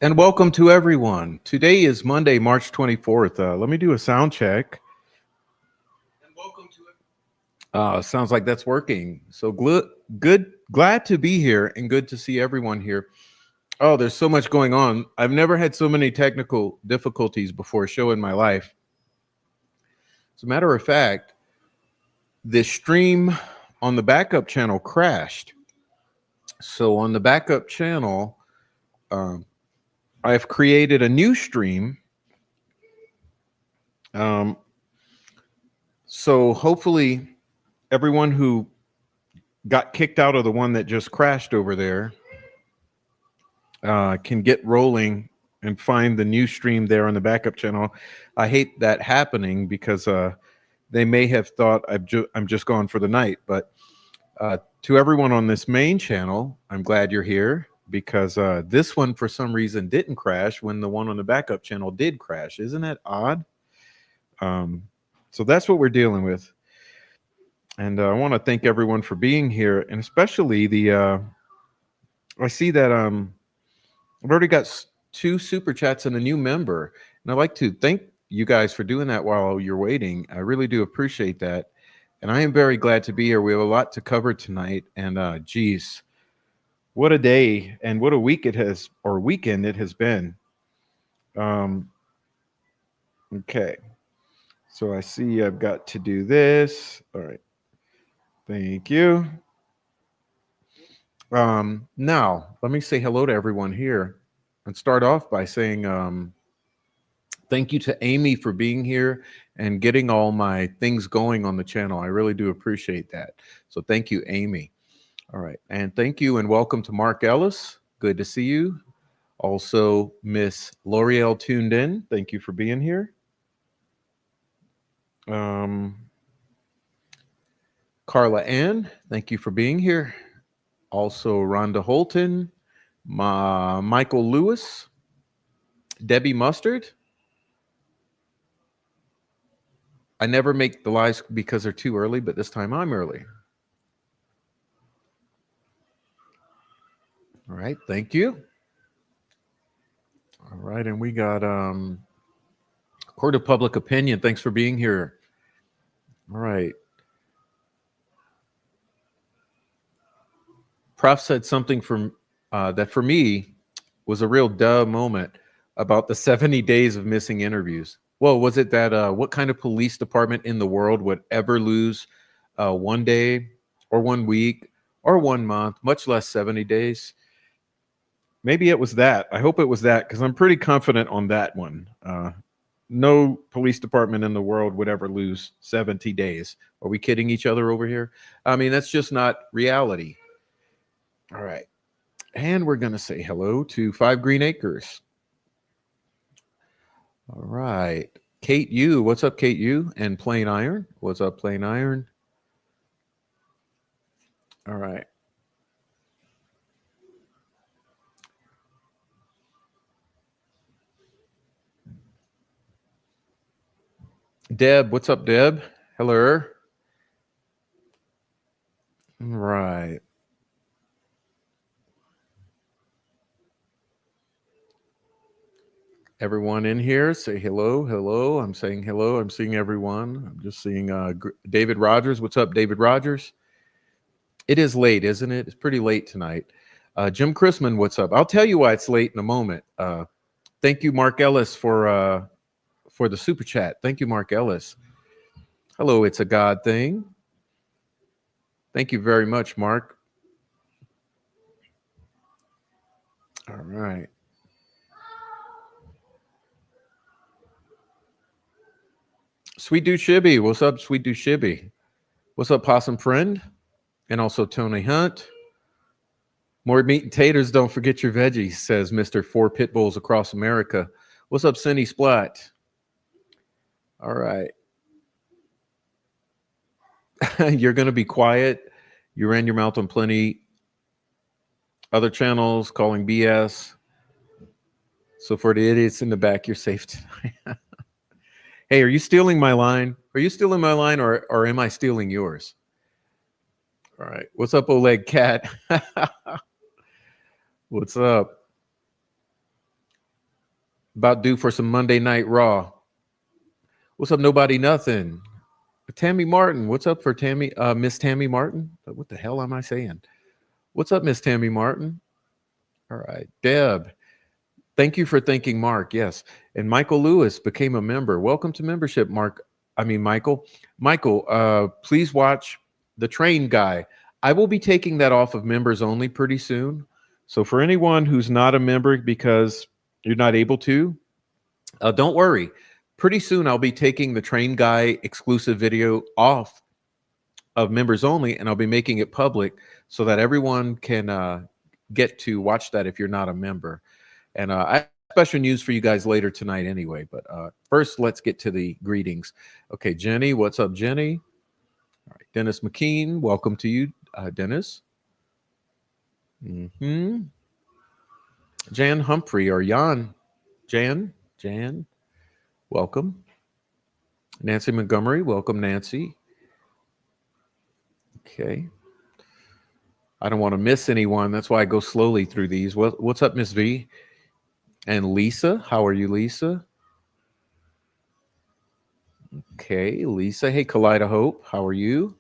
And welcome to everyone. Today is Monday, March 24th. Let me do a sound check. And welcome to it. Sounds like that's working. So good, glad to be here and good to see everyone here. Oh, there's so much going on. I've never had so many technical difficulties before a show in my life. As a matter of fact, this stream on the backup channel crashed. So on the backup channel, um, I've created a new stream. Um, so hopefully everyone who got kicked out of the one that just crashed over there can get rolling and find the new stream there on the backup channel. I hate that happening because they may have thought I'm just gone for the night. But to everyone on this main channel, I'm glad you're here because this one for some reason didn't crash when the one on the backup channel did crash. Isn't that odd? So that's what we're dealing with. And I want to thank everyone for being here, and especially I see that I've already got two super chats and a new member, and I'd like to thank you guys for doing that while you're waiting. I really do appreciate that, and I am very glad to be here. We have a lot to cover tonight, and geez, what a day and what a week it has, or weekend it has been. Um, okay, so I see I've got to do this. All right, thank you. Now, let me say hello to everyone here and start off by saying thank you to Amy for being here and getting all my things going on the channel. I really do appreciate that. So thank you, Amy. All right. And thank you and welcome to Mark Ellis. Good to see you. Also, Miss L'Oreal tuned in. Thank you for being here. Carla Ann, thank you for being here. Also, Rhonda Holton, Michael Lewis, Debbie Mustard. I never make the lives because they're too early, but this time I'm early. All right, thank you. All right, and we got Court of Public Opinion. Thanks for being here. All right. Prof said something from that for me was a real duh moment about the 70 days of missing interviews. Well, was it that what kind of police department in the world would ever lose one day or 1 week or 1 month, much less 70 days? Maybe it was that. I hope it was that because I'm pretty confident on that one. No police department in the world would ever lose 70 days. Are we kidding each other over here? I mean, that's just not reality. All right. And we're going to say hello to 5 Green Acres. All right. Kate Yu. What's up, Kate Yu? And Plain Iron. What's up, Plain Iron? All right. Deb. What's up, Deb? Hello. All right. Everyone in here, say hello, hello. I'm saying hello. I'm seeing everyone. I'm just seeing David Rogers. What's up, David Rogers? It is late, isn't it? It's pretty late tonight. Jim Chrisman, what's up? I'll tell you why it's late in a moment. Thank you, Mark Ellis, for the super chat. Thank you, Mark Ellis. Hello, it's a God thing. Thank you very much, Mark. All right. Sweet Dude Shibby, what's up, Sweet Dude Shibby? What's up, Possum Friend? And also Tony Hunt. More meat and taters, don't forget your veggies, says Mr. Four Pit Bulls Across America. What's up, Cindy Splat? All right. You're going to be quiet. You ran your mouth on plenty other channels calling BS. So for the idiots in the back, you're safe tonight. Hey, are you stealing my line? Are you stealing my line or am I stealing yours? All right. What's up, Oleg Cat? What's up? About due for some Monday Night Raw. What's up, Nobody Nothing? Tammy Martin. What's up for Tammy? Miss Tammy Martin? What the hell am I saying? What's up, Miss Tammy Martin? All right. Deb. Thank you for thanking Mark. Yes. And Michael Lewis became a member. Welcome to membership, Mark. I mean, Michael. Michael, please watch The Train Guy. I will be taking that off of members only pretty soon. So for anyone who's not a member because you're not able to, don't worry. Pretty soon I'll be taking the Train Guy exclusive video off of members only, and I'll be making it public so that everyone can get to watch that if you're not a member. And I have special news for you guys later tonight anyway. But first, let's get to the greetings. Okay, Jenny, what's up, Jenny? All right, Dennis McKean, welcome to you, Dennis. Jan Humphrey or Jan. Jan, welcome. Nancy Montgomery, welcome, Nancy. Okay. I don't want to miss anyone. That's why I go slowly through these. What's up, Miss V? And Lisa, how are you, Lisa? Okay, Lisa. Hey, Kaleida Hope, how are you?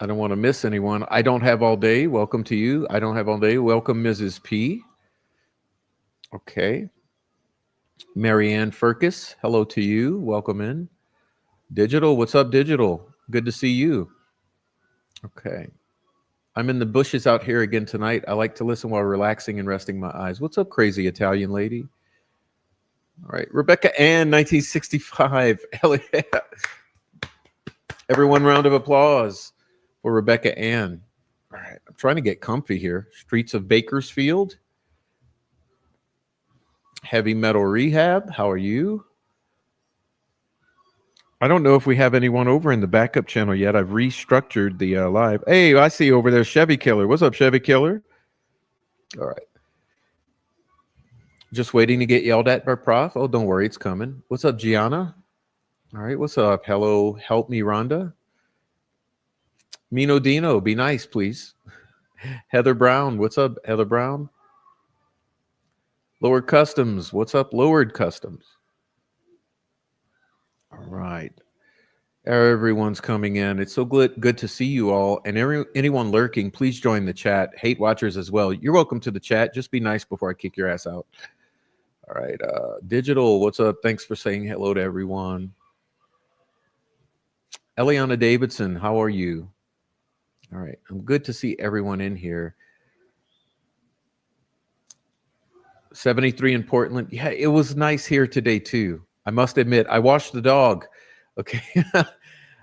I don't want to miss anyone. I don't have all day. Welcome to you. I don't have all day. Welcome, Mrs. P. Okay. Marianne Furcus, hello to you. Welcome in. Digital, what's up, Digital? Good to see you. Okay. I'm in the bushes out here again tonight. I like to listen while relaxing and resting my eyes. What's up, crazy Italian lady? All right. Rebecca Ann, 1965. Hell yeah. Everyone, round of applause for Rebecca Ann. All right. I'm trying to get comfy here. Streets of Bakersfield. Heavy Metal Rehab, how are you? I don't know if we have anyone over in the backup channel yet. I've restructured the live. Hey, I see over there Chevy Killer. What's up, Chevy Killer? All right. Just waiting to get yelled at by Prof. Oh, don't worry, it's coming. What's up, Gianna? All right, what's up? Hello, help me, Rhonda. Mino Dino, be nice, please. Heather Brown, what's up, Heather Brown? Lowered Customs, what's up, Lowered Customs? All right. Everyone's coming in. It's so good to see you all. And anyone lurking, please join the chat. Hate watchers as well. You're welcome to the chat. Just be nice before I kick your ass out. All right. Digital, what's up? Thanks for saying hello to everyone. Eliana Davidson, how are you? All right. I'm good to see everyone in here. 73 in Portland. Yeah, it was nice here today too. I must admit, I washed the dog. Okay.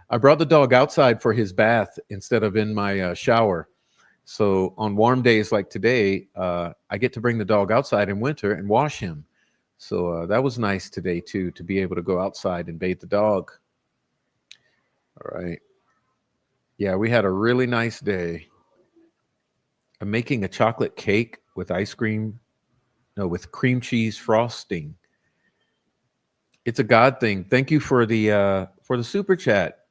I brought the dog outside for his bath instead of in my shower. So on warm days like today, I get to bring the dog outside in winter and wash him. So that was nice today too, to be able to go outside and bathe the dog. All right. Yeah, we had a really nice day. I'm making a chocolate cake with ice cream. No, with cream cheese frosting. It's a God thing. Thank you for the super chat.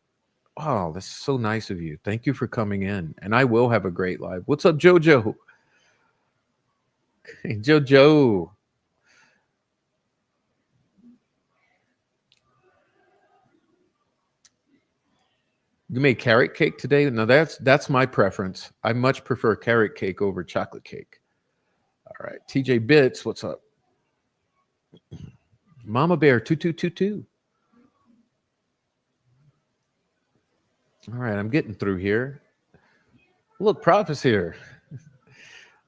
Oh, that's so nice of you. Thank you for coming in. And I will have a great live. What's up, JoJo? Hey, JoJo. You made carrot cake today? Now that's my preference. I much prefer carrot cake over chocolate cake. All right. TJ Bits, what's up? Mama Bear 2222. All right, I'm getting through here. Look, Prof is here.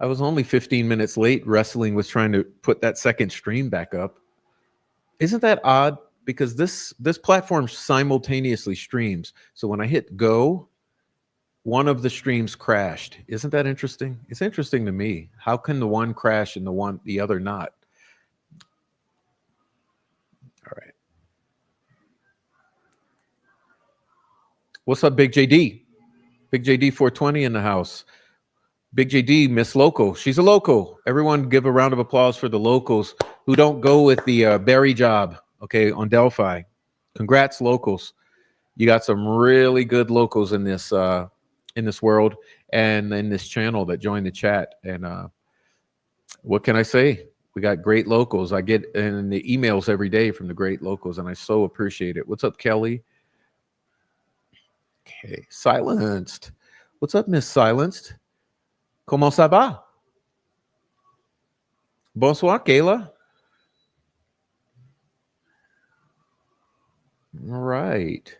I was only 15 minutes late wrestling with trying to put that second stream back up. Isn't that odd? Because this platform simultaneously streams. So when I hit go, one of the streams crashed. Isn't that interesting? It's interesting to me. How can the one crash and the other not? All right. What's up, Big JD? Big JD 420 in the house. Big JD, Miss Local. She's a local. Everyone give a round of applause for the locals who don't go with the berry job, okay, on Delphi. Congrats, locals. You got some really good locals in this world and in this channel that join the chat. And what can I say? We got great locals. I get in the emails every day from the great locals, and I so appreciate it. What's up, Kelly? Okay, silenced. What's up, Miss Silenced? Comment ça va? Bonsoir, Kayla. All right.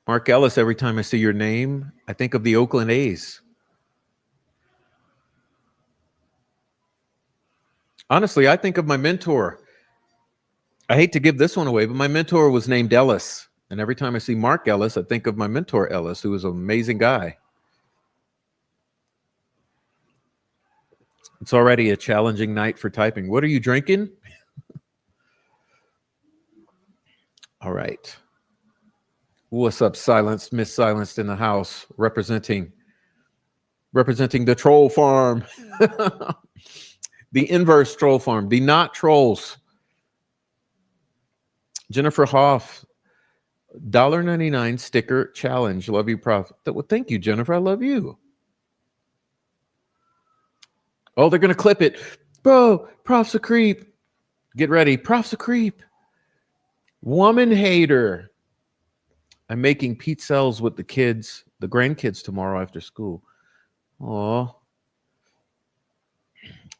Mark Ellis, every time I see your name, I think of the Oakland A's. Honestly, I think of my mentor. I hate to give this one away, but my mentor was named Ellis. And every time I see Mark Ellis, I think of my mentor, Ellis, who was an amazing guy. It's already a challenging night for typing. What are you drinking? All right. What's up, Silenced? Miss Silenced in the house, representing the troll farm. The inverse troll farm, the not trolls. Jennifer Hoff, $1.99 sticker challenge. Love you, Prof. Well, thank you, Jennifer. I love you. Oh, they're going to clip it. Bro, Prof's a creep. Get ready. Prof's a creep. Woman hater. I'm making pizzelles with the kids, the grandkids tomorrow after school. Oh.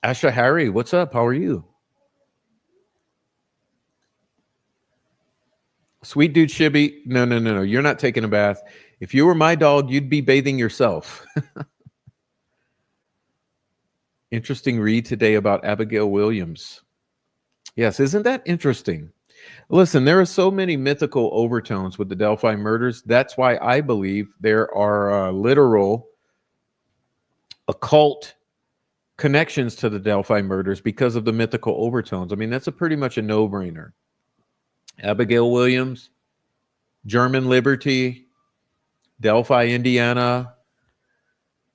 Asha Harry, what's up? How are you? Sweet dude Shibby. No. You're not taking a bath. If you were my dog, you'd be bathing yourself. Interesting read today about Abigail Williams. Yes, isn't that interesting? Listen, there are so many mythical overtones with the Delphi murders. That's why I believe there are literal occult connections to the Delphi murders because of the mythical overtones. I mean, that's pretty much a no-brainer. Abigail Williams, German Liberty, Delphi, Indiana,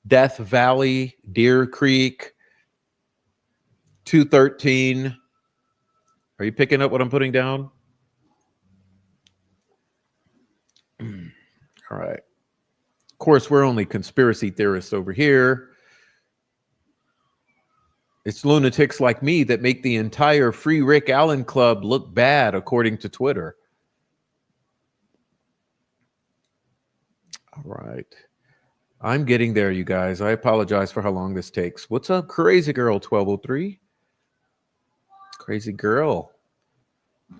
Death Valley, Deer Creek, 213. Are you picking up what I'm putting down? All right. Of course, we're only conspiracy theorists over here. It's lunatics like me that make the entire Free Rick Allen Club look bad, according to Twitter. All right. I'm getting there, you guys. I apologize for how long this takes. What's up, Crazy Girl 1203? Crazy Girl.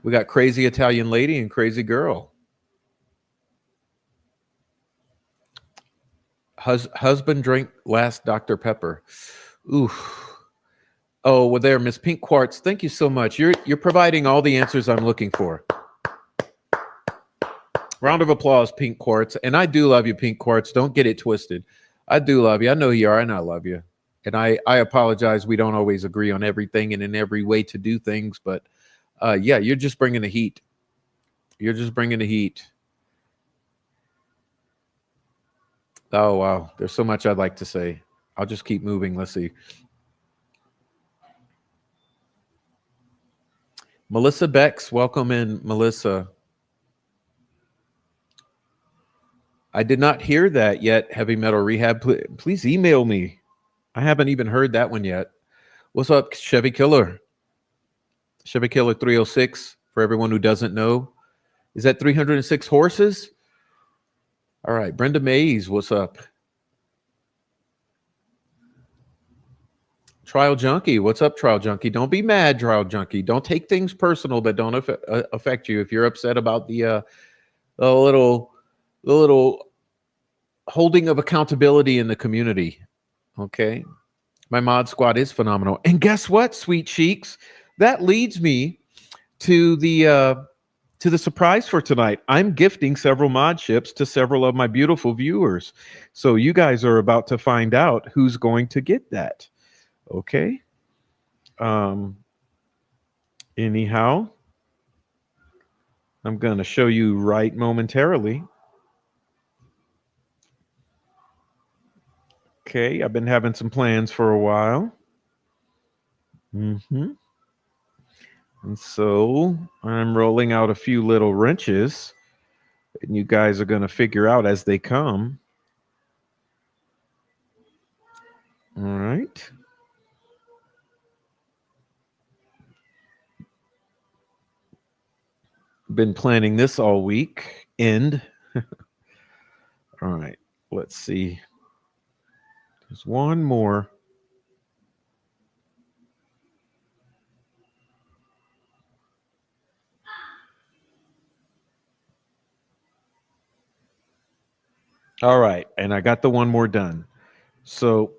We got Crazy Italian Lady and Crazy Girl. Husband drank last Dr. Pepper. Oof. Oh, well, there, Miss Pink Quartz. Thank you so much. You're providing all the answers I'm looking for. Round of applause, Pink Quartz. And I do love you, Pink Quartz. Don't get it twisted. I do love you. I know you are, and I love you. And I apologize. We don't always agree on everything and in every way to do things. But yeah, you're just bringing the heat. You're just bringing the heat. Oh, wow. There's so much I'd like to say. I'll just keep moving. Let's see. Melissa Bex, welcome in, Melissa. I did not hear that yet, Heavy Metal Rehab. Please email me. I haven't even heard that one yet. What's up, Chevy Killer? Chevy Killer 306, for everyone who doesn't know. Is that 306 horses? All right, Brenda Mays, what's up? Trial Junkie, what's up, Trial Junkie? Don't be mad, Trial Junkie. Don't take things personal that don't affect you. If you're upset about the little holding of accountability in the community, okay? My mod squad is phenomenal. And guess what, sweet cheeks? That leads me to the surprise for tonight. I'm gifting several mod ships to several of my beautiful viewers. So you guys are about to find out who's going to get that. Okay. Anyhow, I'm going to show you right momentarily. Okay, I've been having some plans for a while. And so I'm rolling out a few little wrenches, and you guys are going to figure out as they come. All right. Been planning this all week. End. All right. Let's see. There's one more. All right. And I got the one more done. So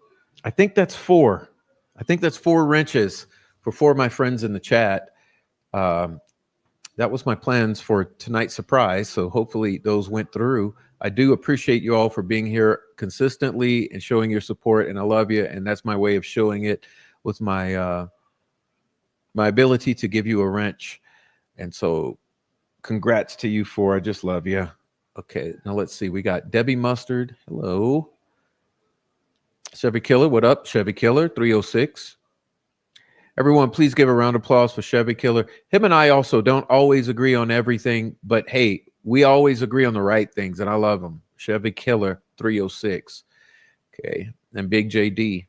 I think that's four. I think that's four wrenches for four of my friends in the chat. Um, that was my plans for tonight's surprise. So hopefully those went through. I do appreciate you all for being here consistently and showing your support, and I love you. And that's my way of showing it with my ability to give you a wrench. And so, congrats to you four. I just love you. Okay, now let's see. We got Debbie Mustard. Hello. Chevy Killer. What up, Chevy Killer 306? Everyone, please give a round of applause for Chevy Killer. Him and I also don't always agree on everything, but hey, we always agree on the right things, and I love him. Chevy Killer 306. Okay, and Big JD.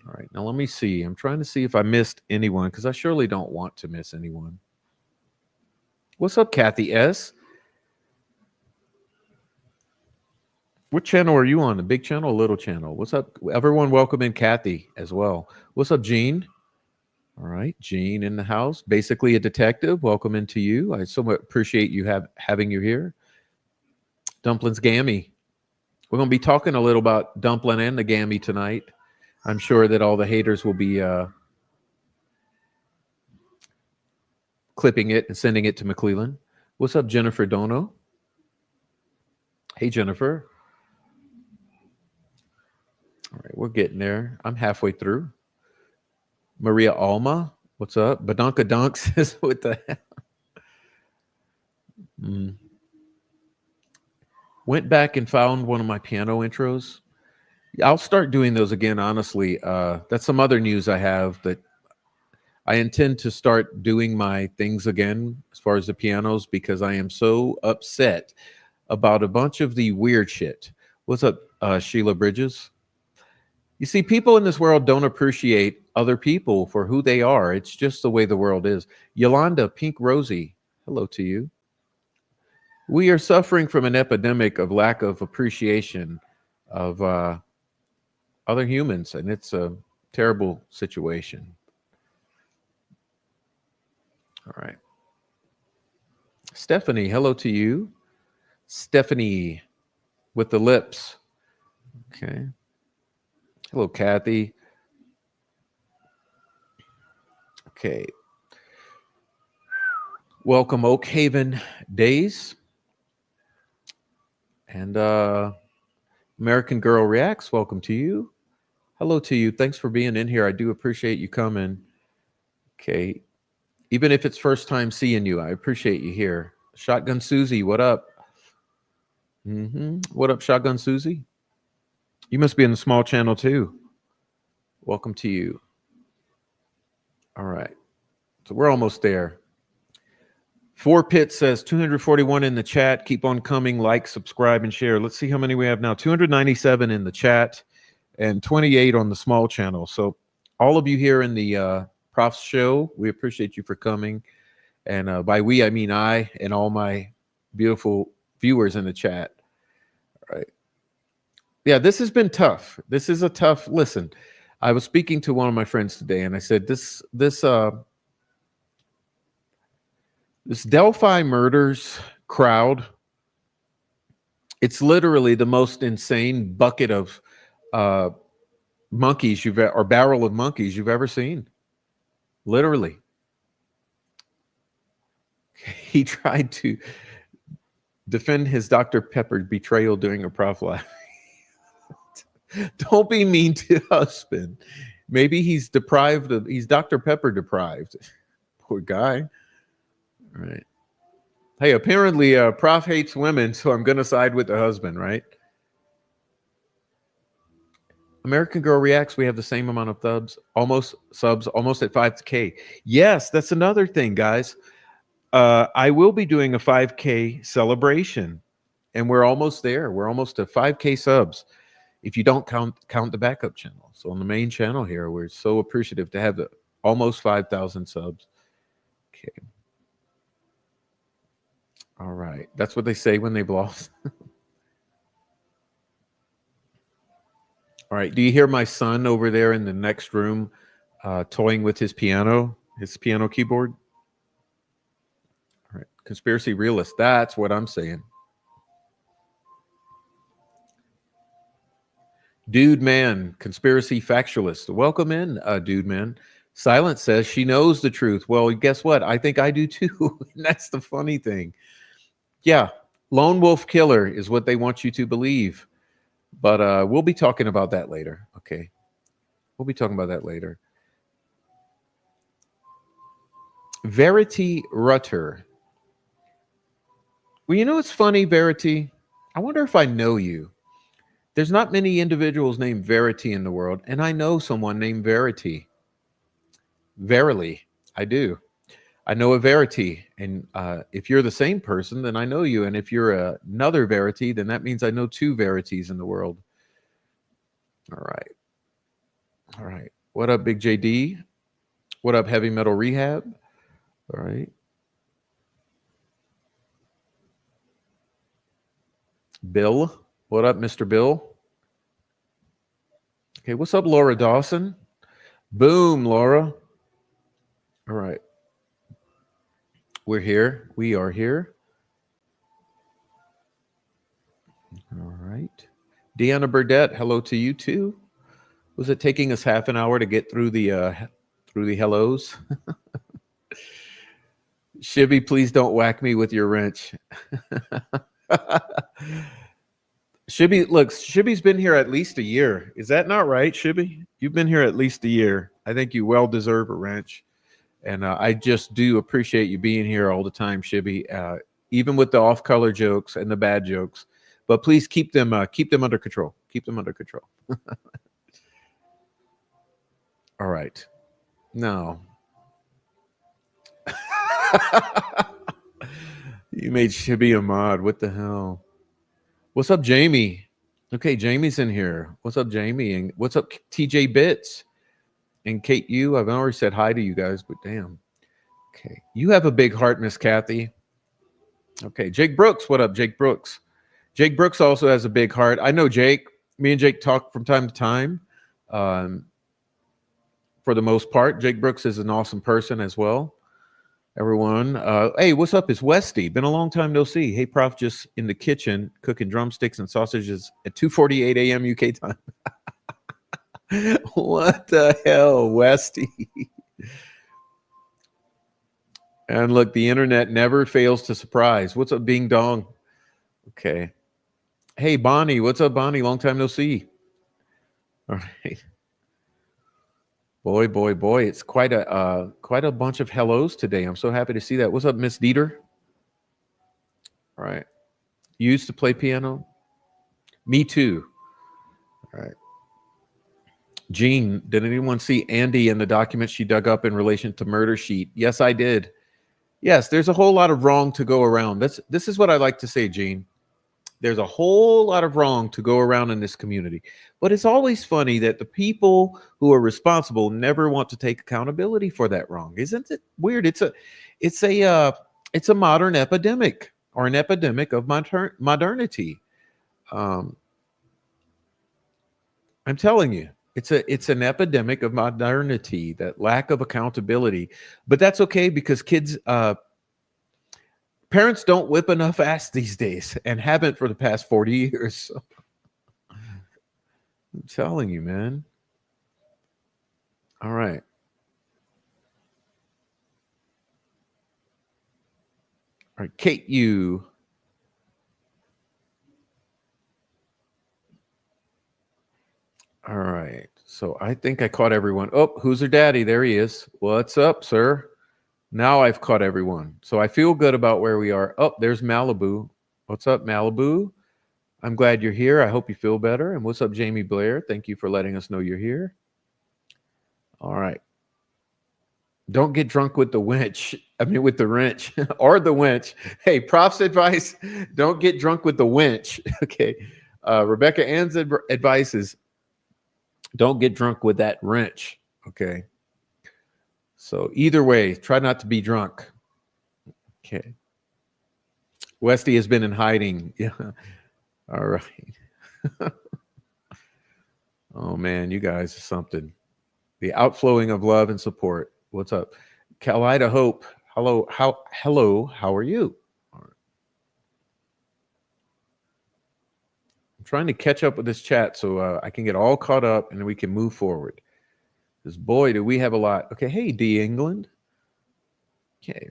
All right, now let me see. I'm trying to see if I missed anyone because I surely don't want to miss anyone. What's up, Kathy S? What channel are you on? The big channel or little channel? What's up? Everyone, welcome in Kathy as well. What's up, Gene? All right, Gene in the house. Basically a detective. Welcome into you. I so much appreciate you having you here. Dumplings Gammy. We're going to be talking a little about Dumpling and the Gammy tonight. I'm sure that all the haters will be clipping it and sending it to McClellan. What's up, Jennifer Dono? Hey, Jennifer. All right, we're getting there. I'm halfway through. Maria Alma, what's up? Badonka Dunk says, what the hell? Mm. Went back and found one of my piano intros. I'll start doing those again, honestly. That's some other news I have that I intend to start doing my things again as far as the pianos because I am so upset about a bunch of the weird shit. What's up, Sheila Bridges? You see, people in this world don't appreciate other people for who they are. It's just the way the world is. Yolanda Pink Rosie, hello to you. We are suffering from an epidemic of lack of appreciation of other humans, and it's a terrible situation. All right. Stephanie, hello to you. Stephanie with the lips. Okay. Hello, Kathy. Okay. Welcome, Oak Haven Days. And American Girl Reacts, welcome to you. Hello to you. Thanks for being in here. I do appreciate you coming. Okay. Even if it's first time seeing you, I appreciate you here. Shotgun Susie, what up? What up, Shotgun Susie? You must be in the small channel too. Welcome to you. All right. So we're almost there. Four Pit says 241 in the chat. Keep on coming. Like, subscribe, and share. Let's see how many we have now. 297 in the chat and 28 on the small channel. So all of you here in the Profs show, we appreciate you for coming. And by we, I mean I and all my beautiful viewers in the chat. All right. Yeah, this has been tough. This is a tough listen. I was speaking to one of my friends today, and I said, this Delphi murders crowd, it's literally the most insane bucket of monkeys or barrel of monkeys you've ever seen. Literally. He tried to defend his Dr. Pepper betrayal during a prof live. Don't be mean to husband. Maybe he's Dr. Pepper deprived. Poor guy. All right. Hey, apparently Prof hates women, so I'm going to side with the husband, right? American Girl Reacts, we have the same amount of subs, almost at 5K. Yes, that's another thing, guys. I will be doing a 5K celebration, and we're almost there. We're almost to 5K subs. If you don't count the backup channel. So on the main channel here, we're so appreciative to have almost 5,000 subs. Okay. All right. That's what they say when they've lost. All right. Do you hear my son over there in the next room toying with his piano keyboard? All right. Conspiracy realist. That's what I'm saying. Dude man, conspiracy factualist. Welcome in, dude man. Silence says she knows the truth. Well, guess what? I think I do too. And that's the funny thing. Yeah, lone wolf killer is what they want you to believe. But we'll be talking about that later. Okay. We'll be talking about that later. Verity Rutter. Well, you know what's funny, Verity? I wonder if I know you. There's not many individuals named Verity in the world, and I know someone named Verity. Verily, I do. I know a Verity, and if you're the same person, then I know you. And if you're another Verity, then that means I know two Verities in the world. All right. All right. What up, Big JD? What up, Heavy Metal Rehab? All right. Bill. What up, Mr. Bill? Okay, what's up, Laura Dawson? Boom, Laura. All right. We're here. We are here. All right. Deanna Burdette, hello to you too. Was it taking us half an hour to get through the hellos? Shibby, please don't whack me with your wrench. Shibby, look, Shibby's been here at least a year. Is that not right, Shibby? You've been here at least a year. I think you well deserve a wrench. And I just do appreciate you being here all the time, Shibby, even with the off-color jokes and the bad jokes. But please keep them under control. Keep them under control. All right. Now, you made Shibby a mod. What the hell? What's up, Jamie? Okay, Jamie's in here. What's up, Jamie? And what's up, TJ Bits? And Kate, I've already said hi to you guys, but damn. Okay. You have a big heart, Miss Kathy. Okay. Jake Brooks. What up, Jake Brooks? Jake Brooks also has a big heart. I know Jake. Me and Jake talk from time to time. For the most part, Jake Brooks is an awesome person as well. Everyone. Hey, what's up? It's Westy. Been a long time no see. Hey, Prof, just in the kitchen cooking drumsticks and sausages at 2:48 a.m. UK time. What the hell, Westy? And look, the internet never fails to surprise. What's up, Bing Dong? Okay. Hey, Bonnie. What's up, Bonnie? Long time no see. All right. Boy. It's quite a bunch of hellos today. I'm so happy to see that. What's up, Miss Dieter? All right. You used to play piano? Me too. All right. Jean, did anyone see Andy in the document she dug up in relation to Murder Sheet? Yes, I did. Yes, there's a whole lot of wrong to go around. This is what I like to say, Jean. There's a whole lot of wrong to go around in this community. But it's always funny that the people who are responsible never want to take accountability for that wrong. Isn't it weird? It's a modern epidemic, or an epidemic of modernity. I'm telling you. It's an epidemic of modernity, that lack of accountability. But that's okay, because parents don't whip enough ass these days, and haven't for the past 40 years. So I'm telling you, man. All right. All right, Kate, All right. So I think I caught everyone. Oh, who's her daddy? There he is. What's up, sir? Now I've caught everyone. So I feel good about where we are. Oh, there's Malibu. What's up, Malibu? I'm glad you're here. I hope you feel better. And what's up, Jamie Blair? Thank you for letting us know you're here. All right. Don't get drunk with the winch. I mean, with the wrench or the winch. Hey, prof's advice: don't get drunk with the winch. Okay. Rebecca Ann's advice is don't get drunk with that wrench. Okay. So either way, try not to be drunk. Okay. Westy has been in hiding. Yeah. All right. Oh man, you guys are something. The outflowing of love and support. What's up? Kalida Hope. How are you? All right. I'm trying to catch up with this chat so I can get all caught up and then we can move forward. Because boy, do we have a lot. Okay, hey D England. Okay.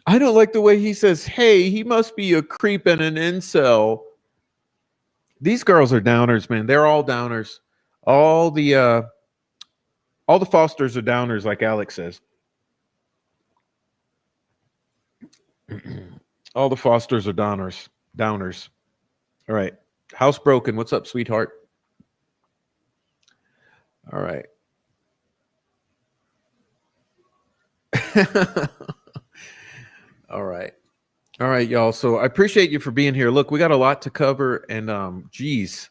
I don't like the way he says, hey, he must be a creep and an incel. These girls are downers, man. They're all downers. All the uh all the Fosters are downers, like Alex says. All the Fosters are downers. Downers. All right. Housebroken. What's up, sweetheart? All right. All right. All right, y'all. So I appreciate you for being here. Look, we got a lot to cover, and geez.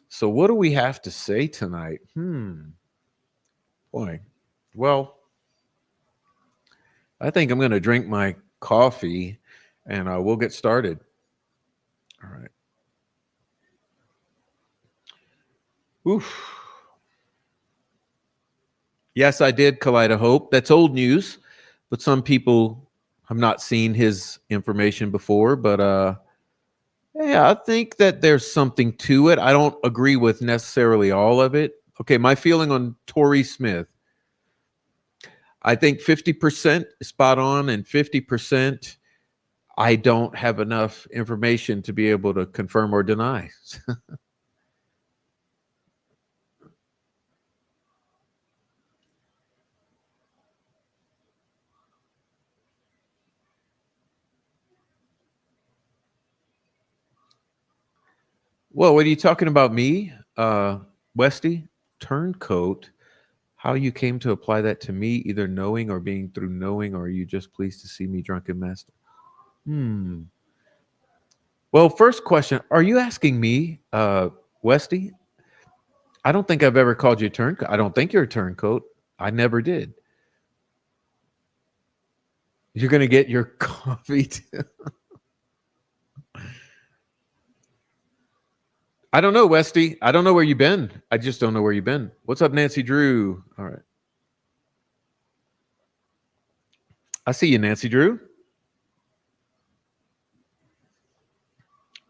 So what do we have to say tonight? Boy. Well, I think I'm going to drink my coffee, and we'll get started. All right. Oof. Yes, I did collide a hope. That's old news, but some people have not seen his information before. But yeah, I think that there's something to it. I don't agree with necessarily all of it. Okay, my feeling on Tory Smith. I think 50% is spot on, and 50% I don't have enough information to be able to confirm or deny. Well, what are you talking about, me, Westy? Turncoat. How you came to apply that to me, either knowing or being through knowing, or are you just pleased to see me drunken master? Hmm. Well, first question: are you asking me, Westy? I don't think I've ever called you a turncoat. I don't think you're a turncoat. I never did. You're gonna get your coffee. I don't know, Westy. I don't know where you've been. I just don't know where you've been. What's up, Nancy Drew? All right. I see you, Nancy Drew.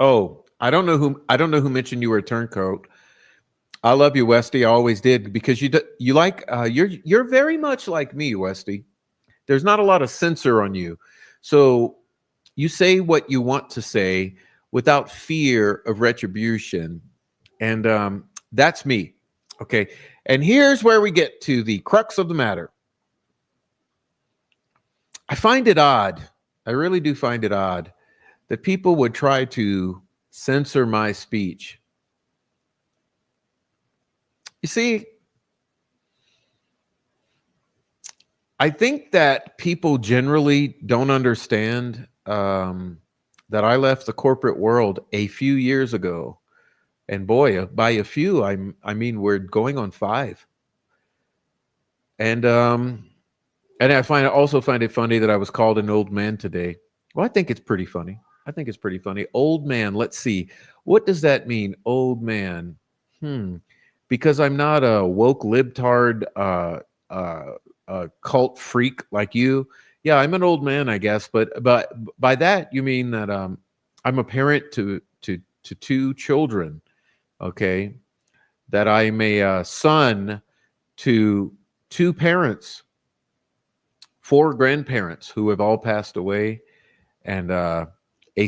Oh, I don't know who mentioned you were a turncoat. I love you, Westy. I always did because you like you're very much like me, Westy. There's not a lot of censor on you, so you say what you want to say without fear of retribution, and that's me. Okay, and here's where we get to the crux of the matter. I find it odd. I really do find it odd that people would try to censor my speech. You see, I think that people generally don't understand that I left the corporate world a few years ago. And boy, by a few, I mean we're going on 5. And also find it funny that I was called an old man today. Well, I think it's pretty funny. I think it's pretty funny. Old man. Let's see. What does that mean? Old man. Because I'm not a woke libtard cult freak like you. Yeah, I'm an old man, I guess. But by that you mean that I'm a parent to 2 children. Okay, that I'm a son to 2 parents, 4 grandparents who have all passed away, and a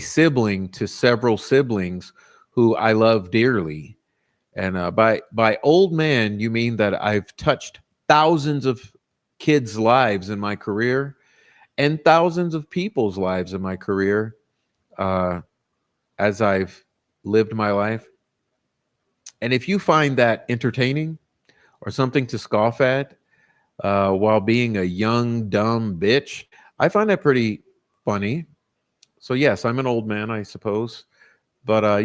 sibling to several siblings who I love dearly. And by old man, you mean that I've touched thousands of kids' lives in my career and thousands of people's lives in my career, uh, as I've lived my life. And if you find that entertaining or something to scoff at while being a young, dumb bitch, I find that pretty funny. So, yes, I'm an old man, I suppose. But, I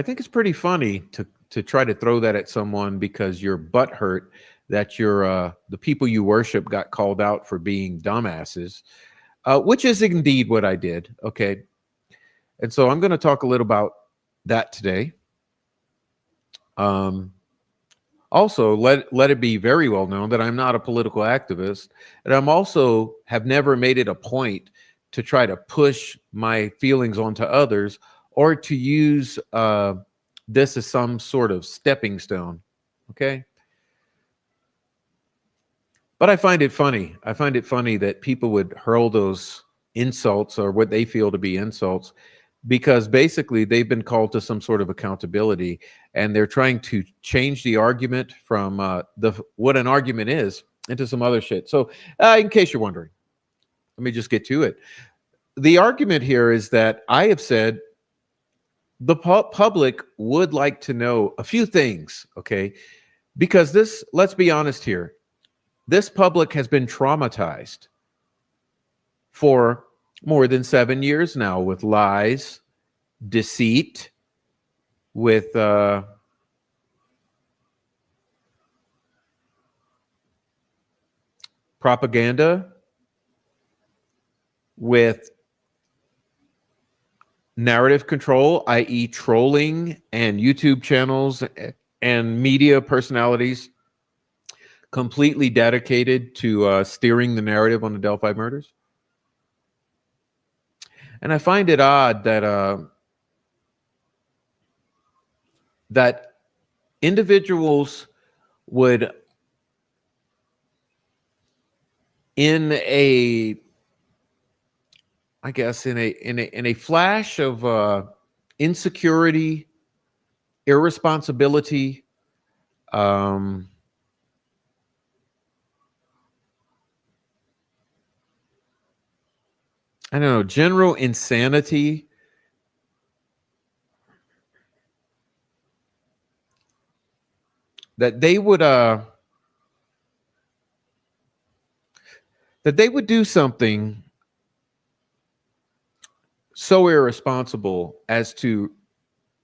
think it's pretty funny to try to throw that at someone because you're butthurt that the people you worship got called out for being dumbasses, which is indeed what I did. Okay. And so I'm going to talk a little about that today. Um, Also, let it be very well known that I'm not a political activist, and I'm also have never made it a point to try to push my feelings onto others or to use this as some sort of stepping stone. Okay, but I find it funny. I find it funny that people would hurl those insults or what they feel to be insults because basically they've been called to some sort of accountability and they're trying to change the argument from the what an argument is into some other shit. So, in case you're wondering, let me just get to it. The argument here is that I have said the public would like to know a few things, okay? Because this, let's be honest here, this public has been traumatized for more than 7 years now with lies, deceit, with propaganda, with narrative control, i.e., trolling and YouTube channels and media personalities completely dedicated to steering the narrative on the Delphi murders. And I find it odd that individuals would, in a, I guess, in a flash of insecurity, irresponsibility, um, I don't know, general insanity, that they would do something so irresponsible as to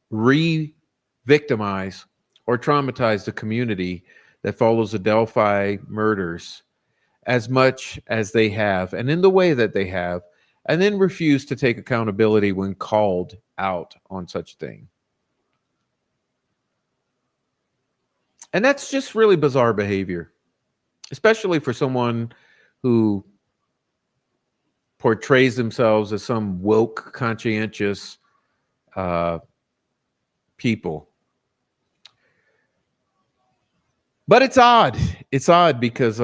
re-victimize or traumatize the community that follows the Delphi murders as much as they have and in the way that they have, and then refuse to take accountability when called out on such thing. And that's just really bizarre behavior, especially for someone who portrays themselves as some woke, conscientious people. But it's odd. It's odd because,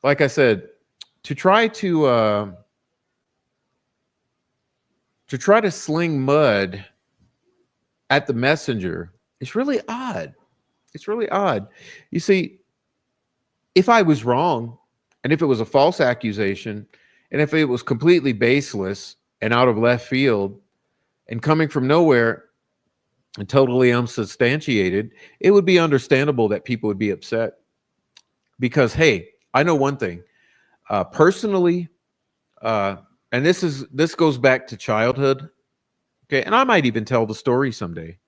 like I said, to try to sling mud at the messenger is really odd. It's really odd. You see, if I was wrong, and if it was a false accusation, and if it was completely baseless and out of left field and coming from nowhere and totally unsubstantiated, it would be understandable that people would be upset. Because, hey, I know one thing. Personally, and this goes back to childhood. Okay, and I might even tell the story someday.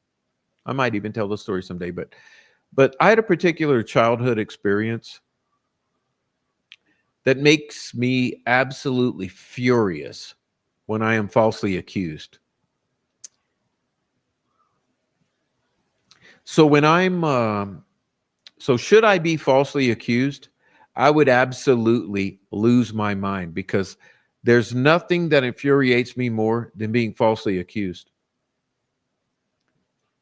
But I had a particular childhood experience that makes me absolutely furious when I am falsely accused. So when so should I be falsely accused? I would absolutely lose my mind because there's nothing that infuriates me more than being falsely accused.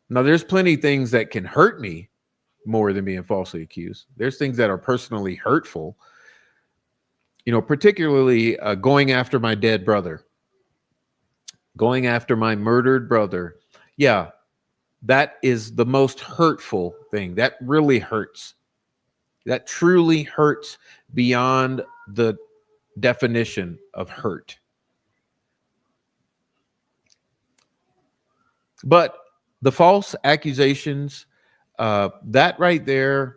Now, there's plenty of things that can hurt me more than being falsely accused. There's things that are personally hurtful, particularly going after my dead brother, going after my murdered brother. Yeah, that is the most hurtful thing. That really hurts. That truly hurts beyond the definition of hurt. But the false accusations, that right there,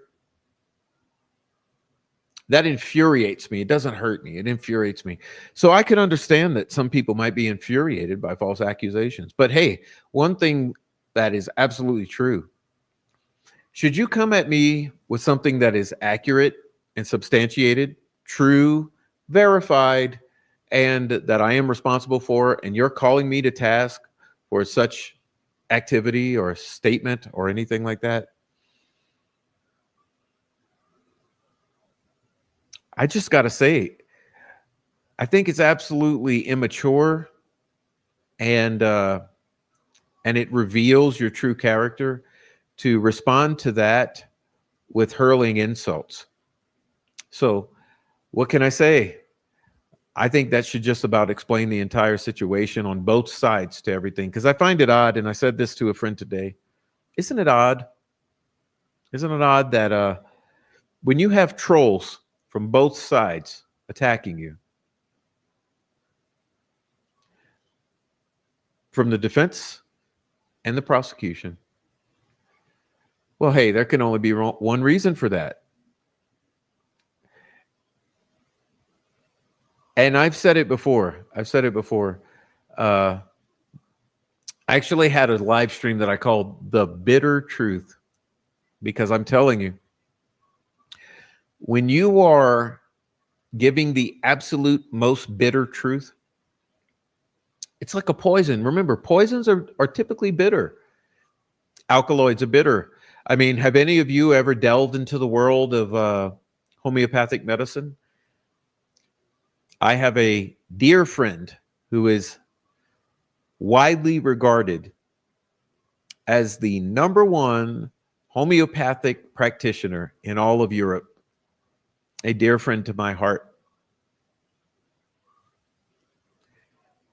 that infuriates me. It doesn't hurt me. It infuriates me. So I can understand that some people might be infuriated by false accusations. But hey, one thing that is absolutely true: should you come at me with something that is accurate and substantiated, true, verified, and that I am responsible for, and you're calling me to task for such activity or statement or anything like that, I just got to say, I think it's absolutely immature, and and it reveals your true character to respond to that with hurling insults. So, what can I say? I think that should just about explain the entire situation on both sides to everything. Because I find it odd, and I said this to a friend today. Isn't it odd? Isn't it odd that when you have trolls from both sides attacking you, from the defense and the prosecution, well, hey, there can only be one reason for that. And I've said it before. I've said it before. I actually had a live stream that I called The Bitter Truth, because I'm telling you, when you are giving the absolute most bitter truth, it's like a poison. Remember, poisons are typically bitter. Alkaloids are bitter. I mean, have any of you ever delved into the world of homeopathic medicine? I have a dear friend who is widely regarded as the number one homeopathic practitioner in all of Europe, a dear friend to my heart.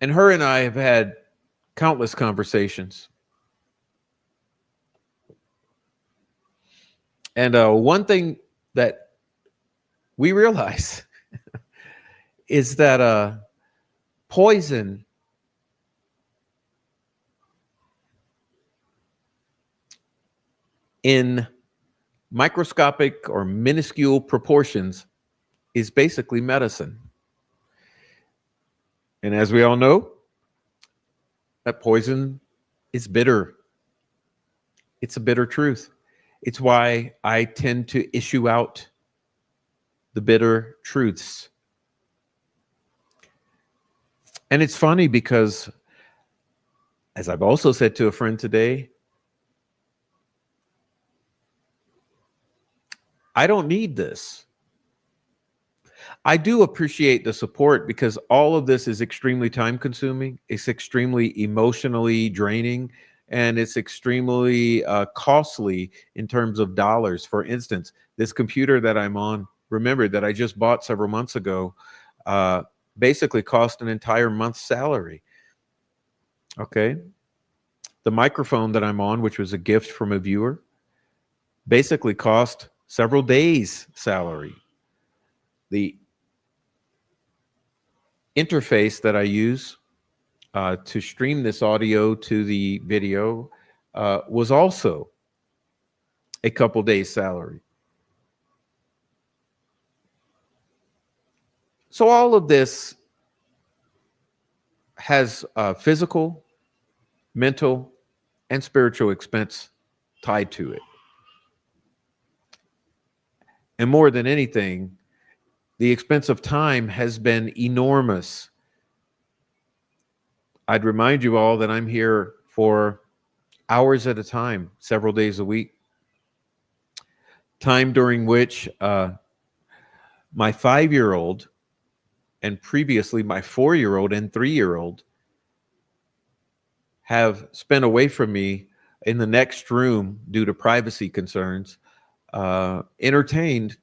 And her and I have had countless conversations. And one thing that we realize is that poison in microscopic or minuscule proportions is basically medicine. And as we all know, that poison is bitter. It's a bitter truth. It's why I tend to issue out the bitter truths. And it's funny because, as I've also said to a friend today, I don't need this. I do appreciate the support because all of this is extremely time consuming. It's extremely emotionally draining, and it's extremely costly in terms of dollars. For instance, this computer that I'm on, remember, that I just bought several months ago, uh, basically cost an entire month's salary. Okay. The microphone that I'm on, which was a gift from a viewer, basically cost several days' salary. The interface that I use to stream this audio to the video was also a couple days' salary. So all of this has physical, mental, and spiritual expense tied to it. And more than anything, the expense of time has been enormous. I'd remind you all that I'm here for hours at a time, several days a week, time during which my 5-year-old and previously my 4-year-old and 3-year-old have spent away from me in the next room due to privacy concerns, entertained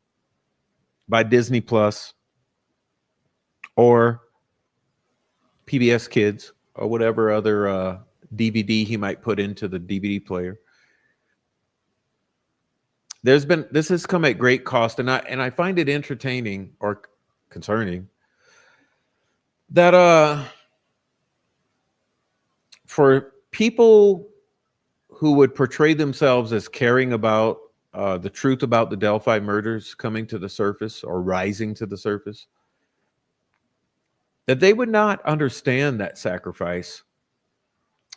by Disney Plus or PBS Kids or whatever other DVD he might put into the DVD player. This has come at great cost, and I find it entertaining or concerning that for people who would portray themselves as caring about the truth about the Delphi murders coming to the surface or rising to the surface, that they would not understand that sacrifice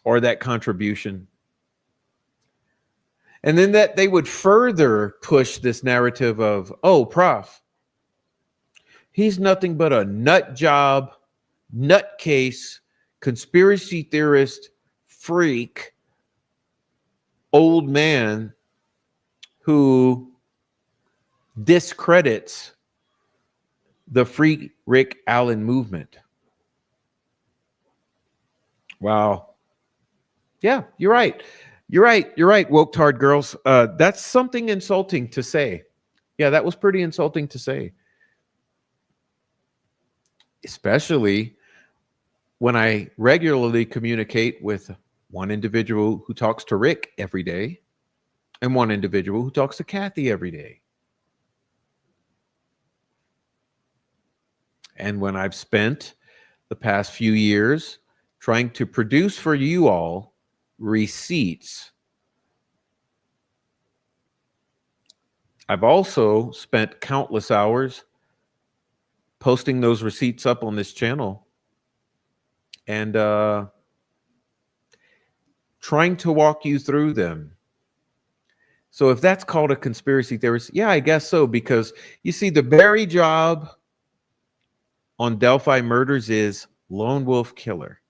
or that contribution. And then that they would further push this narrative of, oh, Prof, he's nothing but a nut job, nutcase, conspiracy theorist, freak, old man who discredits the Free Rick Allen movement. Wow. Yeah, you're right. You're right. You're right, woke tard girls. That's something insulting to say. Yeah, that was pretty insulting to say. Especially when I regularly communicate with one individual who talks to Rick every day and one individual who talks to Kathy every day. And when I've spent the past few years trying to produce for you all receipts, I've also spent countless hours posting those receipts up on this channel and trying to walk you through them. So if that's called a conspiracy theorist, yeah, I guess so, because you see, the very job on Delphi murders is lone wolf killer.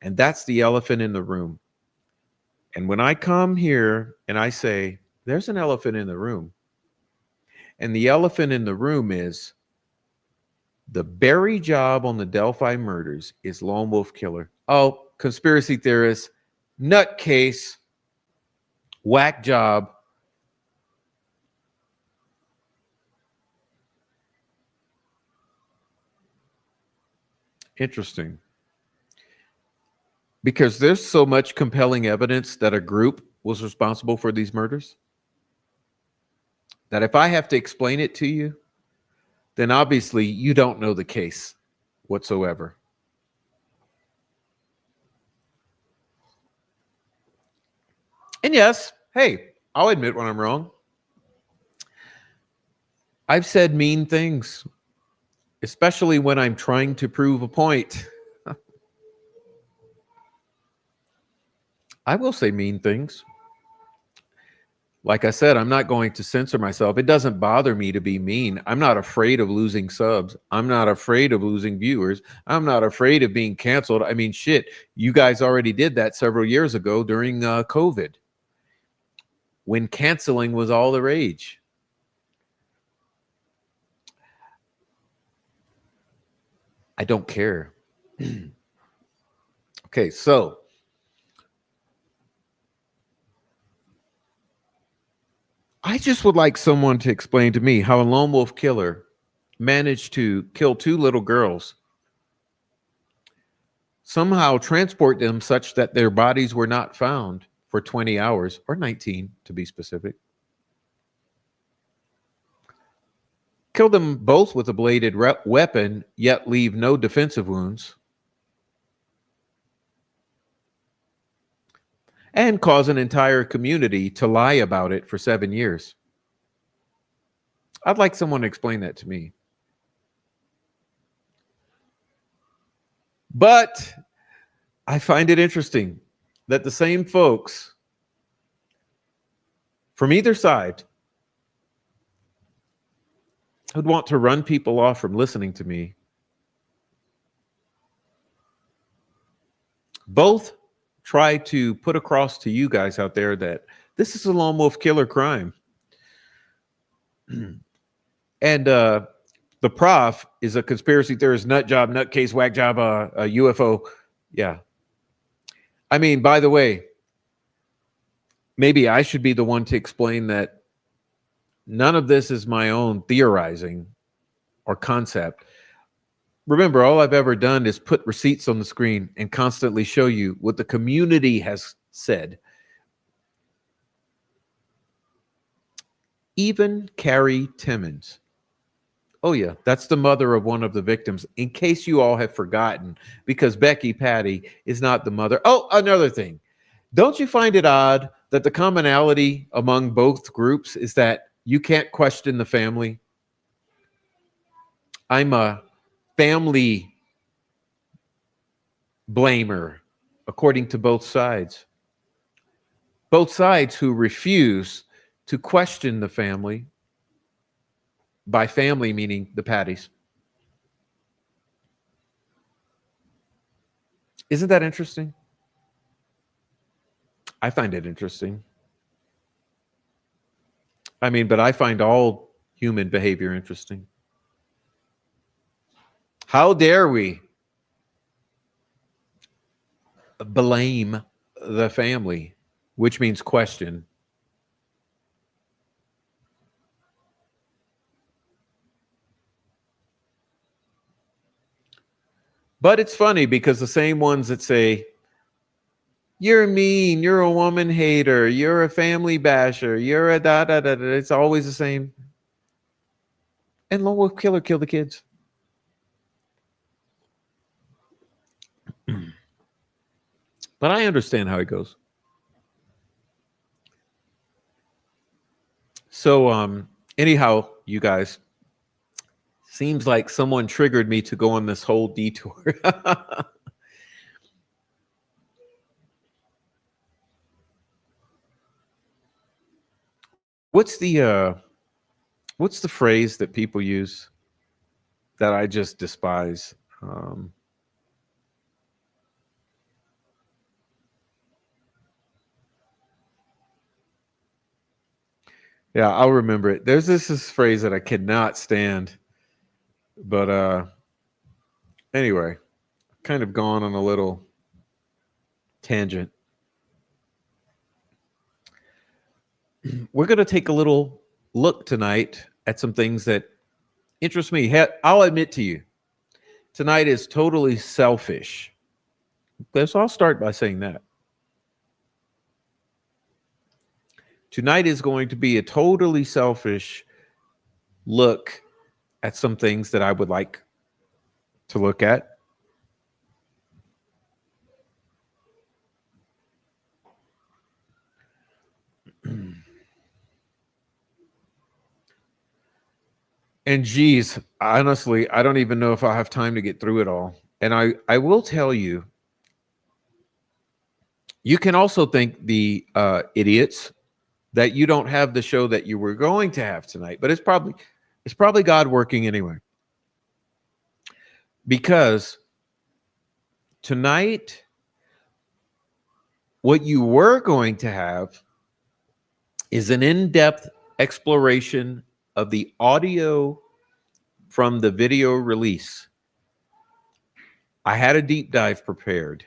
And that's the elephant in the room. And when I come here and I say, there's an elephant in the room, and the elephant in the room is the very job on the Delphi murders is lone wolf killer. Oh, conspiracy theorist, nutcase, whack job. Interesting. Because there's so much compelling evidence that a group was responsible for these murders that if I have to explain it to you, then obviously you don't know the case whatsoever. And yes, hey, I'll admit when I'm wrong. I've said mean things, especially when I'm trying to prove a point. I will say mean things. Like I said, I'm not going to censor myself. It doesn't bother me to be mean. I'm not afraid of losing subs. I'm not afraid of losing viewers. I'm not afraid of being canceled. I mean, shit, you guys already did that several years ago during COVID, when canceling was all the rage. I don't care. Okay, so I just would like someone to explain to me how a lone wolf killer managed to kill 2 little girls, somehow transport them such that their bodies were not found for 20 hours, or 19 to be specific. Kill them both with a bladed weapon, yet leave no defensive wounds. And cause an entire community to lie about it for 7 years. I'd like someone to explain that to me. But I find it interesting that the same folks from either side who'd want to run people off from listening to me both try to put across to you guys out there that this is a lone wolf killer crime. And the prof is a conspiracy theorist, nut job, nutcase, whack job, a UFO. Yeah. I mean, by the way, maybe I should be the one to explain that none of this is my own theorizing or concept. Remember, all I've ever done is put receipts on the screen and constantly show you what the community has said. Even Carrie Timmons. Oh, yeah, that's the mother of one of the victims, in case you all have forgotten, because Becky Patty is not the mother. Oh, another thing. Don't you find it odd that the commonality among both groups is that you can't question the family. I'm a family blamer, according to both sides. Both sides who refuse to question the family, by family meaning the Patties. Isn't that interesting? I find it interesting. I mean, but I find all human behavior interesting. How dare we blame the family, which means question? But it's funny because the same ones that say, you're mean, you're a woman hater, you're a family basher, you're a da da da da, it's always the same. And lone wolf killer kill the kids. But I understand how it goes. So anyhow, you guys, seems like someone triggered me to go on this whole detour. What's the phrase that people use that I just despise? Yeah, I'll remember it. There's this phrase that I cannot stand, but anyway, kind of gone on a little tangent. We're going to take a little look tonight at some things that interest me. I'll admit to you, tonight is totally selfish. So I'll start by saying that. Tonight is going to be a totally selfish look at some things that I would like to look at. And geez, honestly, I don't even know if I'll have time to get through it all. And I will tell you, you can also thank the idiots that you don't have the show that you were going to have tonight, but it's probably God working anyway. Because tonight, what you were going to have is an in-depth exploration of the audio from the video release. I had a deep dive prepared.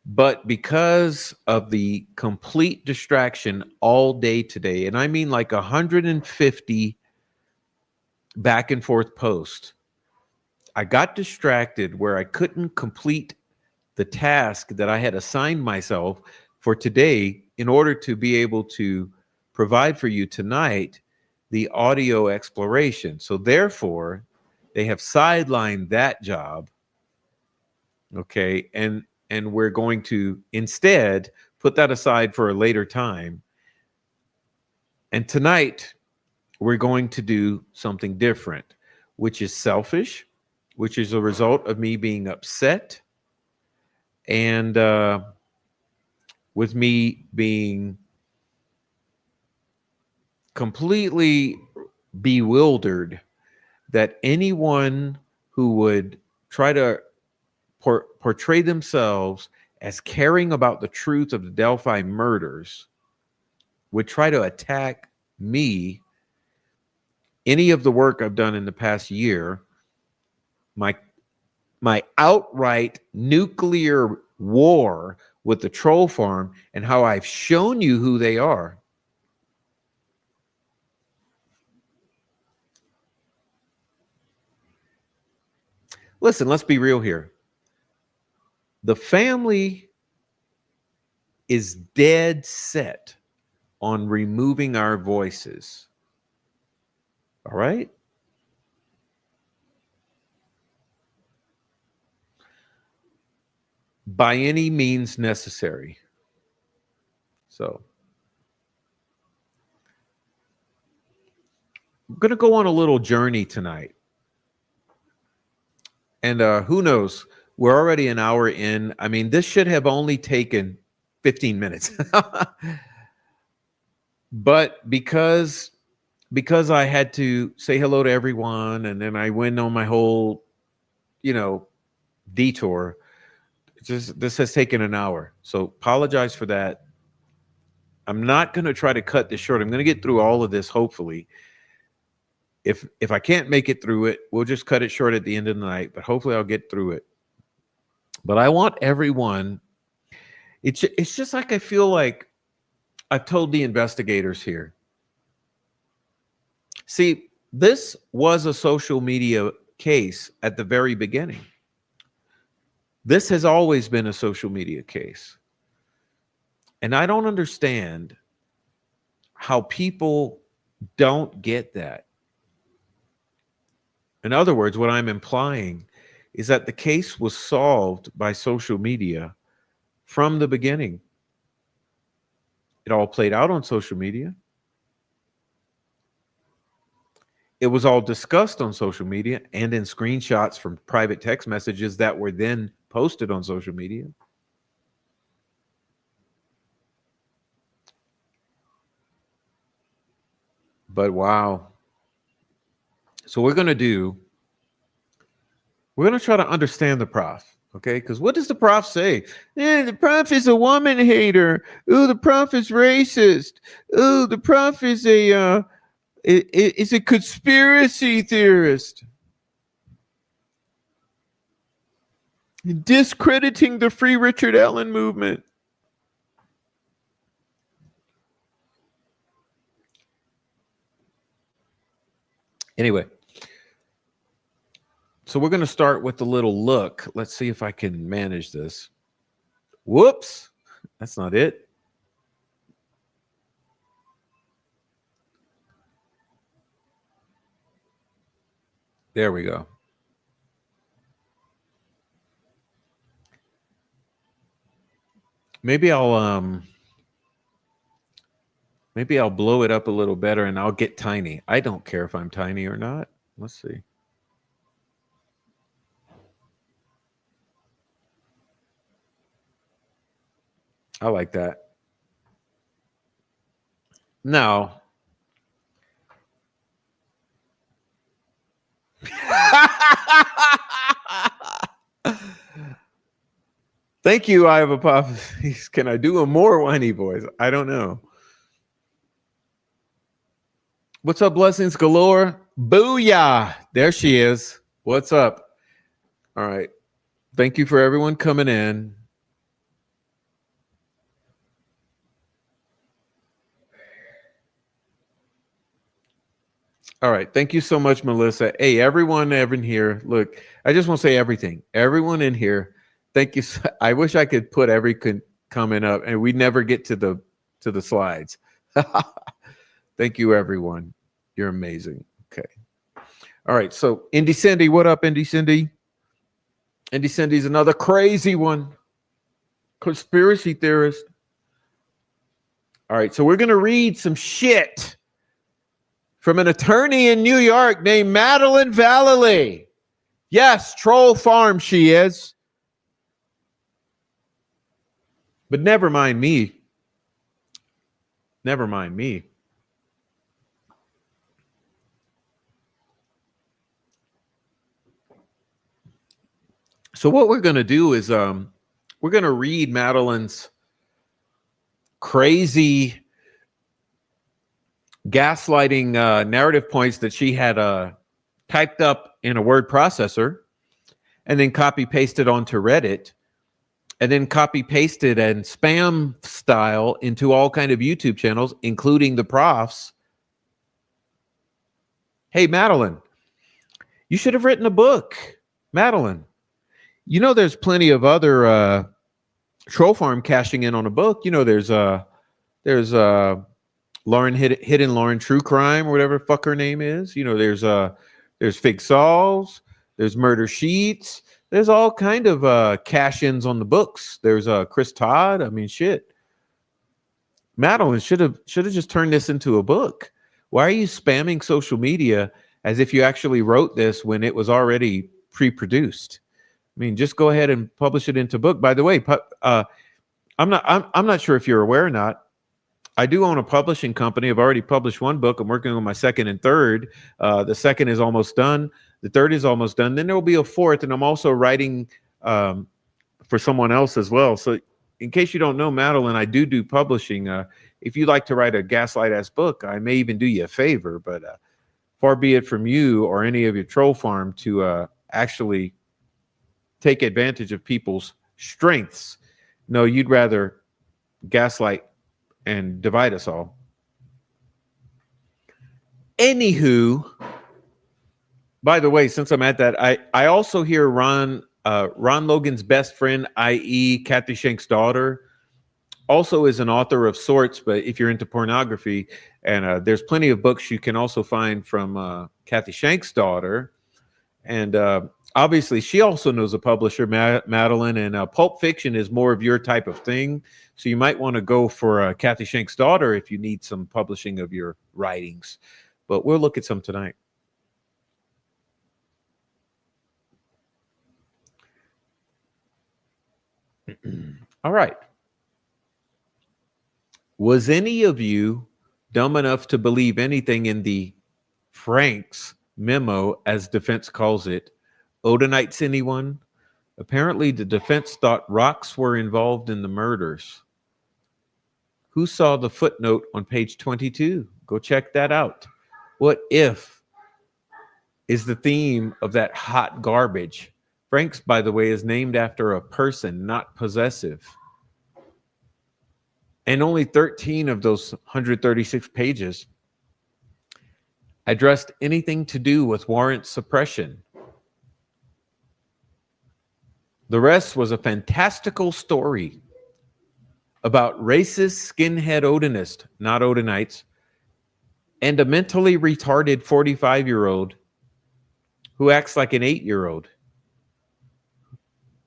But because of the complete distraction all day today, and I mean like 150 back and forth posts, I got distracted where I couldn't complete the task that I had assigned myself for today in order to be able to provide for you tonight the audio exploration. So therefore, they have sidelined that job. Okay. And we're going to instead put that aside for a later time. And tonight, we're going to do something different, which is selfish, which is a result of me being upset and with me being completely bewildered that anyone who would try to portray themselves as caring about the truth of the Delphi murders would try to attack me, any of the work I've done in the past year, my outright nuclear war with the troll farm, and how I've shown you who they are. Listen, let's be real here. The family is dead set on removing our voices. All right? By any means necessary. So I'm going to go on a little journey tonight. And who knows? We're already an hour in. I mean, this should have only taken 15 minutes. But because I had to say hello to everyone and then I went on my whole, detour, this has taken an hour. So apologize for that. I'm not going to try to cut this short. I'm going to get through all of this, hopefully. If I can't make it through it, we'll just cut it short at the end of the night, but hopefully I'll get through it. But I want everyone, it's just like I feel like I've told the investigators here. See, this was a social media case at the very beginning. This has always been a social media case. And I don't understand how people don't get that. In other words, what I'm implying is that the case was solved by social media from the beginning. It all played out on social media. It was all discussed on social media and in screenshots from private text messages that were then posted on social media. But wow. So we're going to try to understand the prof. Okay, because what does the prof say? The prof is a woman hater. Ooh, the prof is racist. Ooh, the prof is a conspiracy theorist. Discrediting the Free Richard Allen movement. Anyway, so we're going to start with a little look. Let's see if I can manage this. Whoops, that's not it. There we go. Maybe I'll blow it up a little better and I'll get tiny. I don't care if I'm tiny or not. Let's see. I like that. Now, thank you, I have a pop. Can I do a more whiny voice? I don't know. What's up, blessings galore? Booyah! There she is. What's up? All right. Thank you for everyone coming in. All right. Thank you so much, Melissa. Hey, everyone in here. Look, I just want to say everything. Everyone in here. Thank you. I wish I could put every comment up and we never get to the slides. Thank you, everyone. You're amazing. Okay. All right. So Indy Cindy, what up, Indy Cindy? Indy Cindy's another crazy one. Conspiracy theorist. All right. So we're going to read some shit from an attorney in New York named Madeline Vallely. Yes, Troll Farm she is. But never mind me. Never mind me. So what we're going to do is we're going to read Madeline's crazy gaslighting narrative points that she had typed up in a word processor and then copy pasted onto Reddit and then copy pasted and spam style into all kind of YouTube channels, including the profs. Hey, Madeline, you should have written a book. Madeline, you know, there's plenty of other troll farm cashing in on a book. You know, there's Lauren Hidden Lauren True Crime or whatever the fuck her name is. You know, there's Fig Solves, there's Murder Sheets, there's all kind of cash-ins on the books. There's Chris Todd. I mean, shit. Madeline should have just turned this into a book. Why are you spamming social media as if you actually wrote this when it was already pre-produced? I mean, just go ahead and publish it into book. By the way, I'm not sure if you're aware or not. I do own a publishing company. I've already published one book. I'm working on my second and third. The second is almost done. The third is almost done. Then there will be a fourth, and I'm also writing for someone else as well. So, in case you don't know, Madeline, I do publishing. If you'd like to write a gaslight-ass book, I may even do you a favor. But far be it from you or any of your troll farm to actually take advantage of people's strengths. No, you'd rather gaslight and divide us all. Anywho, by the way, since I'm at that, I also hear Ron Logan's best friend, i.e. Kathy Shank's daughter, also is an author of sorts, but if you're into pornography, and there's plenty of books you can also find from Kathy Shank's daughter. And obviously, she also knows a publisher, Madeline, and Pulp Fiction is more of your type of thing. So you might want to go for Kathy Shank's daughter if you need some publishing of your writings. But we'll look at some tonight. All right. Was any of you dumb enough to believe anything in the Frank's memo, as defense calls it? Odinites, anyone? Apparently, the defense thought rocks were involved in the murders. Who saw the footnote on page 22? Go check that out. What if is the theme of that hot garbage? Frank's, by the way, is named after a person, not possessive. And only 13 of those 136 pages addressed anything to do with warrant suppression. The rest was a fantastical story about racist skinhead Odinist, not Odinites, and a mentally retarded 45-year-old who acts like an 8-year-old.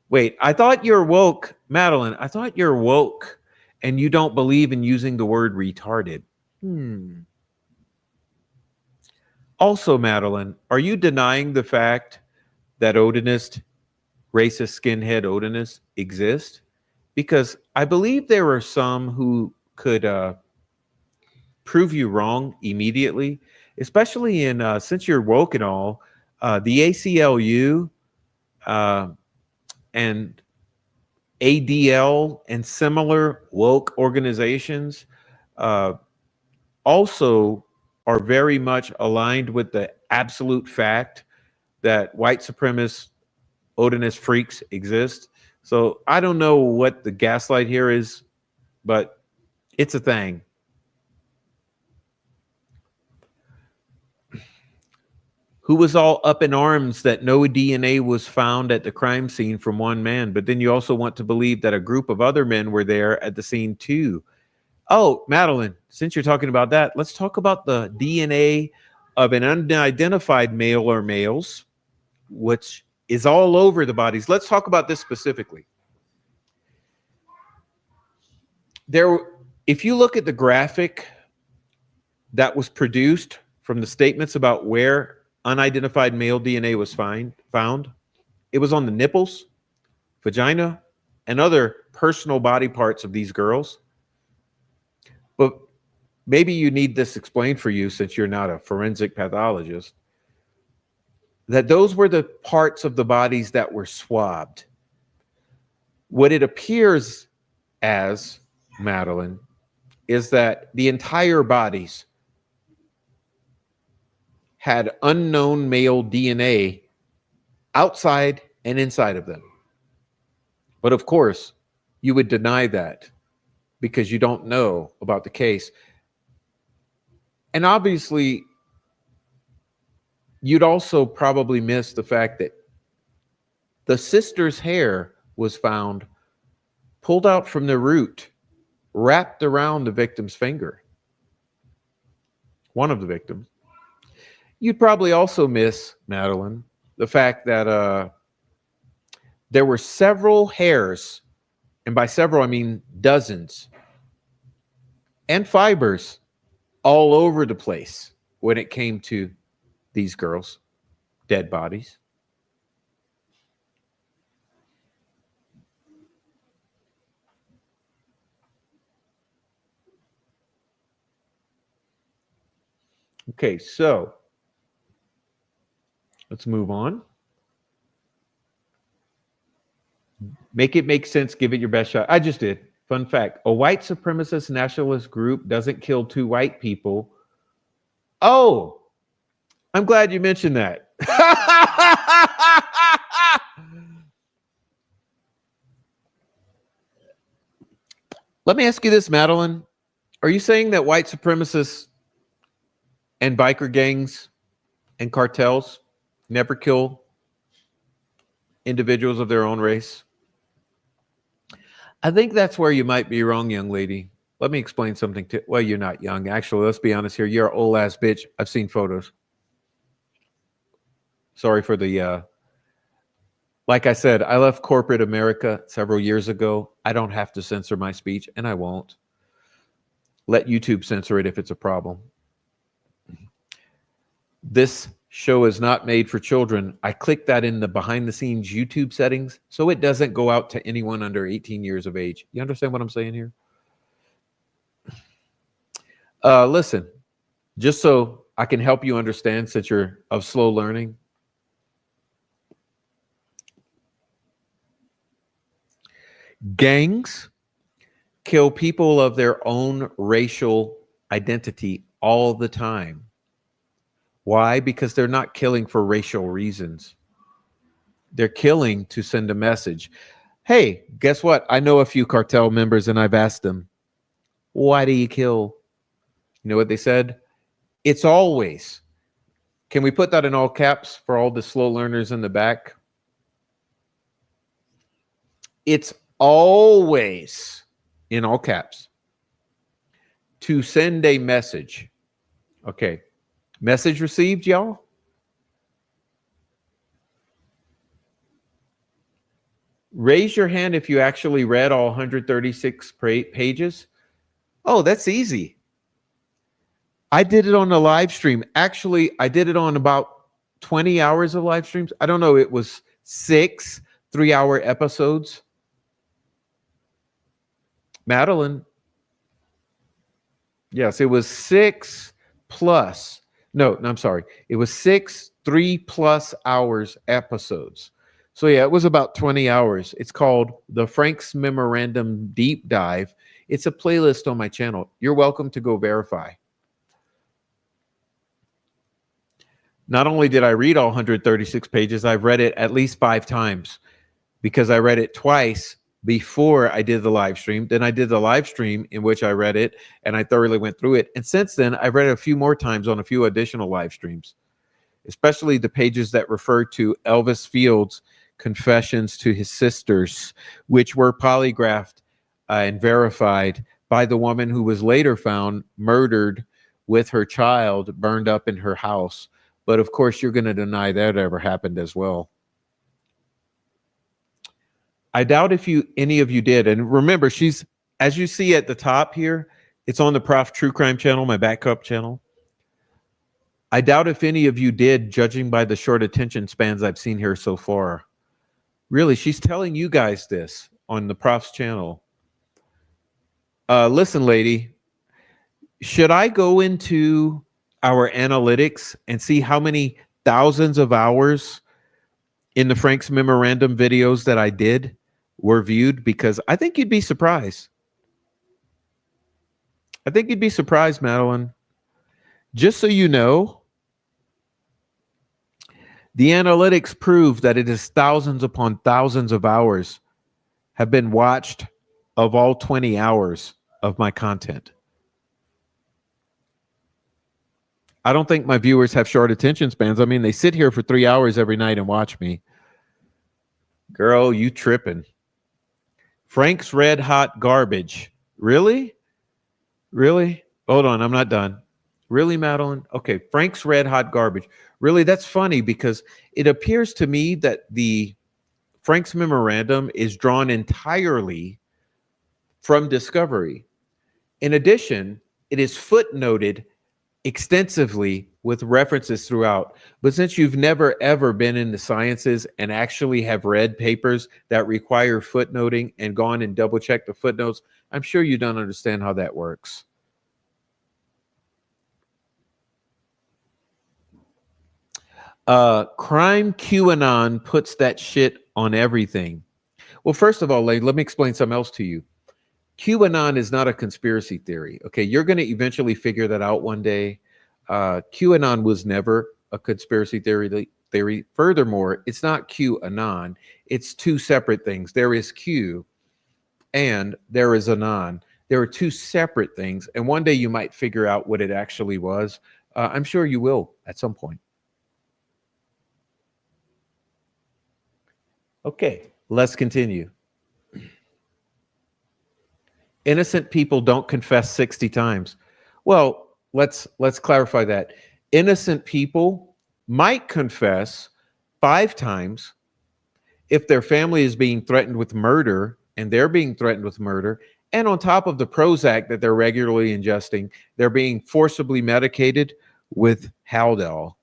Wait, I thought you're woke, Madeline. I thought you're woke and you don't believe in using the word retarded. Also, Madeline, are you denying the fact that Odinist, racist skinhead Odinists exist? Because I believe there are some who could prove you wrong immediately, especially in, since you're woke and all, the ACLU and ADL and similar woke organizations also are very much aligned with the absolute fact that white supremacist Odinist freaks exist. So I don't know what the gaslight here is, but it's a thing. Who was all up in arms that no DNA was found at the crime scene from one man, but then you also want to believe that a group of other men were there at the scene too. Oh, Madeline, since you're talking about that, let's talk about the DNA of an unidentified male or males, which is all over the bodies. Let's talk about this specifically. If you look at the graphic that was produced from the statements about where unidentified male DNA was found, it was on the nipples, vagina, and other personal body parts of these girls. But maybe you need this explained for you since you're not a forensic pathologist, that those were the parts of the bodies that were swabbed. What it appears as, Madeline, is that the entire bodies had unknown male DNA outside and inside of them. But of course, you would deny that because you don't know about the case. And obviously, you'd also probably miss the fact that the sister's hair was found pulled out from the root, wrapped around the victim's finger. One of the victims. You'd probably also miss, Madeline, the fact that there were several hairs, and by several I mean dozens, and fibers all over the place when it came to these girls' dead bodies. Okay, so let's move on. Make it make sense. Give it your best shot. I just did. Fun fact. A white supremacist nationalist group doesn't kill two white people. Oh, I'm glad you mentioned that. Let me ask you this, Madeline. Are you saying that white supremacists and biker gangs and cartels never kill individuals of their own race? I think that's where you might be wrong, young lady. Let me explain something to. Well, you're not young. Actually, let's be honest here. You're an old ass bitch. I've seen photos. Sorry for the. Like I said, I left corporate America several years ago. I don't have to censor my speech, and I won't. Let YouTube censor it if it's a problem. This show is not made for children. I clicked that in the behind the scenes YouTube settings so it doesn't go out to anyone under 18 years of age. You understand what I'm saying here? Listen, just so I can help you understand since you're of slow learning. Gangs kill people of their own racial identity all the time. Why? Because they're not killing for racial reasons. They're killing to send a message. Hey, guess what? I know a few cartel members and I've asked them, why do you kill? You know what they said? It's always. Can we put that in all caps for all the slow learners in the back? It's always in all caps to send a message. Okay. Message received, y'all? Raise your hand if you actually read all 136 pages. Oh, that's easy. I did it on a live stream. Actually, I did it on about 20 hours of live streams. I don't know. It was 6 3-hour episodes. Madeline. Yes, it was 6 plus. No, I'm sorry. It was 6 3+ hours episodes. So yeah, it was about 20 hours. It's called the Frank's Memorandum Deep Dive. It's a playlist on my channel. You're welcome to go verify. Not only did I read all 136 pages, I've read it at least 5 times because I read it twice before I did the live stream. Then I did the live stream in which I read it and I thoroughly went through it. And since then, I've read it a few more times on a few additional live streams, especially the pages that refer to Elvis Field's confessions to his sisters, which were polygraphed and verified by the woman who was later found murdered with her child burned up in her house. But of course, you're going to deny that ever happened as well. I doubt if any of you did. And remember, she's, as you see at the top here, it's on the Prof True Crime channel, my backup channel. I doubt if any of you did, judging by the short attention spans I've seen here so far. Really, she's telling you guys this on the Prof's channel. Listen, lady, should I go into our analytics and see how many thousands of hours in the Frank's Memorandum videos that I did were viewed? Because I think you'd be surprised. I think you'd be surprised, Madeline. Just so you know, the analytics prove that it is thousands upon thousands of hours have been watched of all 20 hours of my content. I don't think my viewers have short attention spans. I mean, they sit here for 3 hours every night and watch me. Girl, you tripping. Frank's Red Hot Garbage. Really? Really? Hold on, I'm not done. Really, Madeline? Okay, Frank's Red Hot Garbage. Really, that's funny because it appears to me that the Frank's Memorandum is drawn entirely from Discovery. In addition, it is footnoted extensively with references throughout. But since you've never ever been in the sciences and actually have read papers that require footnoting and gone and double checked the footnotes, I'm sure you don't understand how that works. Crime QAnon puts that shit on everything. Well, first of all, let me explain something else to you. QAnon is not a conspiracy theory. Okay, you're going to eventually figure that out one day. QAnon was never a conspiracy theory. Furthermore, it's not QAnon. It's two separate things. There is Q and there is Anon. There are two separate things, and one day you might figure out what it actually was. I'm sure you will at some point. Okay, let's continue. Innocent people don't confess 60 times. Well, let's clarify that. Innocent people might confess 5 times if their family is being threatened with murder and they're being threatened with murder, and on top of the Prozac that they're regularly ingesting, they're being forcibly medicated with Haldol.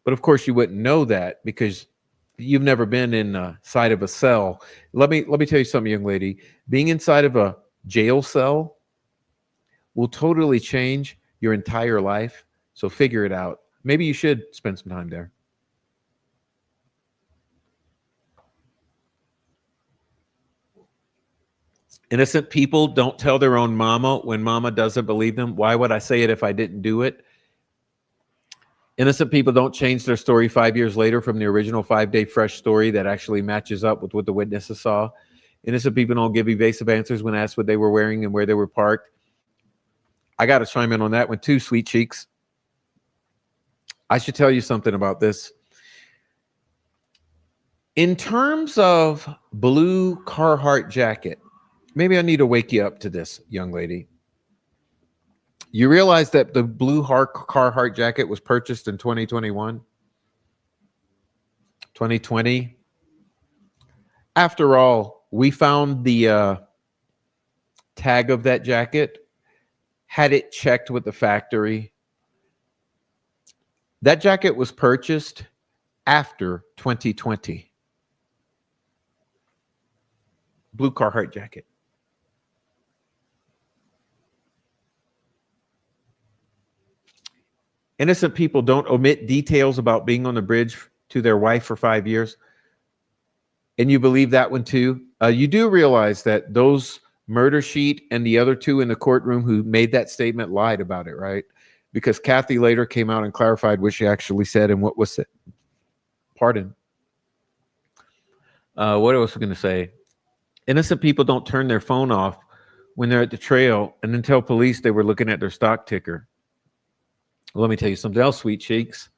But of course, you wouldn't know that because you've never been inside of a cell. Let me tell you something, young lady. Being inside of a jail cell will totally change your entire life. So figure it out. Maybe you should spend some time there. Innocent people don't tell their own mama when mama doesn't believe them. Why would I say it if I didn't do it? Innocent people don't change their story 5 years later from the original 5-day fresh story that actually matches up with what the witnesses saw. Innocent people don't give evasive answers when asked what they were wearing and where they were parked. I got to chime in on that one too, sweet cheeks. I should tell you something about this. In terms of blue Carhartt jacket, maybe I need to wake you up to this, young lady. You realize that the blue Carhartt jacket was purchased in 2021, 2020. After all, we found the tag of that jacket, had it checked with the factory. That jacket was purchased after 2020. Blue Carhartt jacket. Innocent people don't omit details about being on the bridge to their wife for 5 years. And you believe that one too? You do realize that those murder sheet and the other two in the courtroom who made that statement lied about it, right? Because Kathy later came out and clarified what she actually said and what was said. Pardon. What else was I going to say? Innocent people don't turn their phone off when they're at the trail and then tell police they were looking at their stock ticker. Well, let me tell you something else, sweet cheeks.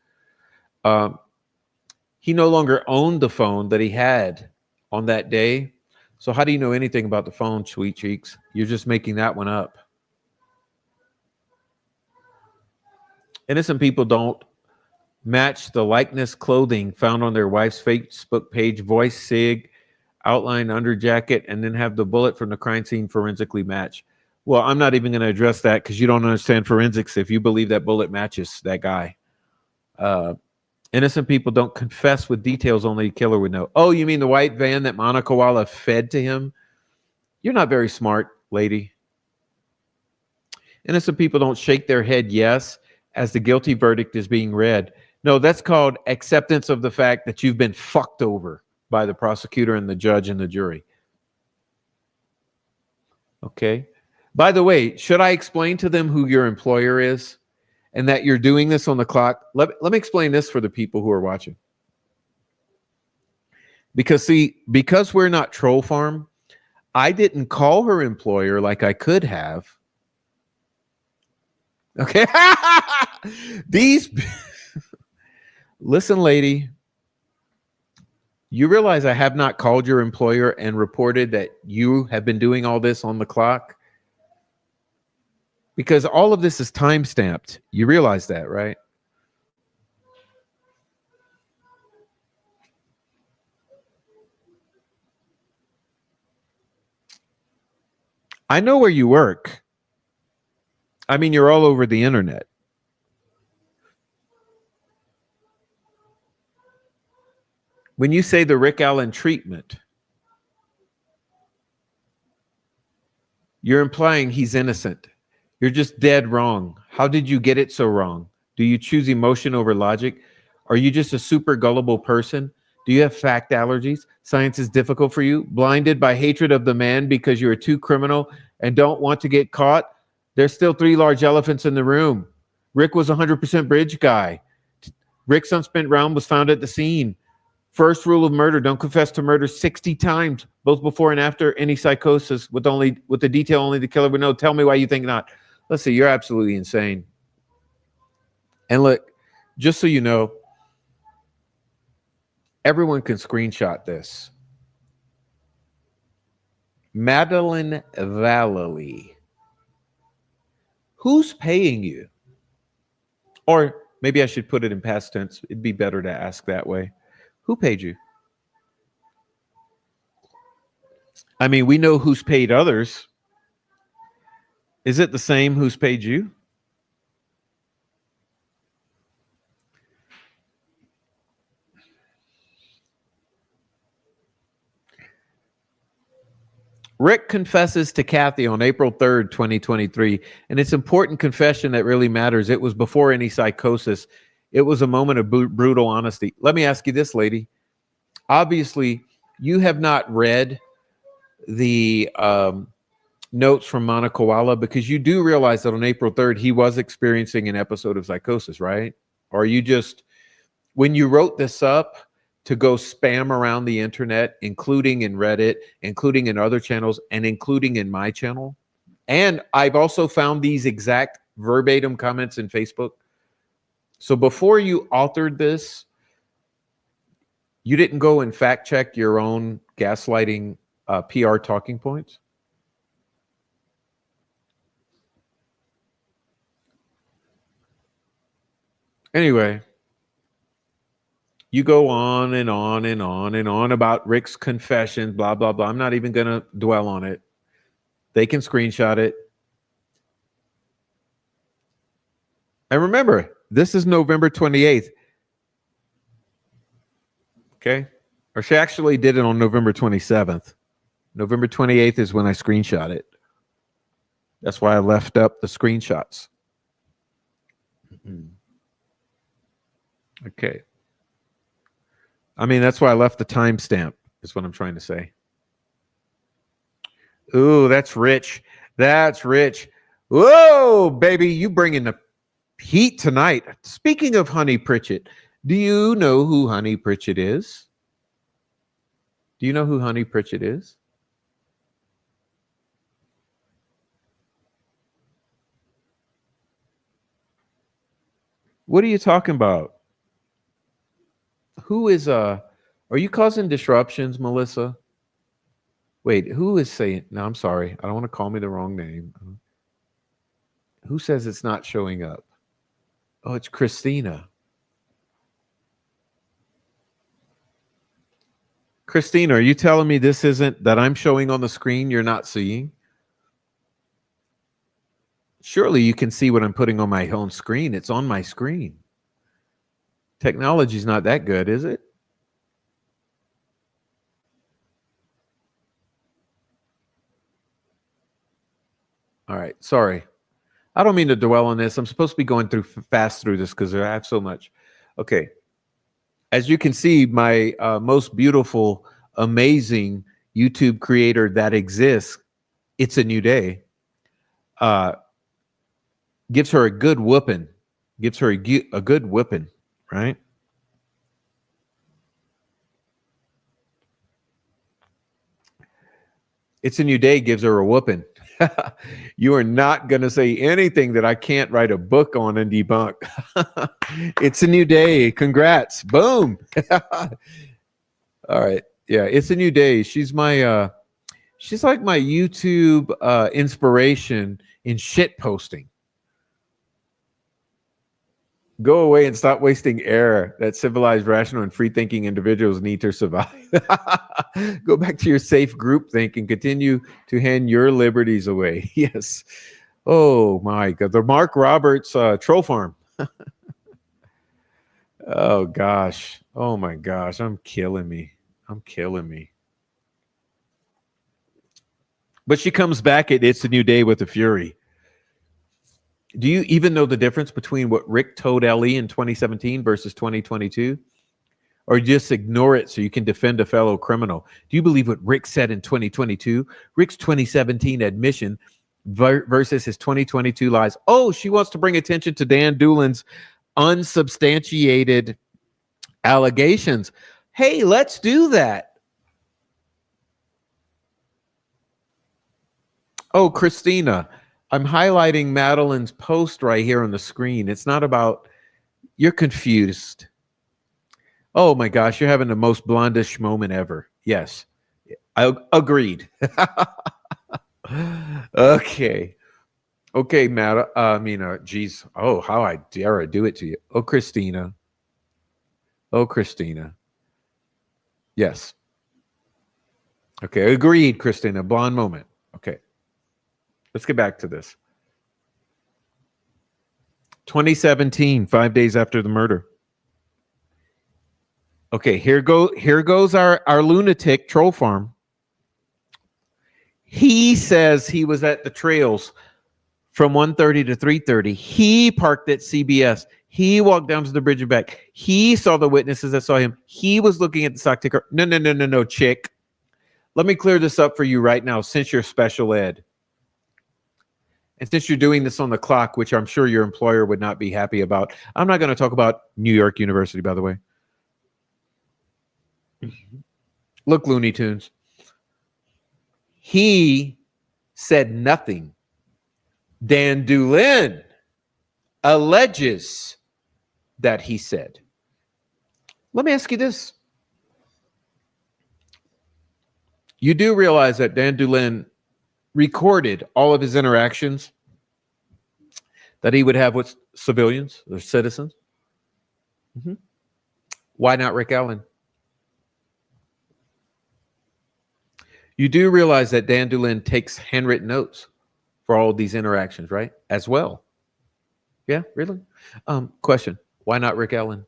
He no longer owned the phone that he had on that day. So how do you know anything about the phone, sweet cheeks? You're just making that one up. Innocent people don't match the likeness clothing found on their wife's Facebook page, voice, sig, outline under jacket, and then have the bullet from the crime scene forensically match. Well, I'm not even going to address that because you don't understand forensics if you believe that bullet matches that guy. Innocent people don't confess with details only a killer would know. Oh, you mean the white van that Monica Walla fed to him? You're not very smart, lady. Innocent people don't shake their head yes as the guilty verdict is being read. No, that's called acceptance of the fact that you've been fucked over by the prosecutor and the judge and the jury. Okay. By the way, should I explain to them who your employer is and that you're doing this on the clock? Let me explain this for the people who are watching. Because see, because we're not Troll Farm, I didn't call her employer like I could have. Okay. These listen, lady, you realize I have not called your employer and reported that you have been doing all this on the clock? Because all of this is time stamped. You realize that, right? I know where you work. I mean, you're all over the internet. When you say the Rick Allen treatment, you're implying he's innocent. You're just dead wrong. How did you get it so wrong? Do you choose emotion over logic? Are you just a super gullible person? Do you have fact allergies? Science is difficult for you? Blinded by hatred of the man because you're too criminal and don't want to get caught? There's still three large elephants in the room. Rick was a 100% bridge guy. Rick's unspent round was found at the scene. First rule of murder: don't confess to murder 60 times, both before and after any psychosis, with the detail only the killer would know. Tell me why you think not. Let's see, you're absolutely insane. And look, just so you know, everyone can screenshot this. Madeline Vallely. Who's paying you? Or maybe I should put it in past tense. It'd be better to ask that way. Who paid you? I mean, we know who's paid others. Is it the same who's paid you? Rick confesses to Kathy on April 3rd, 2023, and it's important confession that really matters. It was before any psychosis. It was a moment of brutal honesty. Let me ask you this, lady. Obviously, you have not read the notes from Mana Koala, because you do realize that on April 3rd, he was experiencing an episode of psychosis, right? Or you just, when you wrote this up to go spam around the internet, including in Reddit, including in other channels, and including in my channel, and I've also found these exact verbatim comments in Facebook. So before you authored this, you didn't go and fact check your own gaslighting PR talking points? Anyway, you go on and on and on and on about Rick's confession, blah, blah, blah. I'm not even going to dwell on it. They can screenshot it. And remember, this is November 28th. Okay? Or she actually did it on November 27th. November 28th is when I screenshot it. That's why I left up the screenshots. Okay. I mean, that's why I left the timestamp, is what I'm trying to say. Ooh, that's rich. That's rich. Whoa, baby, you bringing the heat tonight. Speaking of Honey Pritchett, do you know who Honey Pritchett is? Do you know who Honey Pritchett is? What are you talking about? Who is are you causing disruptions, Melissa? Wait, who is saying? No, I'm sorry. I don't want to call me the wrong name. Who says it's not showing up? Oh, it's Christina. Christina, are you telling me this isn't that I'm showing on the screen you're not seeing? Surely you can see what I'm putting on my home screen. It's on my screen. Technology's not that good, is it? All right, sorry. I don't mean to dwell on this. I'm supposed to be going fast through this because I have so much. Okay. As you can see, my most beautiful, amazing YouTube creator that exists, It's a New Day, gives her a good whooping. Gives her a good whipping, right? It's a New Day gives her a whooping. You are not going to say anything that I can't write a book on and debunk. It's a New Day. Congrats. Boom. All right. Yeah, It's a New Day. She's my she's like my YouTube inspiration in shit posting. Go away and stop wasting air that civilized, rational, and free-thinking individuals need to survive. Go back to your safe group think and continue to hand your liberties away. Yes. Oh my God. The Mark Roberts troll farm. Oh gosh. Oh my gosh. I'm killing me. I'm killing me. But she comes back at It's a New Day with the Fury. Do you even know the difference between what Rick told Ellie in 2017 versus 2022? Or just ignore it so you can defend a fellow criminal? Do you believe what Rick said in 2022? Rick's 2017 admission versus his 2022 lies. Oh, she wants to bring attention to Dan Doolin's unsubstantiated allegations. Hey, let's do that. Oh, Christina, I'm highlighting Madeline's post right here on the screen. It's not about, you're confused. Oh my gosh, you're having the most blondish moment ever. Yes, I agreed. Okay. Okay, Matt. Geez. Oh, how I dare I do it to you. Oh, Christina. Oh, Christina. Yes. Okay, agreed, Christina. Blonde moment. Okay. Let's get back to this. 2017, 5 days after the murder. Okay, here goes our lunatic troll farm. He says he was at the trails from 1:30 to 3:30. He parked at CBS. He walked down to the bridge and back. He saw the witnesses that saw him. He was looking at the stock ticker. No, chick. Let me clear this up for you right now, since you're special ed. And since you're doing this on the clock, which I'm sure your employer would not be happy about. I'm not going to talk about New York University, by the way. Look, Looney Tunes. He said nothing. Dan Doolin alleges that he said. Let me ask you this. You do realize that Dan Doolin recorded all of his interactions that he would have with civilians or citizens? Mm-hmm. Why not Rick Allen? You do realize that Dan Doolin takes handwritten notes for all of these interactions, right? As well. Yeah, really? Question. Why not Rick Allen?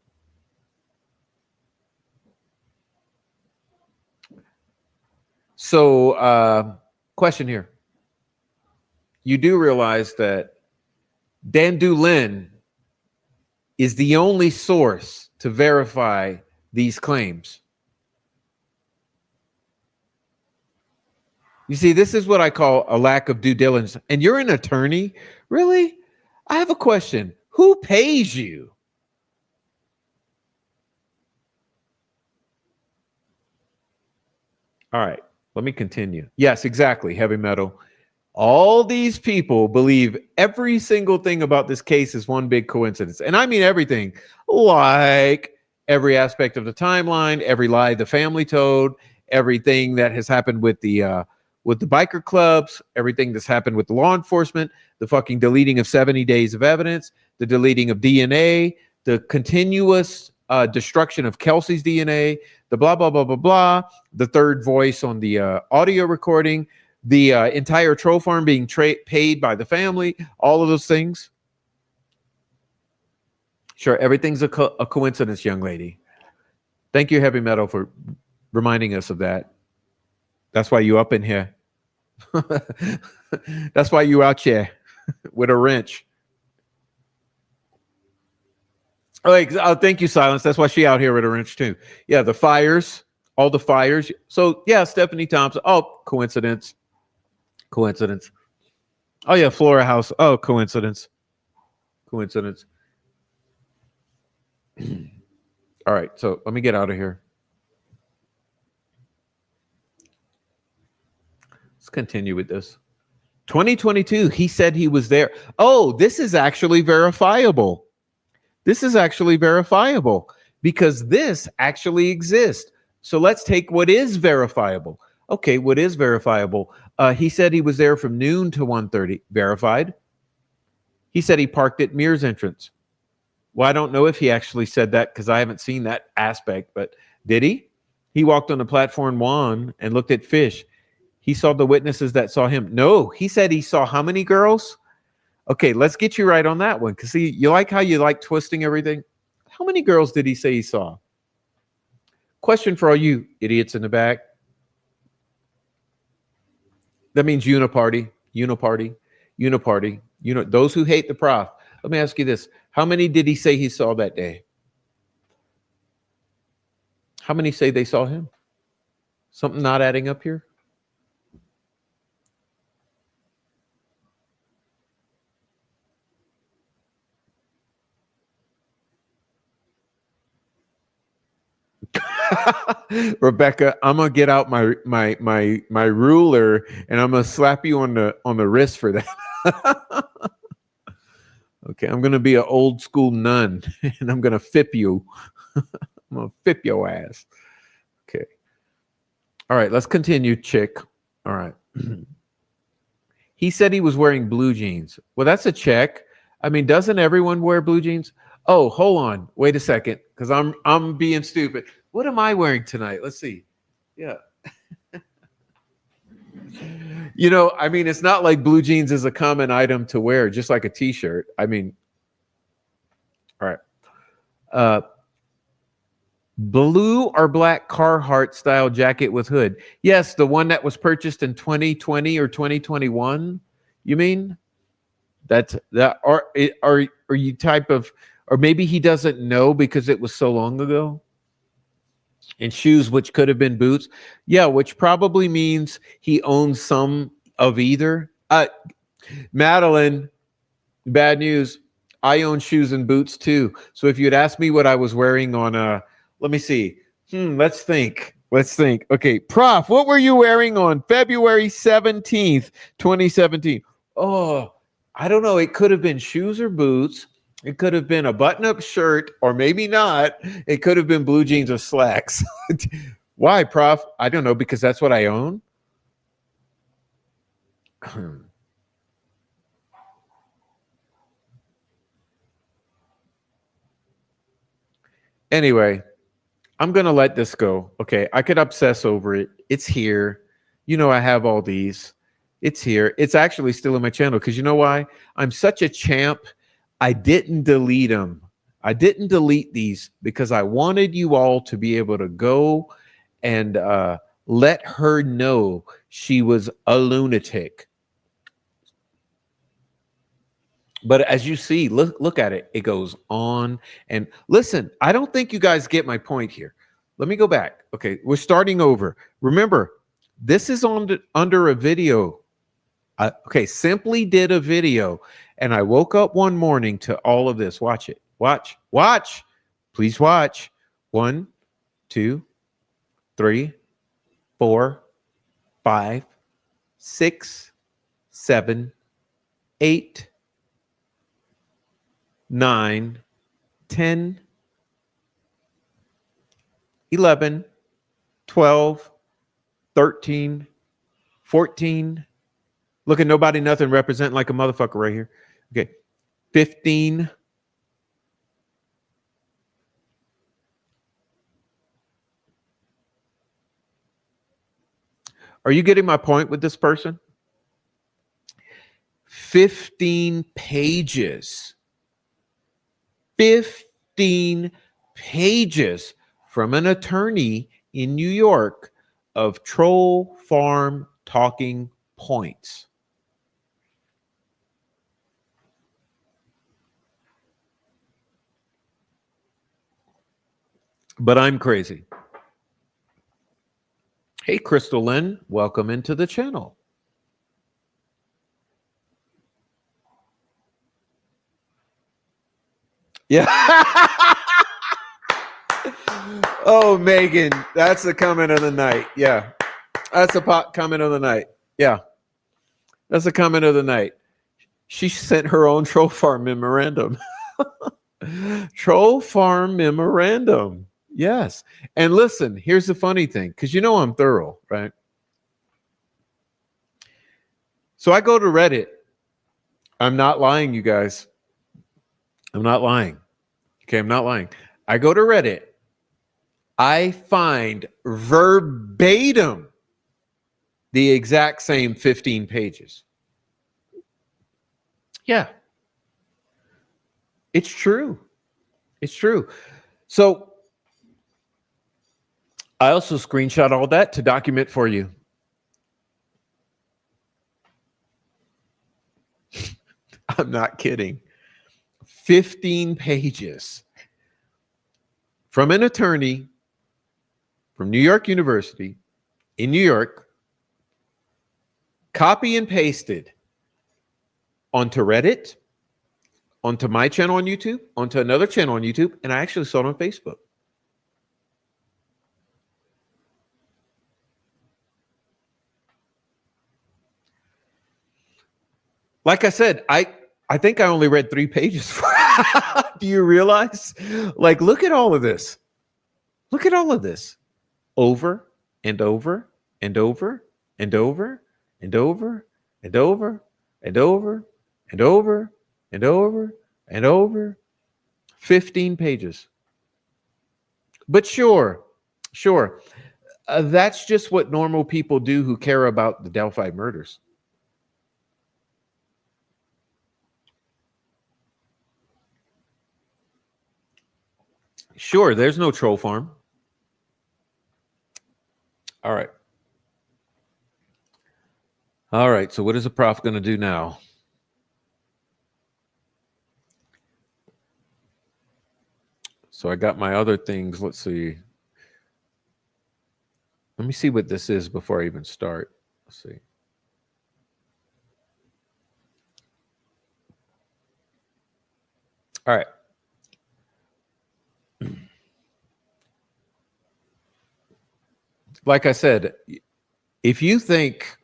So, question here. You do realize that Dan Doolin is the only source to verify these claims. You see, this is what I call a lack of due diligence. And you're an attorney? Really? I have a question. Who pays you? All right, let me continue. Yes, exactly, heavy metal. All these people believe every single thing about this case is one big coincidence. And I mean everything, like every aspect of the timeline, every lie the family told, everything that has happened with the biker clubs, everything that's happened with the law enforcement, the fucking deleting of 70 days of evidence, the deleting of DNA, the continuous destruction of Kelsey's DNA, the blah, blah, blah, blah, blah, the third voice on the audio recording, the entire troll farm being paid by the family, all of those things. Sure, everything's a coincidence, young lady. Thank you, Heavy Metal, for reminding us of that. That's why you up in here. That's why you out here with a wrench. Oh, thank you, Silence. That's why she out here with a wrench too. Yeah, the fires, all the fires. So yeah, Stephanie Thompson. Oh, coincidence. Coincidence. Oh yeah, Flora House. Oh, coincidence. Coincidence. All right, so let me get out of here. Let's continue with this. 2022, he said he was there. Oh, this is actually verifiable. This is actually verifiable because this actually exists. So let's take what is verifiable. Okay, what is verifiable? He said he was there from noon to 1:30. Verified. He said he parked at Mears entrance. Well, I don't know if he actually said that because I haven't seen that aspect, but did he? He walked on the platform one and looked at fish. He saw the witnesses that saw him. No, he said he saw how many girls? Okay, let's get you right on that one. Because see, you like how you like twisting everything? How many girls did he say he saw? Question for all you idiots in the back. That means uniparty, uniparty, uniparty. You know, those who hate the prof. Let me ask you this. How many did he say he saw that day? How many say they saw him? Something not adding up here? Rebecca, I'm gonna get out my ruler and I'm gonna slap you on the wrist for that. Okay, I'm gonna be an old school nun and I'm gonna fip you. I'm gonna fip your ass. Okay. All right, let's continue, chick. All right. He said he was wearing blue jeans. Well, that's a check. I mean, doesn't everyone wear blue jeans? Oh, hold on. Wait a second, because I'm being stupid. What am I wearing tonight? Let's see. Yeah. You know, I mean, it's not like blue jeans is a common item to wear, just like a t-shirt. I mean, all right. Uh, blue or black Carhartt style jacket with hood. Yes, the one that was purchased in 2020 or 2021. You mean? That's that are you type of, or maybe he doesn't know because it was so long ago. And shoes, which could have been boots. Yeah, which probably means he owns some of either. Madeline, bad news. I own shoes and boots too. So if you'd asked me what I was wearing on let me see. Let's think. Let's think. Okay, Prof, what were you wearing on February 17th, 2017? Oh, I don't know. It could have been shoes or boots. It could have been a button-up shirt, or maybe not. It could have been blue jeans or slacks. Why, Prof? I don't know, because that's what I own. Anyway, I'm going to let this go. Okay. I could obsess over it. It's here. You know, I have all these. It's here. It's actually still in my channel because you know why? I'm such a champ. I didn't delete them. I didn't delete these because I wanted you all to be able to go and let her know she was a lunatic. But as you see, look at it. It goes on and listen. I don't think you guys get my point here. Let me go back. Okay, we're starting over. Remember, this is under a video. Okay, simply did a video, and I woke up one morning to all of this. Watch it. Watch. Watch. Please watch. 1, 2, 3, 4, 5, 6, 7, 8, 9, 10, 11, 12, 13, 14. Look at nobody, nothing, representing like a motherfucker right here. Okay. 15. Are you getting my point with this person? 15 pages. 15 pages from an attorney in New York of troll farm talking points. But I'm crazy. Hey, Crystal Lynn, welcome into the channel. Yeah. Oh, Megan, that's the comment of the night. Yeah. That's the comment of the night. Yeah. That's the comment of the night. She sent her own troll farm memorandum. Troll farm memorandum. Yes. And listen, here's the funny thing, because you know I'm thorough, right? So I go to Reddit. I'm not lying, you guys. I'm not lying. Okay, I'm not lying. I go to Reddit. I find verbatim the exact same 15 pages. Yeah, it's true. It's true. So I also screenshot all that to document for you. I'm not kidding. 15 pages from an attorney from New York University in New York, copy and pasted onto Reddit, onto my channel on YouTube, onto another channel on YouTube, and I actually saw it on Facebook. Like I said, I think I only read 3 pages. Do you realize? Like, look at all of this. Look at all of this. Over and over and over and over and over and over and over and over and over and over. 15 pages. But sure, that's just what normal people do who care about the Delphi murders. Sure, there's no troll farm. All right. All right, so what is the prof going to do now? So I got my other things. Let's see. Let me see what this is before I even start. Let's see. All right. Like I said, if you think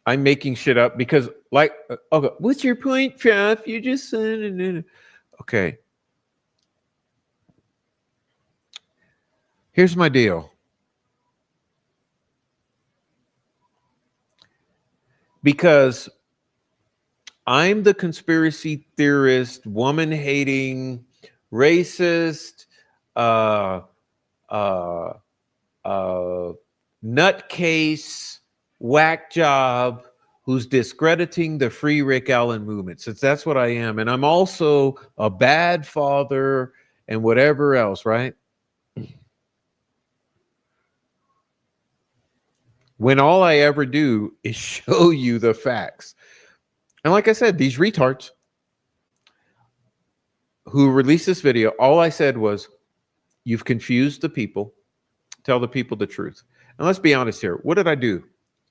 I'm making shit up because, like, okay, what's your point, Prof? You just said, okay. Here's my deal. Because I'm the conspiracy theorist, woman-hating, racist, nutcase, whack job who's discrediting the Free Rick Allen movement, since that's what I am. And I'm also a bad father and whatever else, right? When all I ever do is show you the facts. And like I said, these retards who released this video, all I said was, you've confused the people. Tell the people the truth. And let's be honest here. What did I do?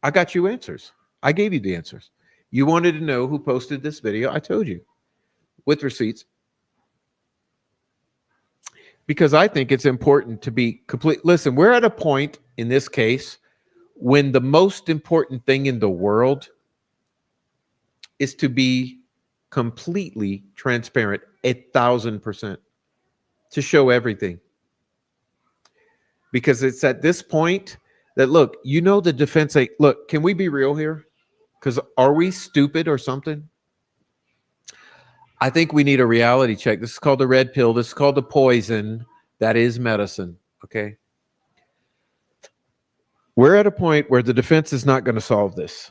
I got you answers. I gave you the answers. You wanted to know who posted this video. I told you with receipts. Because I think it's important to be complete. Listen, we're at a point in this case when the most important thing in the world is to be completely transparent, 1,000%, to show everything. Because it's at this point that, look, you know, the defense, look, can we be real here? Because are we stupid or something? I think we need a reality check. This is called the red pill. This is called the poison. That is medicine. Okay. We're at a point where the defense is not going to solve this.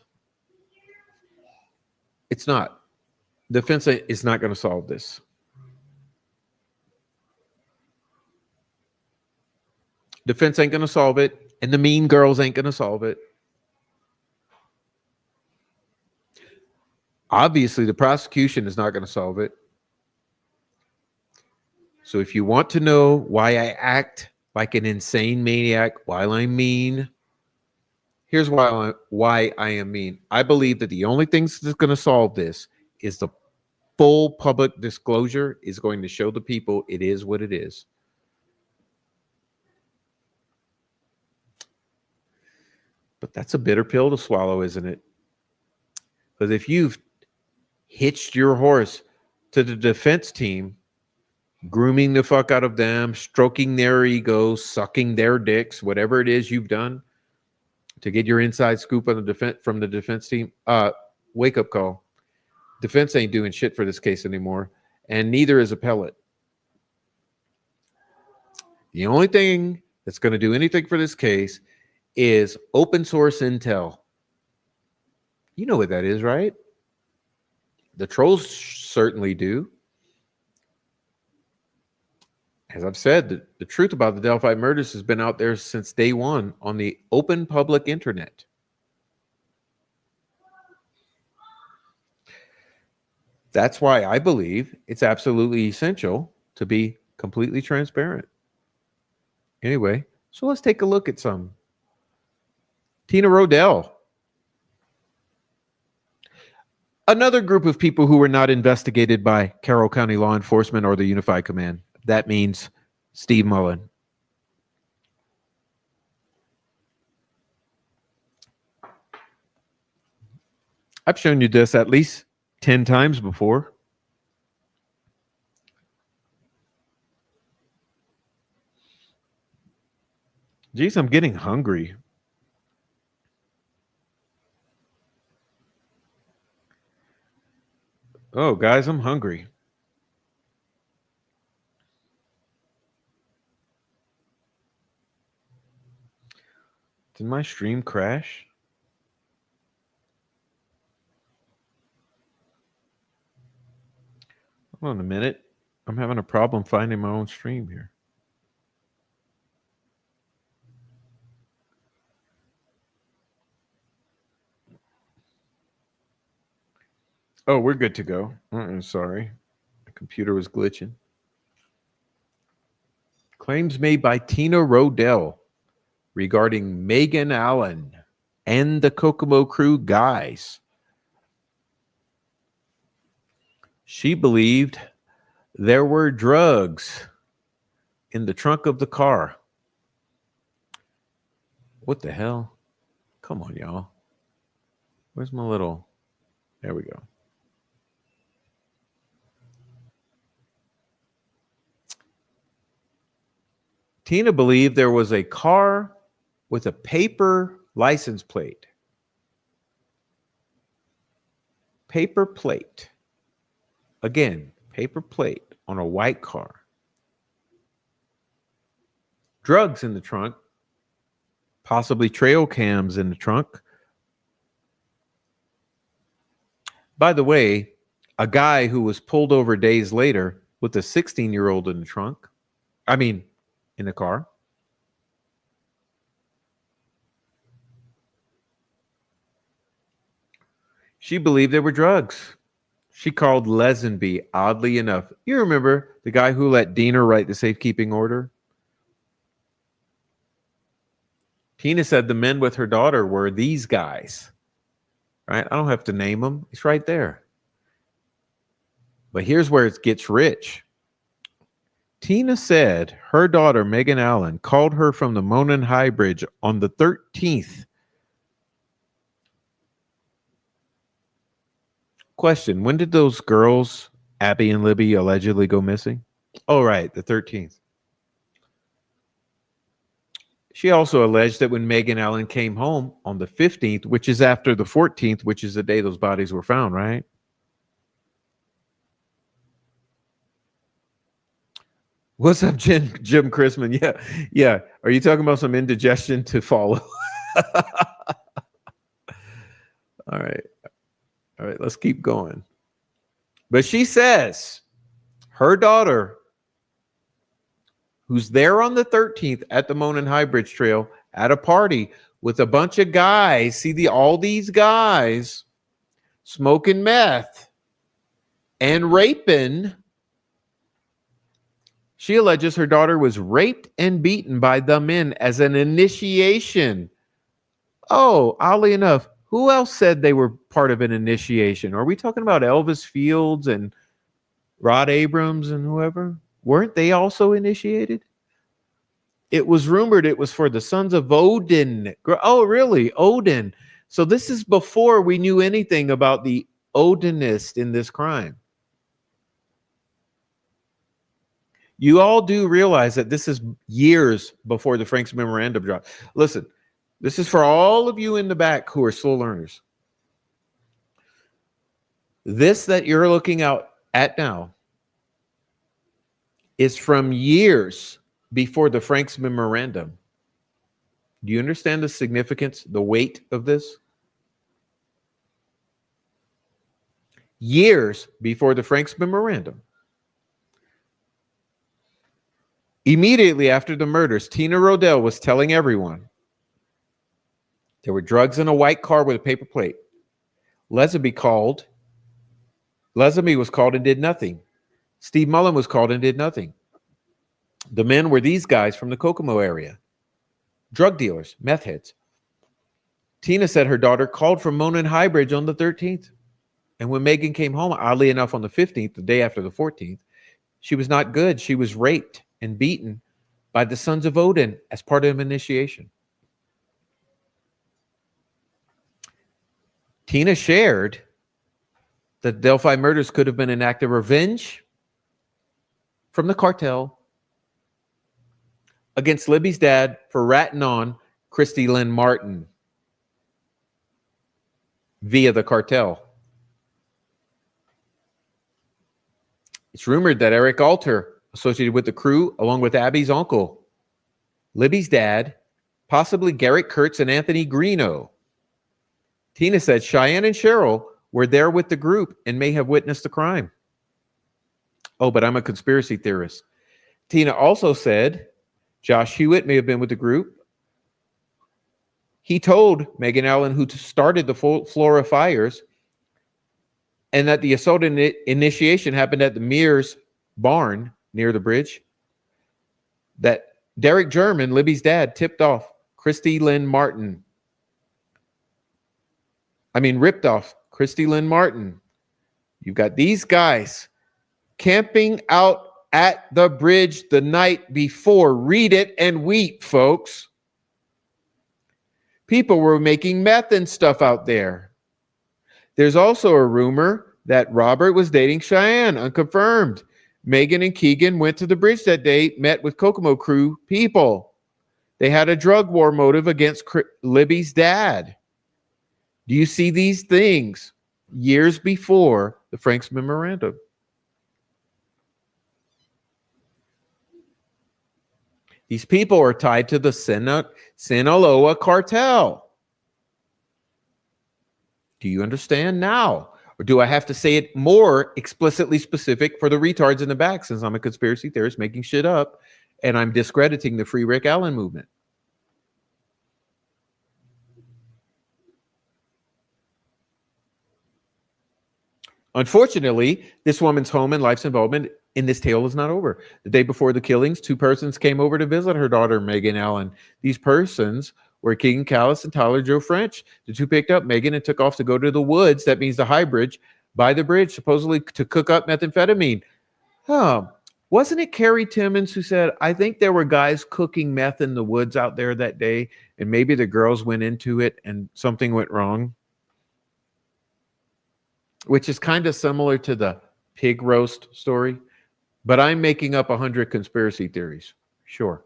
It's not. The defense is not going to solve this. Defense ain't going to solve it, and the mean girls ain't going to solve it. Obviously, the prosecution is not going to solve it. So if you want to know why I act like an insane maniac while I'm mean, here's why I am mean. I believe that the only thing that's going to solve this is the full public disclosure is going to show the people it is what it is. But that's a bitter pill to swallow, isn't it? Because if you've hitched your horse to the defense team, grooming the fuck out of them, stroking their egos, sucking their dicks, whatever it is you've done to get your inside scoop on the defense from the defense team, wake up call. Defense ain't doing shit for this case anymore, and neither is appellate. The only thing that's going to do anything for this case is open source intel. You know what that is, right? The trolls certainly do. As I've said, the truth about the Delphi murders has been out there since day one on the open public internet. That's why I believe it's absolutely essential to be completely transparent. Anyway, so let's take a look at some. Tina Rodell. Another group of people who were not investigated by Carroll County law enforcement or the Unified Command. That means Steve Mullen. I've shown you this at least 10 times before. Geez, I'm getting hungry. Oh, guys, I'm hungry. Did my stream crash? Hold on a minute. I'm having a problem finding my own stream here. Oh, we're good to go. Sorry. The computer was glitching. Claims made by Tina Rodell regarding Megan Allen and the Kokomo Crew guys. She believed there were drugs in the trunk of the car. What the hell? Come on, y'all. Where's my little... There we go. Tina believed there was a car with a paper license plate. Paper plate. Again, paper plate on a white car. Drugs in the trunk. Possibly trail cams in the trunk. By the way, a guy who was pulled over days later with a 16-year-old in the trunk. I mean, in the car. She believed there were drugs. She called Lesenby, oddly enough. You remember the guy who let Diener write the safekeeping order? Tina said the men with her daughter were these guys. Right? I don't have to name them. It's right there. But here's where it gets rich. Tina said her daughter, Megan Allen, called her from the Monon High Bridge on the 13th. Question, when did those girls, Abby and Libby, allegedly go missing? Oh, right, the 13th. She also alleged that when Megan Allen came home on the 15th, which is after the 14th, which is the day those bodies were found, right? What's up, Jim Chrisman? Yeah. Are you talking about some indigestion to follow? All right, let's keep going. But she says her daughter, who's there on the 13th at the Monon High Bridge Trail at a party with a bunch of guys, see all these guys smoking meth and raping. She alleges her daughter was raped and beaten by the men as an initiation. Oh, oddly enough, who else said they were part of an initiation? Are we talking about Elvis Fields and Rod Abrams and whoever? Weren't they also initiated? It was rumored it was for the sons of Odin. Oh, really? Odin. So this is before we knew anything about the Odinist in this crime. You all do realize that this is years before the Frank's memorandum dropped. Listen, this is for all of you in the back who are slow learners. This that you're looking out at now is from years before the Franks Memorandum. Do you understand the significance, the weight of this? Years before the Franks Memorandum. Immediately after the murders, Tina Rodell was telling everyone there were drugs in a white car with a paper plate. Leatherby was called and did nothing. Steve Mullen was called and did nothing. The men were these guys from the Kokomo area, drug dealers, meth heads. Tina said her daughter called from Mona and Highbridge on the 13th. And when Megan came home, oddly enough, on the 15th, the day after the 14th, she was not good. She was raped and beaten by the sons of Odin as part of initiation. Tina shared that the Delphi murders could have been an act of revenge from the cartel against Libby's dad for ratting on Christy Lynn Martin via the cartel. It's rumored that Eric Alter, associated with the crew, along with Abby's uncle, Libby's dad, possibly Garrett Kurtz and Anthony Greeno. Tina said Cheyenne and Cheryl were there with the group and may have witnessed the crime. Oh, but I'm a conspiracy theorist. Tina also said Josh Hewitt may have been with the group. He told Megan Allen, who started the Flora fires, and that the assault initiation happened at the Mears barn near the bridge, that Derek German, Libby's dad, tipped off Christy Lynn Martin. Ripped off Christy Lynn Martin. You've got these guys camping out at the bridge the night before. Read it and weep, folks. People were making meth and stuff out there. There's also a rumor that Robert was dating Cheyenne, unconfirmed. Megan and Keegan went to the bridge that day, met with Kokomo crew people. They had a drug war motive against Libby's dad. Do you see these things years before the Franks Memorandum? These people are tied to the Sinaloa cartel. Do you understand now? Or do I have to say it more explicitly specific for the retards in the back, since I'm a conspiracy theorist making shit up and I'm discrediting the Free Rick Allen movement? Unfortunately, this woman's home and life's involvement in this tale is not over. The day before the killings, two persons came over to visit her daughter, Megan Allen. These persons were Keegan Callis and Tyler Joe French. The two picked up Megan and took off to go to the woods, that means the High Bridge, by the bridge, supposedly to cook up methamphetamine. Wasn't it Carrie Timmons who said, I think there were guys cooking meth in the woods out there that day, and maybe the girls went into it and something went wrong? Which is kind of similar to the pig roast story, but I'm making up 100 conspiracy theories. Sure.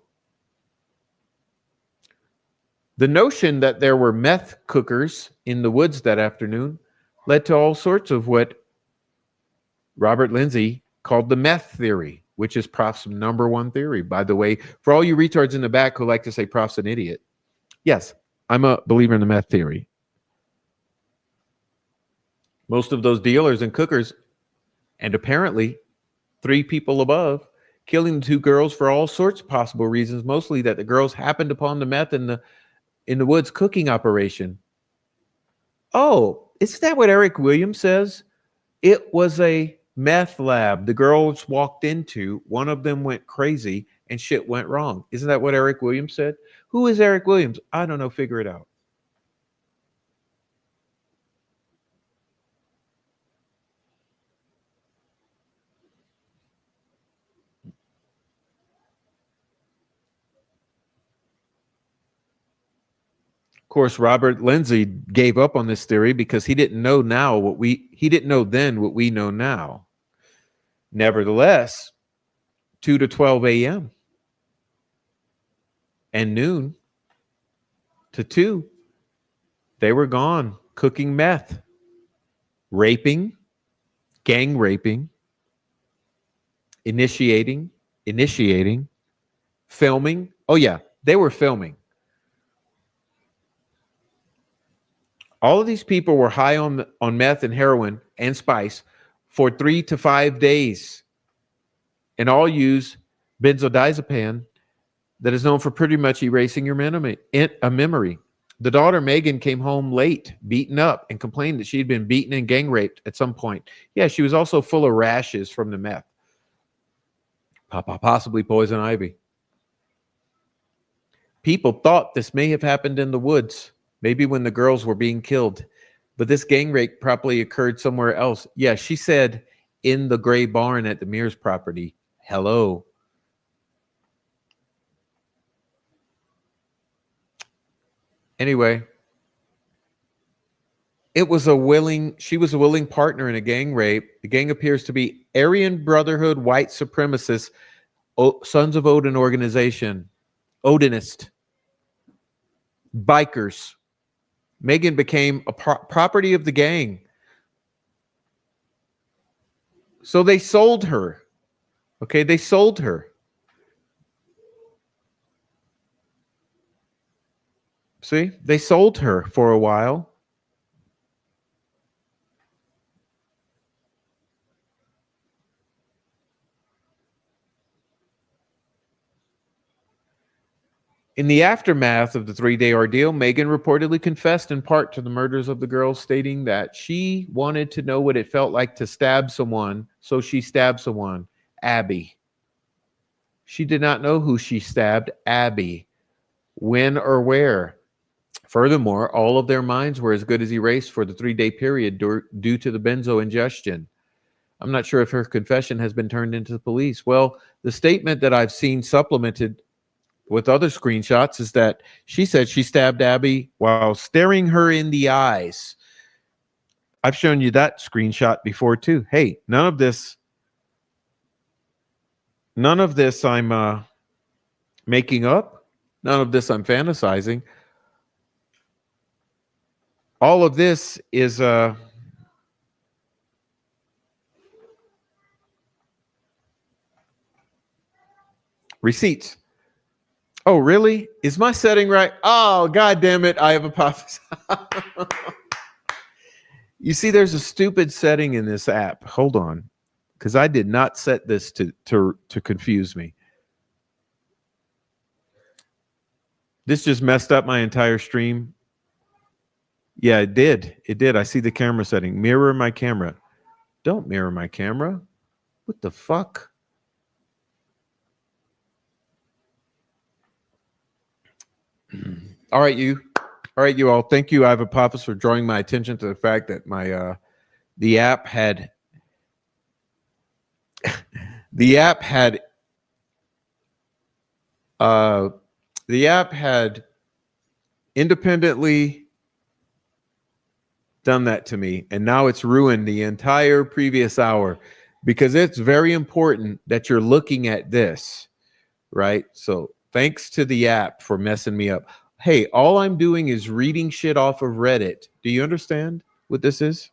The notion that there were meth cookers in the woods that afternoon led to all sorts of what Robert Lindsay called the meth theory, which is Prof's number one theory. By the way, for all you retards in the back who like to say Prof's an idiot, yes, I'm a believer in the meth theory. Most of those dealers and cookers, and apparently 3 people above, killing the 2 girls for all sorts of possible reasons, mostly that the girls happened upon the meth in the woods cooking operation. Oh, isn't that what Eric Williams says? It was a meth lab the girls walked into. One of them went crazy and shit went wrong. Isn't that what Eric Williams said? Who is Eric Williams? I don't know. Figure it out. Of course, Robert Lindsay gave up on this theory because he didn't know then what we know now. Nevertheless, 2 to 12 a.m. and noon to 2, they were gone cooking meth, raping, gang raping, initiating, Filming. Oh yeah, they were filming. All of these people were high on meth and heroin and spice for 3 to 5 days, and all use benzodiazepam that is known for pretty much erasing your memory. The daughter, Megan, came home late, beaten up, and complained that she had been beaten and gang raped at some point. Yeah, she was also full of rashes from the meth. Possibly poison ivy. People thought this may have happened in the woods, maybe when the girls were being killed. But this gang rape probably occurred somewhere else. Yeah, she said in the gray barn at the Mears property. Hello. Anyway, she was a willing partner in a gang rape. The gang appears to be Aryan Brotherhood white supremacist Sons of Odin organization. Odinist. Bikers. Megan became a property of the gang. So they sold her. Okay, they sold her. See, they sold her for a while. In the aftermath of the 3-day ordeal, Megan reportedly confessed in part to the murders of the girls, stating that she wanted to know what it felt like to stab someone, so she stabbed someone, Abby. She did not know who she stabbed, Abby, when or where. Furthermore, all of their minds were as good as erased for the 3-day period due to the benzo ingestion. I'm not sure if her confession has been turned into the police. Well, the statement that I've seen supplemented with other screenshots is that she said she stabbed Abby while staring her in the eyes. I've shown you that screenshot before too. Hey, none of this I'm making up. None of this I'm fantasizing. All of this is receipts. Oh, really? Is my setting right? Oh, God damn it. I have a You see, there's a stupid setting in this app. Hold on. Because I did not set this to confuse me. This just messed up my entire stream. Yeah, it did. It did. I see the camera setting. Mirror my camera. Don't mirror my camera. What the fuck? All right, you. All right, you all. Thank you, Iva Papas, for drawing my attention to the fact that my the app had the app had independently done that to me, and now it's ruined the entire previous hour, because it's very important that you're looking at this, right? So thanks to the app for messing me up. Hey, all I'm doing is reading shit off of Reddit. Do you understand what this is?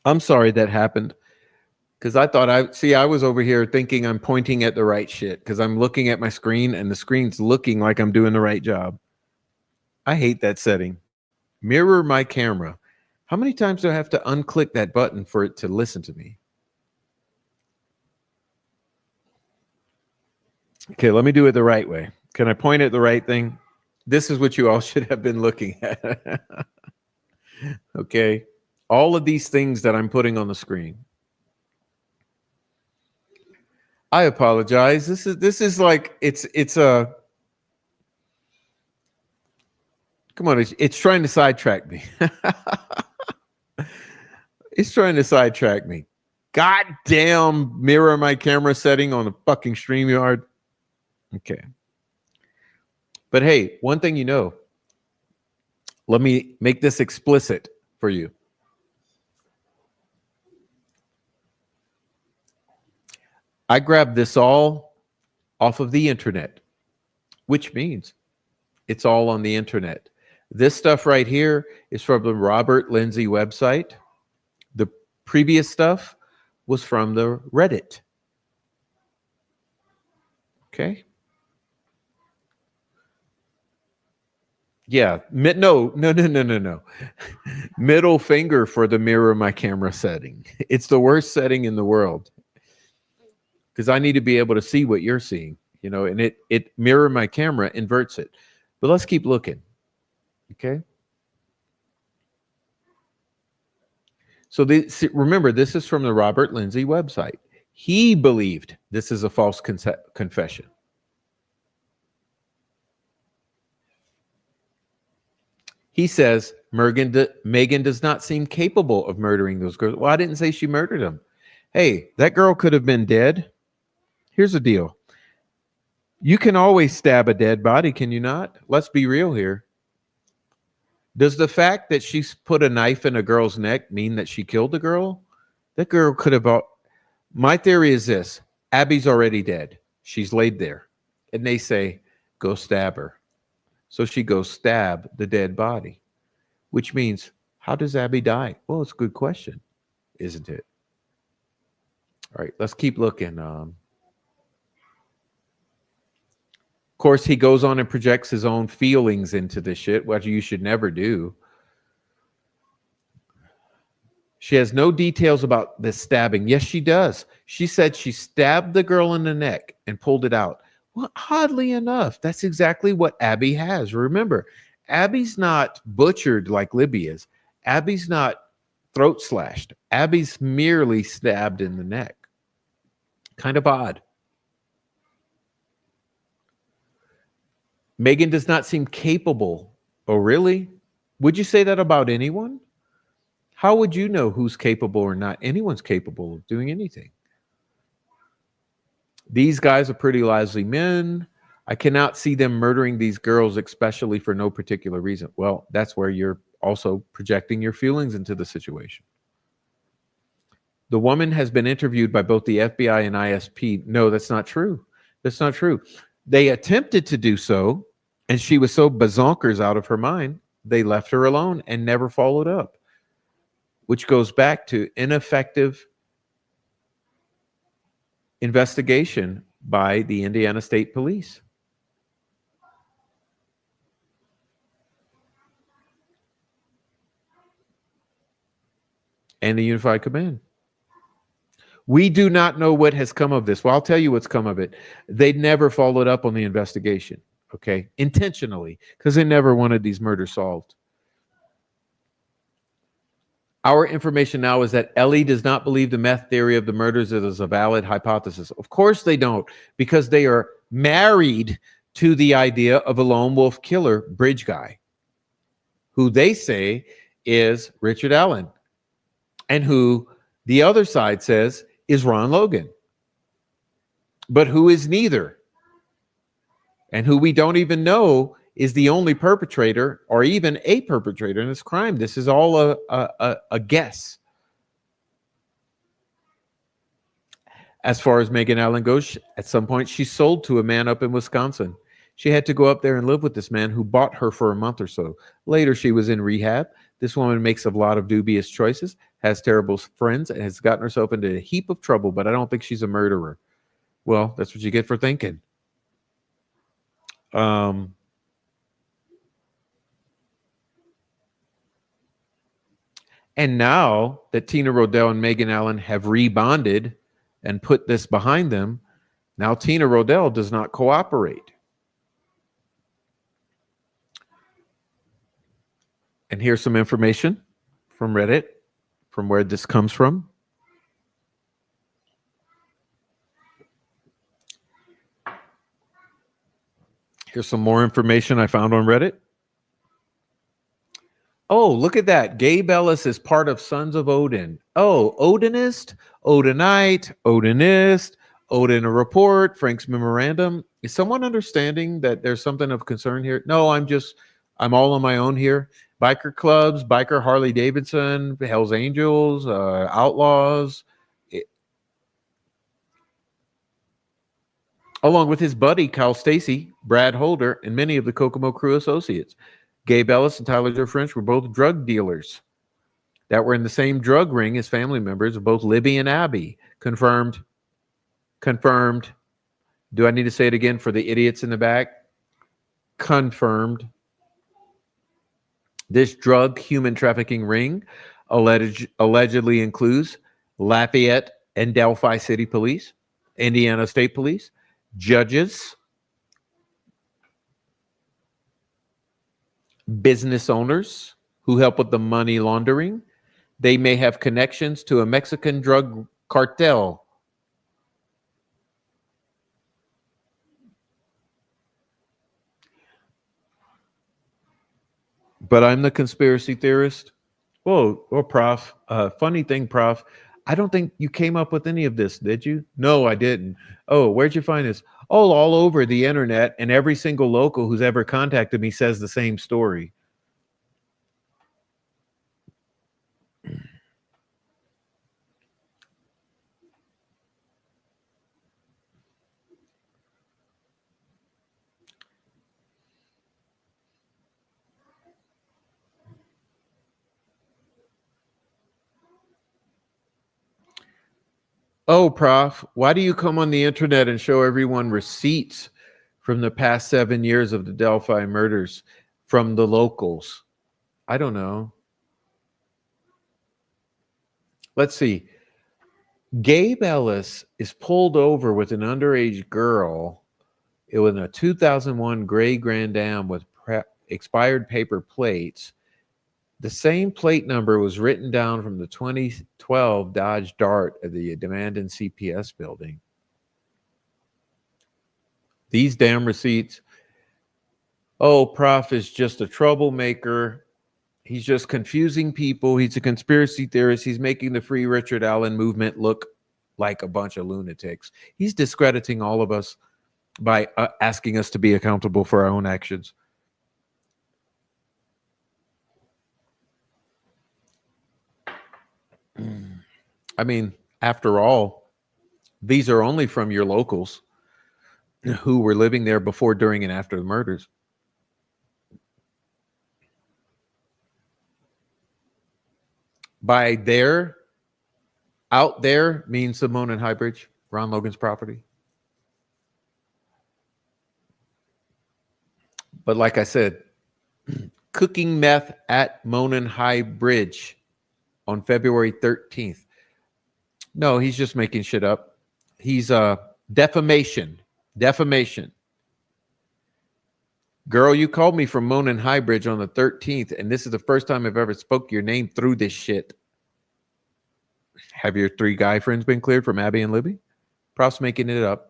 I'm sorry that happened, because I thought I was over here thinking I'm pointing at the right shit, because I'm looking at my screen and the screen's looking like I'm doing the right job. I hate that setting. Mirror my camera. How many times do I have to unclick that button for it to listen to me? Okay, let me do it the right way. Can I point at the right thing? This is what you all should have been looking at. Okay. All of these things that I'm putting on the screen. I apologize. This is like it's a come on, it's trying to sidetrack me. It's trying to sidetrack me. God damn, mirror my camera setting on a fucking StreamYard. Okay. But hey, one thing you know, let me make this explicit for you. I grabbed this all off of the internet, which means it's all on the internet. This stuff right here is from the Robert Lindsay website. The previous stuff was from the Reddit. Okay. Yeah. No. Middle finger for the mirror my camera setting. It's the worst setting in the world because I need to be able to see what you're seeing, and it mirror my camera inverts it. But let's keep looking. Okay. So remember, this is from the Robert Lindsay website. He believed this is a false confession. He says Megan does not seem capable of murdering those girls. Well, I didn't say she murdered them. Hey, that girl could have been dead. Here's the deal. You can always stab a dead body, can you not? Let's be real here. Does the fact that she's put a knife in a girl's neck mean that she killed the girl? That girl could have. My theory is this: Abby's already dead. She's laid there. And they say, go stab her. So she goes stab the dead body, which means, how does Abby die? Well, it's a good question, isn't it? All right, let's keep looking. Of course, he goes on and projects his own feelings into this shit, which you should never do. She has no details about this stabbing. Yes, she does. She said she stabbed the girl in the neck and pulled it out. Well, oddly enough, that's exactly what Abby has. Remember, Abby's not butchered like Libby is. Abby's not throat slashed. Abby's merely stabbed in the neck. Kind of odd. Megan does not seem capable. Oh, really? Would you say that about anyone? How would you know who's capable or not? Anyone's capable of doing anything. These guys are pretty lousy men. I cannot see them murdering these girls, especially for no particular reason. Well, that's where you're also projecting your feelings into the situation. The woman has been interviewed by both the FBI and ISP. No, that's not true. That's not true. They attempted to do so, and she was so bazonkers out of her mind, they left her alone and never followed up, which goes back to ineffective investigation by the Indiana State Police. And the Unified Command. We do not know what has come of this. Well, I'll tell you what's come of it. They never followed up on the investigation, okay? Intentionally, because they never wanted these murders solved. Our information now is that Ellie does not believe the meth theory of the murders is a valid hypothesis. Of course they don't, because they are married to the idea of a lone wolf killer bridge guy, who they say is Richard Allen, and who the other side says is Ron Logan, but who is neither, and who we don't even know is the only perpetrator or even a perpetrator in this crime. This is all a guess. As far as Megan Allen goes, at some point she sold to a man up in Wisconsin. She had to go up there and live with this man who bought her for a month or so. Later, she was in rehab. This woman makes a lot of dubious choices, has terrible friends, and has gotten herself into a heap of trouble, but I don't think she's a murderer. Well, that's what you get for thinking. And now that Tina Rodell and Megan Allen have rebonded and put this behind them, now Tina Rodell does not cooperate. And here's some information from Reddit, from where this comes from. Here's some more information I found on Reddit. Oh, look at that. Gabe Ellis is part of Sons of Odin. Oh, Odinist, Odinite, Odinist, Odin a report, Frank's memorandum. Is someone understanding that there's something of concern here? No, I'm all on my own here. Biker clubs, biker Harley Davidson, Hells Angels, Outlaws, along with his buddy Kyle Stacy, Brad Holder, and many of the Kokomo Crew associates. Gabe Ellis and Tyler Joe French were both drug dealers that were in the same drug ring as family members of both Libby and Abby. Confirmed. Confirmed. Do I need to say it again for the idiots in the back? Confirmed. This drug human trafficking ring allegedly includes Lafayette and Delphi City Police, Indiana State Police, judges, business owners who help with the money laundering. They may have connections to a Mexican drug cartel. But I'm the conspiracy theorist. Whoa, Prof. Funny thing, Prof. I don't think you came up with any of this, did you? No, I didn't. Oh, where'd you find this? Oh, all over the internet, and every single local who's ever contacted me says the same story. Oh, Prof, why do you come on the internet and show everyone receipts from the past 7 years of the Delphi murders from the locals? I don't know. Let's see. Gabe Ellis is pulled over with an underage girl. It was a 2001 gray Grand Am with expired paper plates. The same plate number was written down from the 2012 Dodge Dart at the abandoned CPS building. These damn receipts. Oh, Prof is just a troublemaker. He's just confusing people. He's a conspiracy theorist. He's making the Free Richard Allen movement look like a bunch of lunatics. He's discrediting all of us by asking us to be accountable for our own actions. I mean, after all, these are only from your locals who were living there before, during, and after the murders. By there, out there means Simone and Highbridge, Ron Logan's property. But like I said, cooking meth at Monon High Bridge on February 13th. No, he's just making shit up. He's defamation. Defamation. Girl, you called me from Monon High Bridge on the 13th, and this is the first time I've ever spoke your name through this shit. Have your 3 guy friends been cleared from Abby and Libby? Prof's making it up.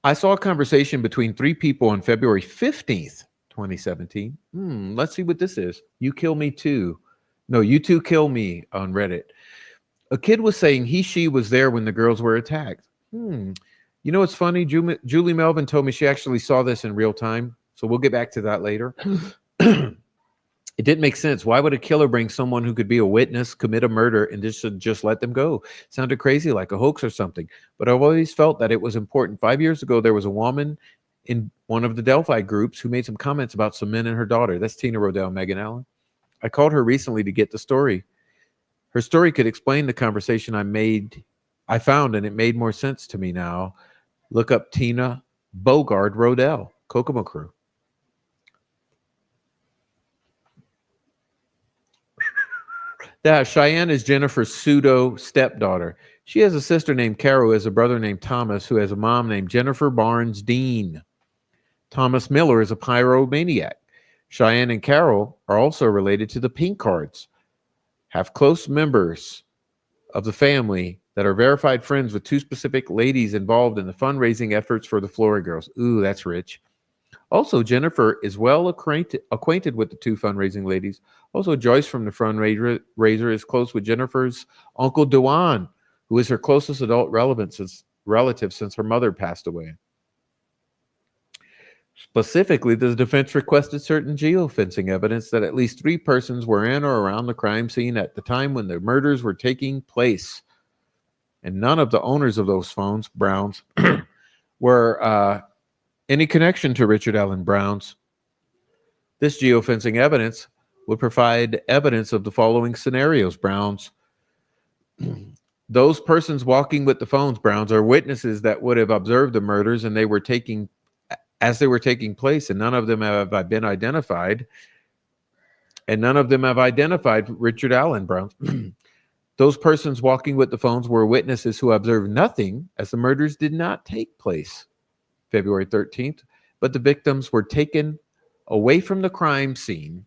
I saw a conversation between 3 people on February 15th, 2017. Let's see what this is. You kill me too. No, you two kill me on Reddit. A kid was saying she was there when the girls were attacked. You know what's funny? Julie Melvin told me she actually saw this in real time. So we'll get back to that later. It didn't make sense. Why would a killer bring someone who could be a witness, commit a murder, and just let them go? Sounded crazy, like a hoax or something. But I've always felt that it was important. 5 years ago, there was a woman in one of the Delphi groups who made some comments about some men and her daughter. That's Tina Rodell, Megan Allen. I called her recently to get the story. Her story could explain the conversation I found, and it made more sense to me now. Look up Tina Bogard Rodell, Kokomo Crew. Yeah, Cheyenne is Jennifer's pseudo stepdaughter. She has a sister named Carol, who has a brother named Thomas, who has a mom named Jennifer Barnes Dean. Thomas Miller is a pyromaniac. Cheyenne and Carol are also related to the Pink Cards, have close members of the family that are verified friends with 2 specific ladies involved in the fundraising efforts for the Florida Girls. Ooh, that's rich. Also, Jennifer is well acquainted with the 2 fundraising ladies. Also, Joyce from the fundraiser is close with Jennifer's Uncle Dewan, who is her closest adult relative since her mother passed away. Specifically, the defense requested certain geofencing evidence that at least 3 persons were in or around the crime scene at the time when the murders were taking place. And none of the owners of those phones, Browns, were any connection to Richard Allen Brown's. This geofencing evidence would provide evidence of the following scenarios, Browns. Those persons walking with the phones, Browns, are witnesses that would have observed the murders and they were taking place, and none of them have been identified. And none of them have identified Richard Allen Brown. Those persons walking with the phones were witnesses who observed nothing, as the murders did not take place February 13th, but the victims were taken away from the crime scene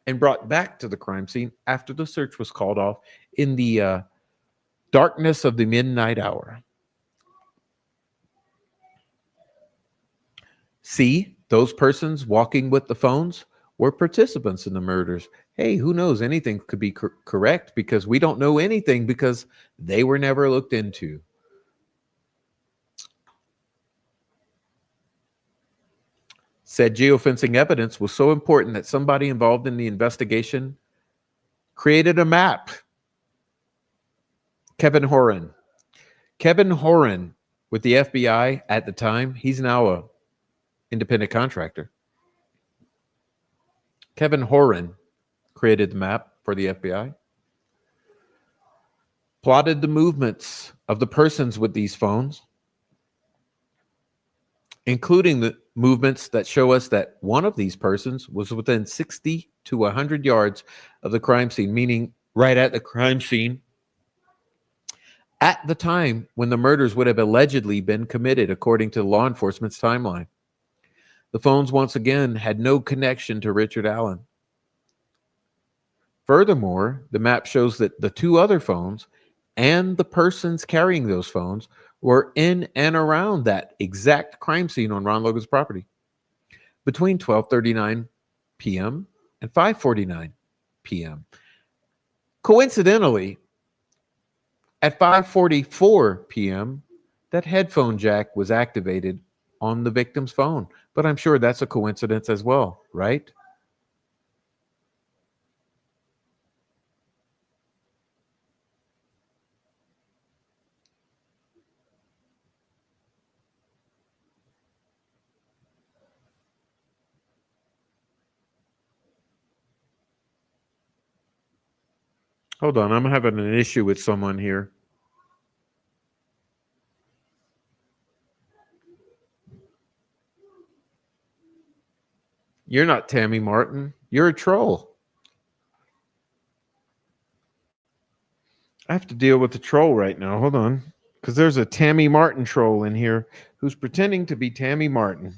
and brought back to the crime scene after the search was called off in the darkness of the midnight hour. C, those persons walking with the phones were participants in the murders. Hey, who knows? Anything could be correct because we don't know anything because they were never looked into. Said geofencing evidence was so important that somebody involved in the investigation created a map. Kevin Horan. Kevin Horan with the FBI at the time, he's now a independent contractor. Kevin Horan created the map for the FBI, plotted the movements of the persons with these phones, including the movements that show us that one of these persons was within 60 to 100 yards of the crime scene, meaning right at the crime scene at the time when the murders would have allegedly been committed, according to law enforcement's timeline. The phones, once again, had no connection to Richard Allen. Furthermore, the map shows that the 2 other phones and the persons carrying those phones were in and around that exact crime scene on Ron Logan's property between 12:39 p.m. and 5:49 p.m. Coincidentally, at 5:44 p.m., that headphone jack was activated on the victim's phone. But I'm sure that's a coincidence as well, right? Hold on, I'm having an issue with someone here. You're not Tammy Martin. You're a troll. I have to deal with the troll right now. Hold on. Because there's a Tammy Martin troll in here who's pretending to be Tammy Martin.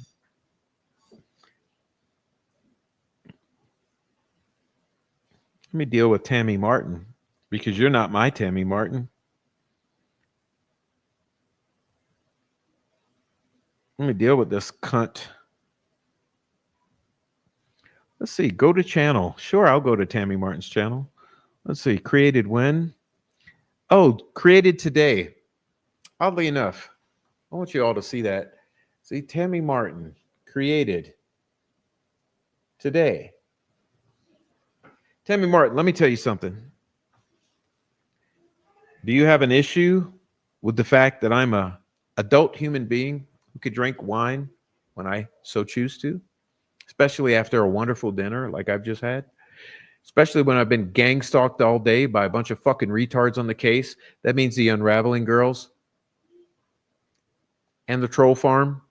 Let me deal with Tammy Martin because you're not my Tammy Martin. Let me deal with this cunt. Let's see. Go to channel. Sure, I'll go to Tammy Martin's channel. Let's see. Created when? Oh, created today. Oddly enough, I want you all to see that. See, Tammy Martin created today. Tammy Martin, let me tell you something. Do you have an issue with the fact that I'm a adult human being who could drink wine when I so choose to, especially after a wonderful dinner like I've just had? Especially when I've been gang stalked all day by a bunch of fucking retards on the case. That means the Unraveling Girls and the Troll Farm.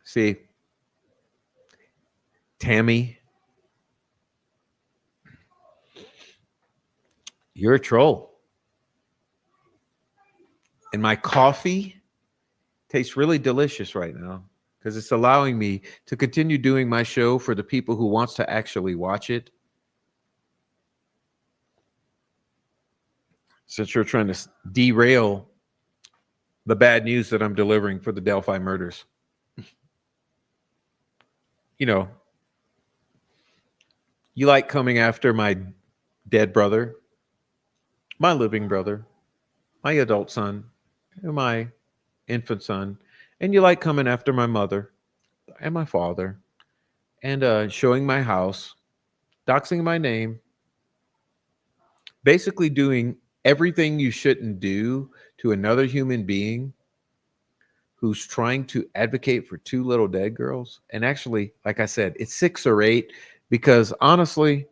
See, Tammy, you're a troll. And my coffee tastes really delicious right now because it's allowing me to continue doing my show for the people who wants to actually watch it. Since you're trying to derail the bad news that I'm delivering for the Delphi murders. You know, you like coming after my dead brother my living brother, my adult son, and my infant son, and you like coming after my mother and my father, and showing my house, doxing my name, basically doing everything you shouldn't do to another human being who's trying to advocate for two little dead girls. And actually, like I said, it's 6 or 8 because honestly,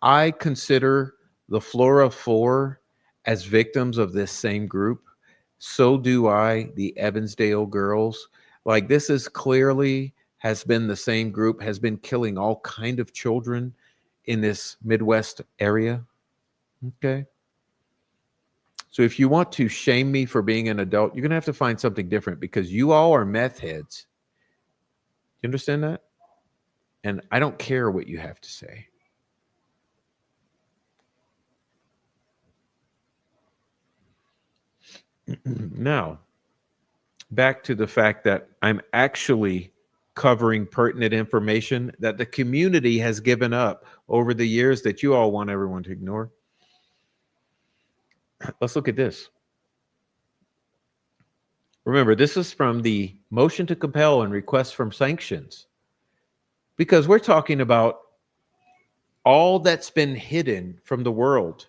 I consider the Flora Four as victims of this same group. So do I, the Evansdale girls. Like this is clearly has been the same group, has been killing all kind of children in this Midwest area. Okay. So if you want to shame me for being an adult, you're going to have to find something different because you all are meth heads. You understand that? And I don't care what you have to say. Now, back to the fact that I'm actually covering pertinent information that the community has given up over the years that you all want everyone to ignore. Let's look at this. Remember, this is from the motion to compel and request from sanctions because we're talking about all that's been hidden from the world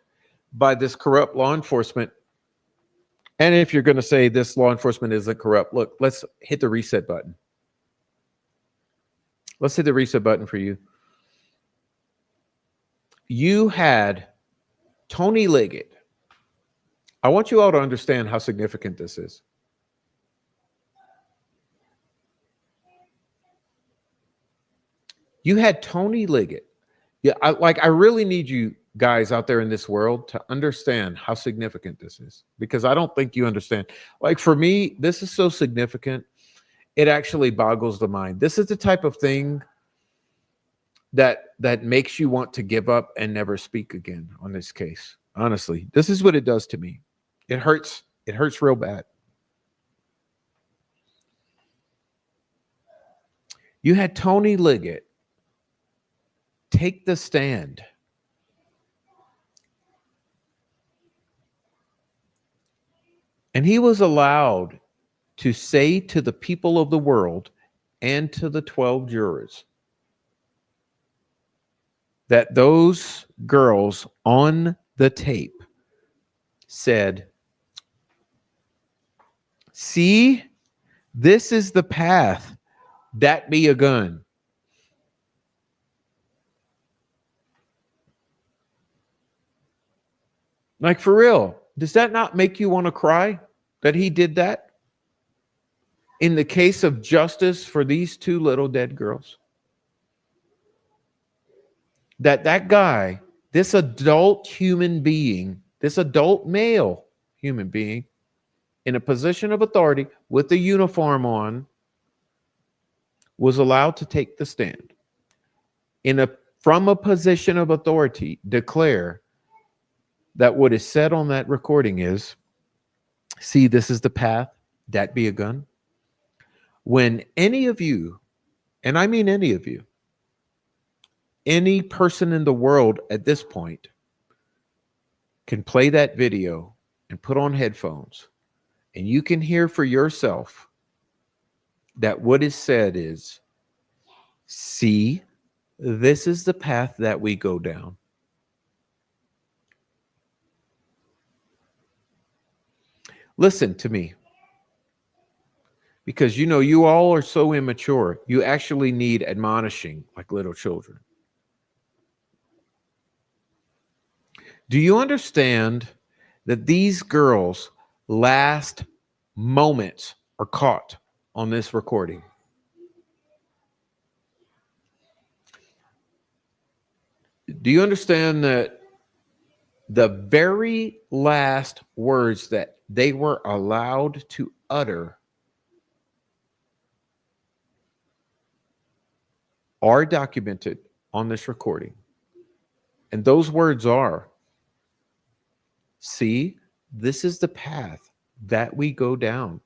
by this corrupt law enforcement. And if you're going to say this law enforcement isn't corrupt, look, let's hit the reset button. Let's hit the reset button for you. You had Tony Liggett. I want you all to understand how significant this is. You had Tony Liggett. Yeah, I really need you guys out there in this world to understand how significant this is because I don't think you understand. Like for me, this is so significant. It actually boggles the mind. This is the type of thing that makes you want to give up and never speak again on this case. Honestly, this is what it does to me. It hurts. It hurts real bad. You had Tony Liggett take the stand. And he was allowed to say to the people of the world and to the 12 jurors that those girls on the tape said, see, this is the path, that be a gun. Like for real, does that not make you want to cry that he did that? In the case of justice for these two little dead girls. That guy, this adult human being, this adult male human being in a position of authority with a uniform on was allowed to take the stand from a position of authority declare that what is said on that recording is, see, this is the path, that be a gun. When any of you, and I mean any of you, any person in the world at this point can play that video and put on headphones and you can hear for yourself that what is said is, see, this is the path that we go down. Listen to me. Because you all are so immature. You actually need admonishing like little children. Do you understand that these girls' last moments are caught on this recording? Do you understand that the very last words that they were allowed to utter are documented on this recording? And those words are, see, this is the path that we go down.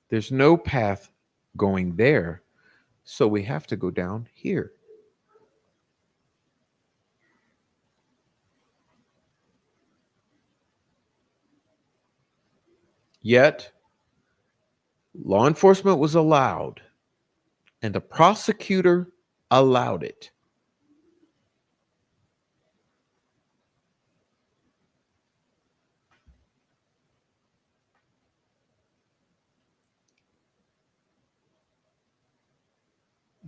There's no path going there, so we have to go down here. Yet, law enforcement was allowed, and the prosecutor allowed it.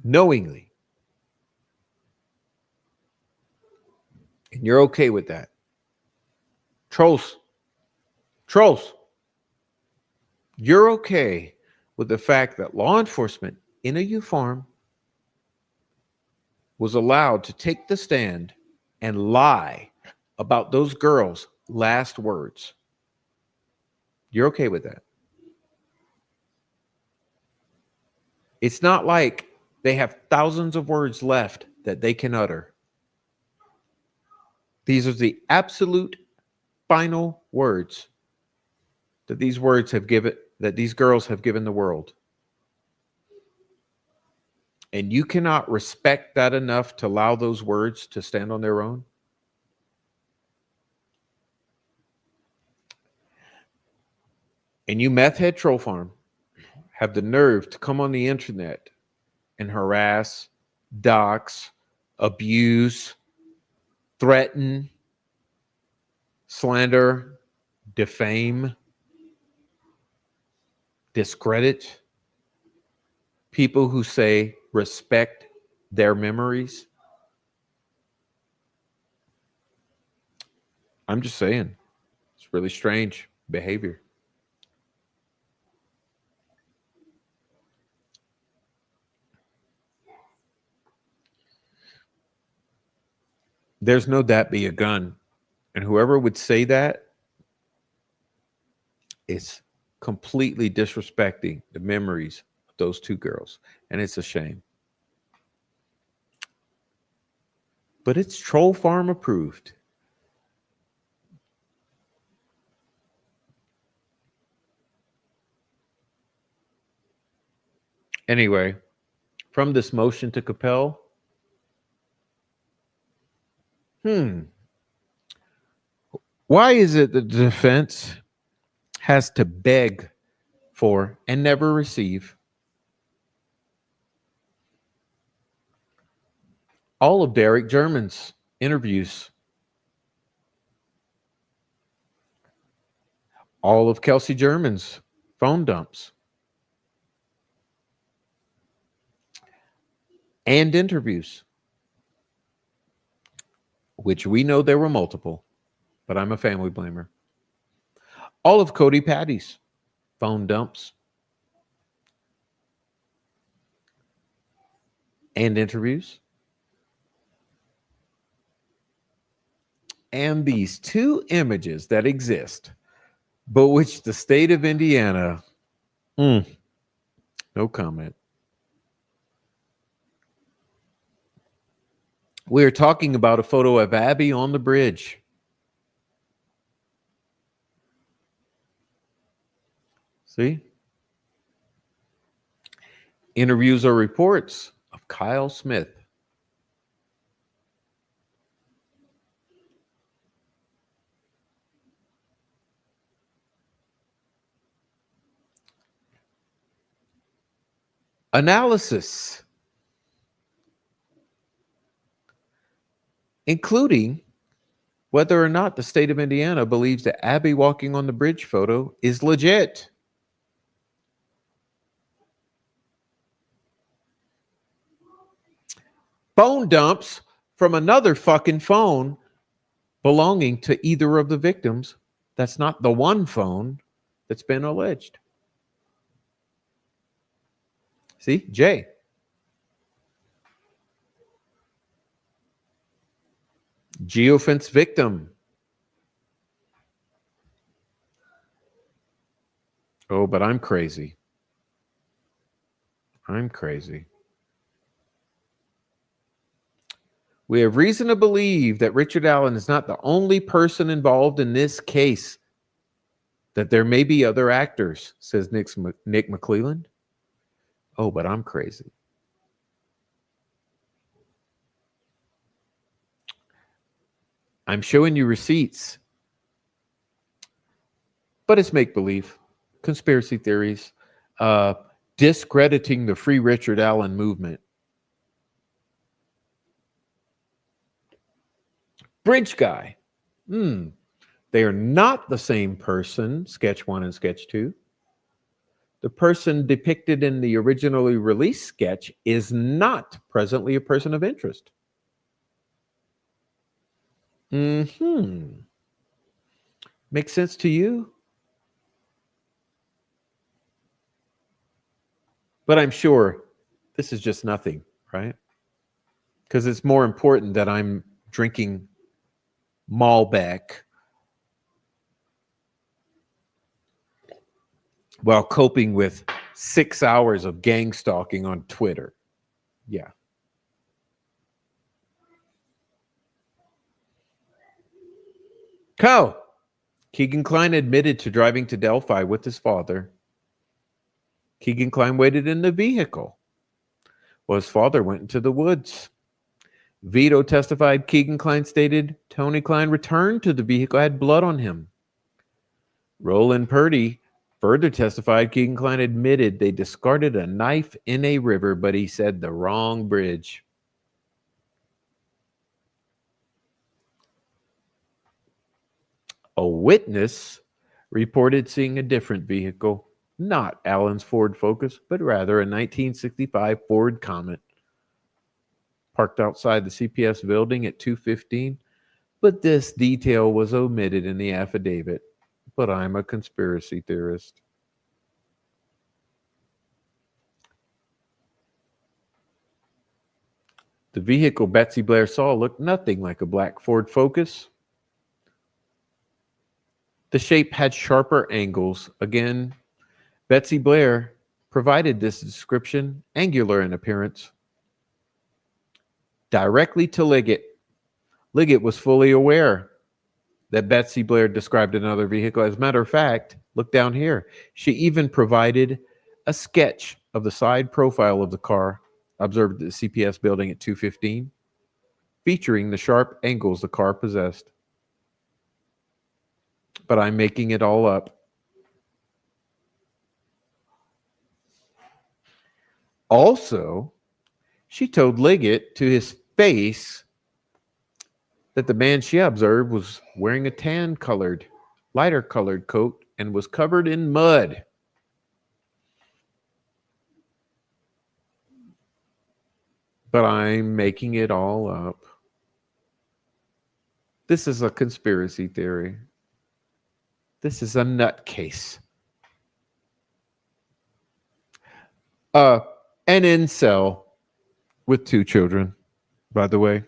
Knowingly. And you're okay with that. Trolls, you're okay with the fact that law enforcement in a U farm was allowed to take the stand and lie about those girls' last words. You're okay with that. It's not like they have thousands of words left that they can utter. These are the absolute final words that these girls have given the world. And you cannot respect that enough to allow those words to stand on their own. And you meth head troll farm have the nerve to come on the internet and harass, dox, abuse, threaten, slander, defame, discredit people who say respect their memories. I'm just saying, it's really strange behavior. There's no that be a gun. And whoever would say that is completely disrespecting the memories of those two girls. And it's a shame. But it's troll farm approved. Anyway, from this motion to compel, why is it that the defense has to beg for and never receive all of Derek German's interviews, all of Kelsey German's phone dumps, and interviews, which we know there were multiple, but I'm a family blamer. All of Cody Patty's phone dumps and interviews, and these two images that exist, but which the state of Indiana, no comment. We are talking about a photo of Abby on the bridge. See? Interviews or reports of Kyle Smith. Analysis, including whether or not the state of Indiana believes that Abby walking on the bridge photo is legit. Phone dumps from another fucking phone belonging to either of the victims. That's not the one phone that's been alleged. See, Jay. Geofence victim. Oh, but I'm crazy. I'm crazy. We have reason to believe that Richard Allen is not the only person involved in this case, that there may be other actors, says Nick McClelland. Oh, but I'm crazy. I'm showing you receipts, but it's make-believe. conspiracy theories, uh, discrediting the Free Richard Allen movement. Bridge guy. Hmm. They are not the same person, sketch one and sketch two. The person depicted in the originally released sketch is not presently a person of interest. Hmm. Makes sense to you? But I'm sure this is just nothing, right? Because it's more important that I'm drinking Malbec while coping with 6 hours of gang stalking on Twitter. Yeah. Co. Keegan Kline admitted to driving to Delphi with his father. Keegan Kline waited in the vehicle while his father went into the woods. Vito testified. Keegan Kline stated Tony Kline returned to the vehicle, had blood on him. Roland Purdy further testified. Keegan Kline admitted they discarded a knife in a river, but he said the wrong bridge. A witness reported seeing a different vehicle, not Allen's Ford Focus, but rather a 1965 Ford Comet, parked outside the CPS building at 2:15. But this detail was omitted in the affidavit. But I'm a conspiracy theorist. The vehicle Betsy Blair saw looked nothing like a black Ford Focus. The shape had sharper angles. Again, Betsy Blair provided this description, angular in appearance, directly to Liggett. Liggett was fully aware that Betsy Blair described another vehicle. As a matter of fact, look down here. She even provided a sketch of the side profile of the car observed at the CPS building at 2:15, featuring the sharp angles the car possessed. But I'm making it all up. Also, she told Liggett to his face that the man she observed was wearing a lighter colored coat and was covered in mud. But I'm making it all up. This is a conspiracy theory. This is a nutcase. Uh, an incel with 2 children, by the way.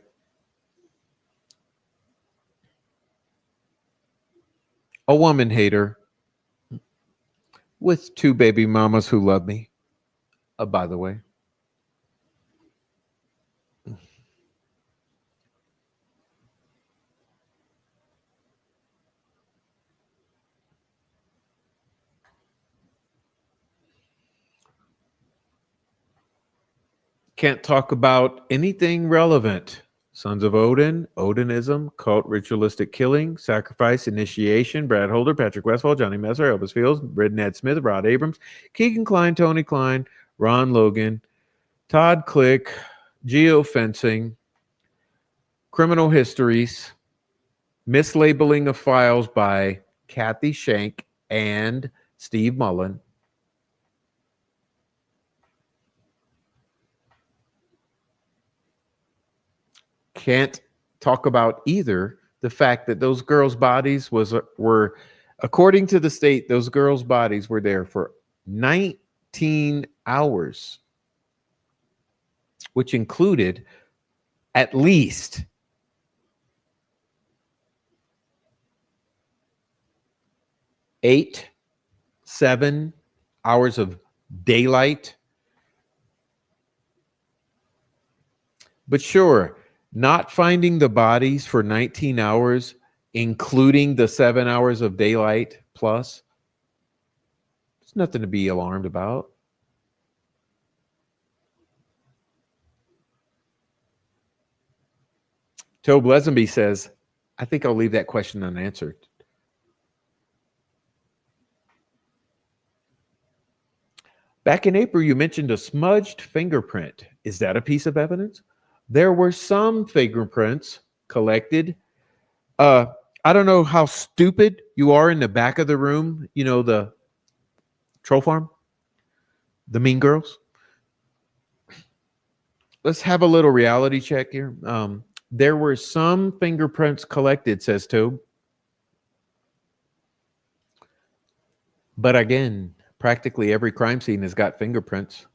A woman hater with 2 baby mamas who love me, by the way. Can't talk about anything relevant. Sons of Odin, Odinism, cult ritualistic killing, sacrifice, initiation, Brad Holder, Patrick Westphal, Johnny Messer, Elvis Fields, Red Ned Smith, Rod Abrams, Keegan Kline, Tony Kline, Ron Logan, Todd Click, geofencing, criminal histories, mislabeling of files by Kathy Shank and Steve Mullen. Can't talk about either the fact that those girls' bodies were, according to the state, those girls' bodies were there for 19 hours, which included at least 8, 7 hours of daylight. But sure, not finding the bodies for 19 hours, including the 7 hours of daylight plus, there's nothing to be alarmed about. Tobe Lesenby says, I think I'll leave that question unanswered. Back in April, you mentioned a smudged fingerprint. Is that a piece of evidence? There were some fingerprints collected. Uh, I don't know how stupid you are in the back of the room. You know, the troll farm, the mean girls. Let's have a little reality check here. There were some fingerprints collected, says Tobe. But again, practically every crime scene has got fingerprints.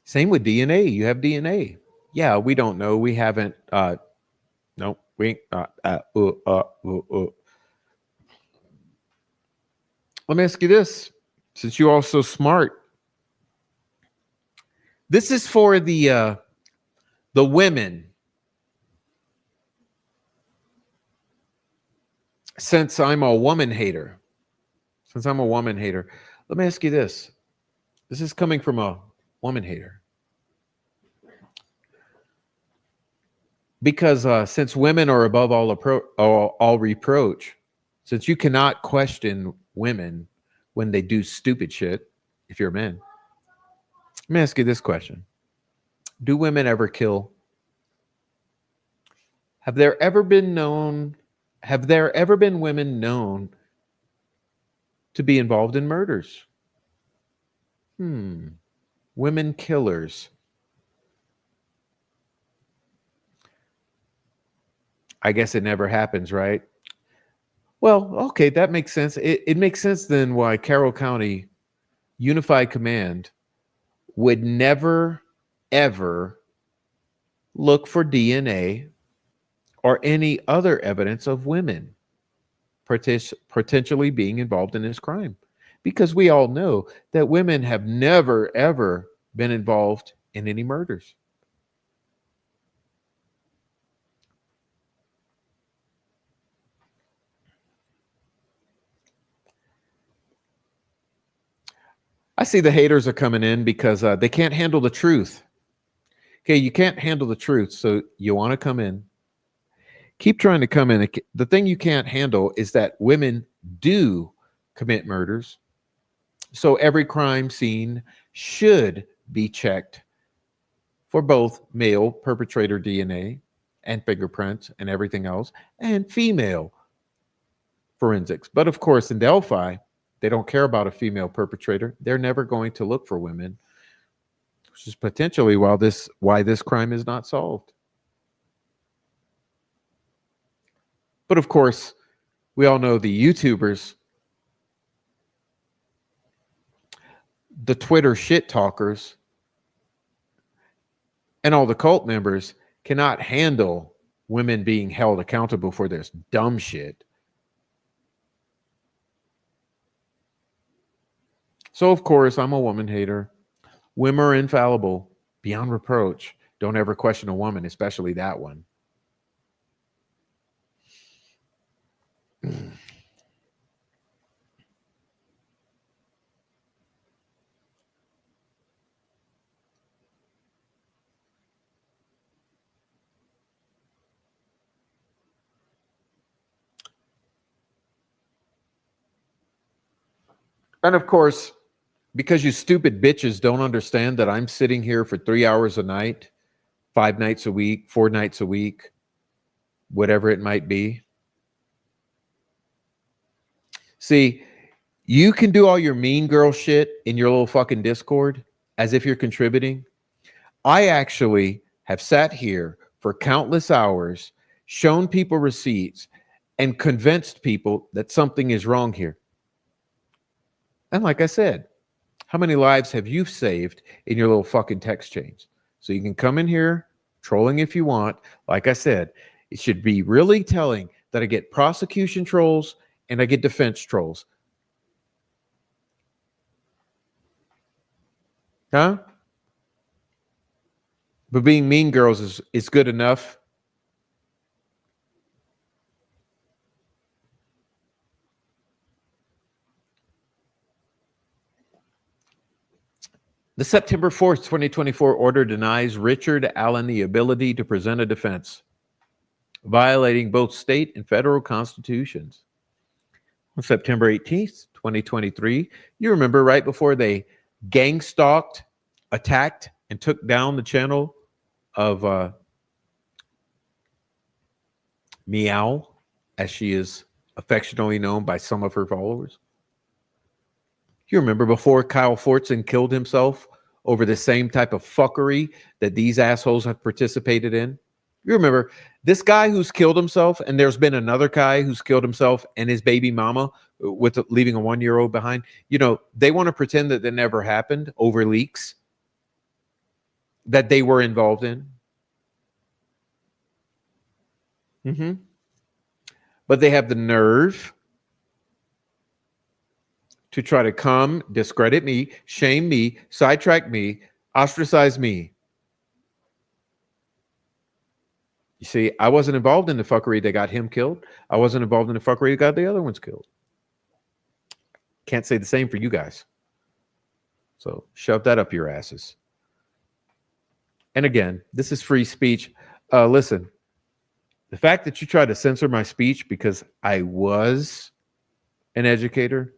Same with DNA. You have DNA. Yeah, we don't know. We haven't. No, we ain't. Let me ask you this, since you're all so smart. This is for the women. Since I'm a woman hater, let me ask you this. This is coming from a woman hater. Because since women are above all reproach, since you cannot question women when they do stupid shit, if you're a man, let me ask you this question. Do women ever kill? Have there ever been women known to be involved in murders? Women killers. I guess it never happens, right? Well, okay, that makes sense. It makes sense then why Carroll County Unified Command would never, ever look for DNA or any other evidence of women potentially being involved in this crime. Because we all know that women have never, ever been involved in any murders. I see the haters are coming in because they can't handle the truth. Okay, you can't handle the truth, so you want to come in. Keep trying to come in. The thing you can't handle is that women do commit murders. So every crime scene should be checked for both male perpetrator DNA and fingerprints and everything else, and female forensics. But of course, in Delphi, they don't care about a female perpetrator. They're never going to look for women, which is potentially why this crime is not solved. But of course, we all know the YouTubers, the Twitter shit talkers, and all the cult members cannot handle women being held accountable for this dumb shit. So, of course, I'm a woman hater. Women are infallible, beyond reproach. Don't ever question a woman, especially that one. And of course, because you stupid bitches don't understand that I'm sitting here for 3 hours a night, 5 nights a week, 4 nights a week, whatever it might be. See, you can do all your mean girl shit in your little fucking Discord as if you're contributing. I actually have sat here for countless hours, shown people receipts, and convinced people that something is wrong here. And like I said, how many lives have you saved in your little fucking text chains? So you can come in here trolling if you want. Like I said, it should be really telling that I get prosecution trolls and I get defense trolls. Huh? But being mean girls is good enough. The September 4th, 2024 order denies Richard Allen the ability to present a defense, violating both state and federal constitutions. On September 18th, 2023, you remember right before they gang stalked, attacked, and took down the channel of Meow, as she is affectionately known by some of her followers. You remember before Kyle Fortson killed himself over the same type of fuckery that these assholes have participated in? You remember this guy who's killed himself, and there's been another guy who's killed himself and his baby mama with leaving a 1-year-old behind. You know, they want to pretend that that never happened over leaks that they were involved in. But they have the nerve to try to come, discredit me, shame me, sidetrack me, ostracize me. You see, I wasn't involved in the fuckery that got him killed. I wasn't involved in the fuckery that got the other ones killed. Can't say the same for you guys. So shove that up your asses. And again, this is free speech. Listen, the fact that you try to censor my speech because I was an educator,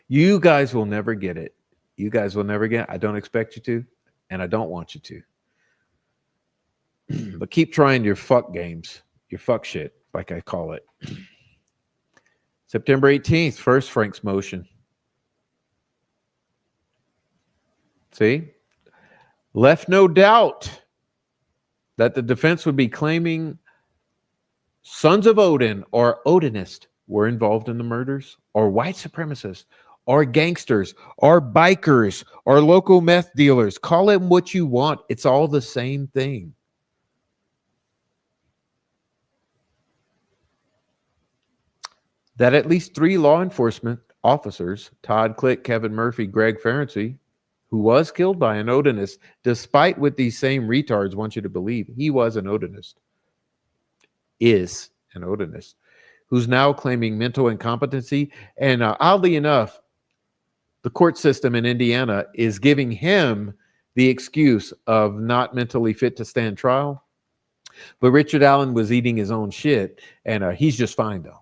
you guys will never get it. You guys will never get it. I don't expect you to, and I don't want you to. But keep trying your fuck games, your fuck shit, like I call it. September 18th, first Frank's motion. See? Left no doubt that the defense would be claiming sons of Odin or Odinist were involved in the murders, or white supremacists, or gangsters, or bikers, or local meth dealers. Call it what you want. It's all the same thing. That at least 3 law enforcement officers, Todd Click, Kevin Murphy, Greg Ferenczi, who was killed by an Odinist, despite what these same retards want you to believe, he was an Odinist, is an Odinist, who's now claiming mental incompetency. And oddly enough, the court system in Indiana is giving him the excuse of not mentally fit to stand trial. But Richard Allen was eating his own shit, and he's just fine, though.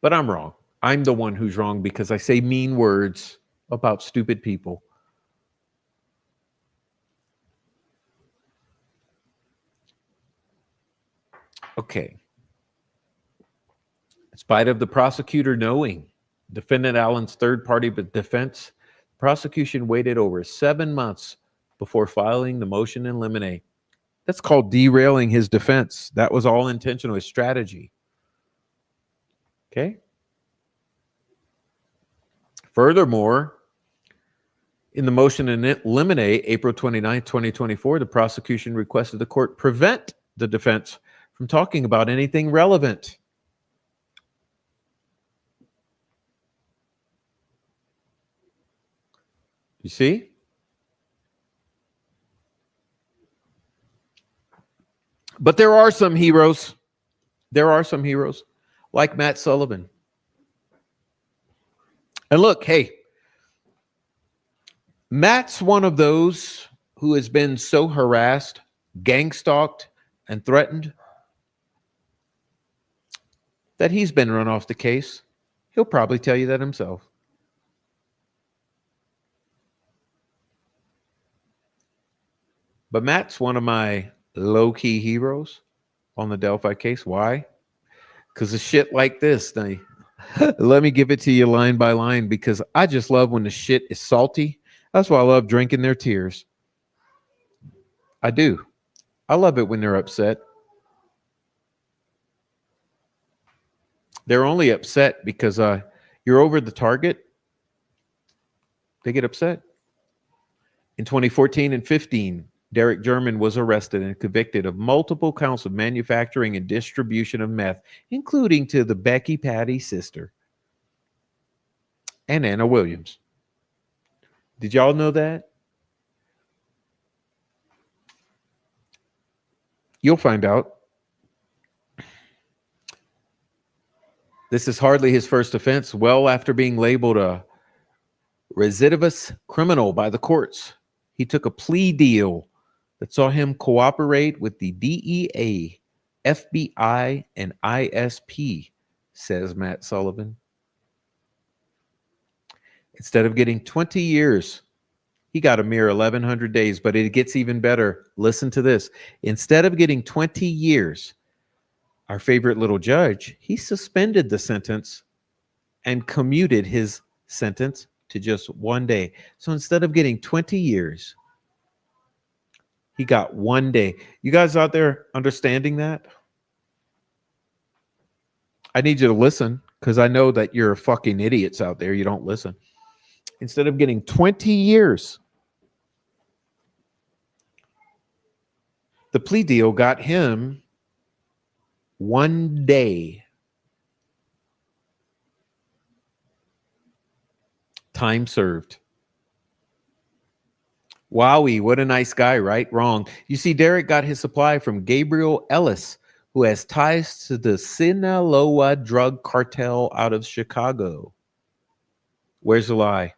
But I'm wrong. I'm the one who's wrong because I say mean words about stupid people. Okay. In spite of the prosecutor knowing defendant Allen's third-party defense, prosecution waited over 7 months before filing the motion in limine. That's called derailing his defense. That was all intentional, his strategy. Okay? Furthermore, in the motion in limine, April 29, 2024, the prosecution requested the court prevent the defense from talking about anything relevant. You see? But there are some heroes. There are some heroes like Matt Sullivan. And look, hey, Matt's one of those who has been so harassed, gang stalked, and threatened that he's been run off the case. He'll probably tell you that himself. But Matt's one of my low-key heroes on the Delphi case. Why? Because of shit like this. Now, let me give it to you line by line, because I just love when the shit is salty. That's why I love drinking their tears. I do. I love it when they're upset. They're only upset because you're over the target. They get upset. In 2014 and 15, Derek German was arrested and convicted of multiple counts of manufacturing and distribution of meth, including to the Becky Patty sister and Anna Williams. Did y'all know that? You'll find out. This is hardly his first offense, well after being labeled a recidivist criminal by the courts. He took a plea deal that saw him cooperate with the DEA, FBI, and ISP, says Matt Sullivan. Instead of getting 20 years, he got a mere 1,100 days, but it gets even better. Listen to this. Instead of getting 20 years, our favorite little judge, he suspended the sentence and commuted his sentence to just 1 day. So instead of getting 20 years, he got 1 day. You guys out there understanding that? I need you to listen because I know that you're fucking idiots out there. You don't listen. Instead of getting 20 years, the plea deal got him 1 day. Time served. Wowie, what a nice guy, right? Wrong. You see, Derek got his supply from Gabriel Ellis, who has ties to the Sinaloa drug cartel out of Chicago. Where's the lie?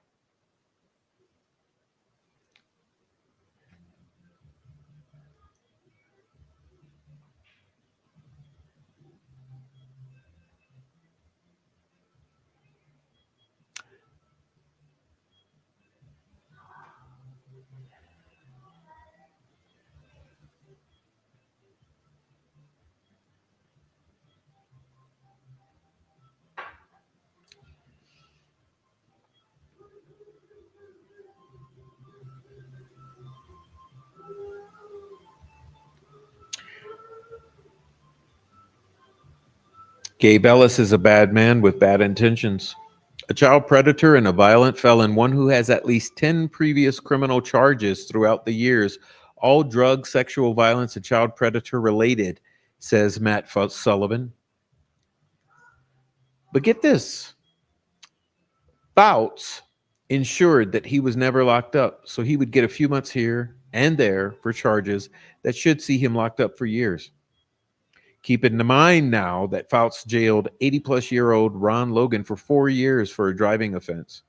Gabe Ellis is a bad man with bad intentions. A child predator and a violent felon, one who has at least 10 previous criminal charges throughout the years, all drug, sexual violence, and child predator related, says Matt Sullivan. But get this, Bouts ensured that he was never locked up, so he would get a few months here and there for charges that should see him locked up for years. Keep in mind now that Fouts jailed 80-plus-year-old Ron Logan for 4 years for a driving offense.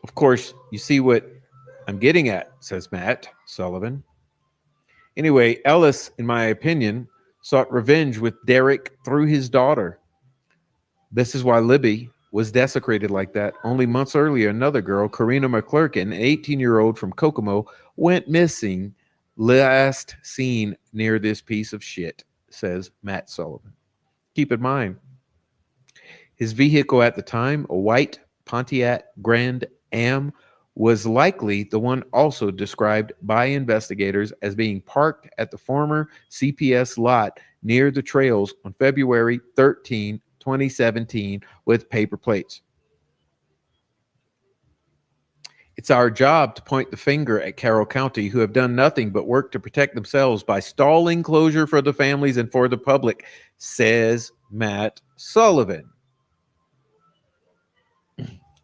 Of course, you see what I'm getting at, says Matt Sullivan. Anyway, Ellis, in my opinion, sought revenge with Derek through his daughter. This is why Libby was desecrated like that. Only months earlier, another girl, Karina McClurkin, an 18-year-old from Kokomo, went missing, last seen near this piece of shit, says Matt Sullivan. Keep in mind, his vehicle at the time, a white Pontiac Grand Am, was likely the one also described by investigators as being parked at the former CPS lot near the trails on February 13, 2017, with paper plates. It's our job to point the finger at Carroll County, who have done nothing but work to protect themselves by stalling closure for the families and for the public, says Matt Sullivan.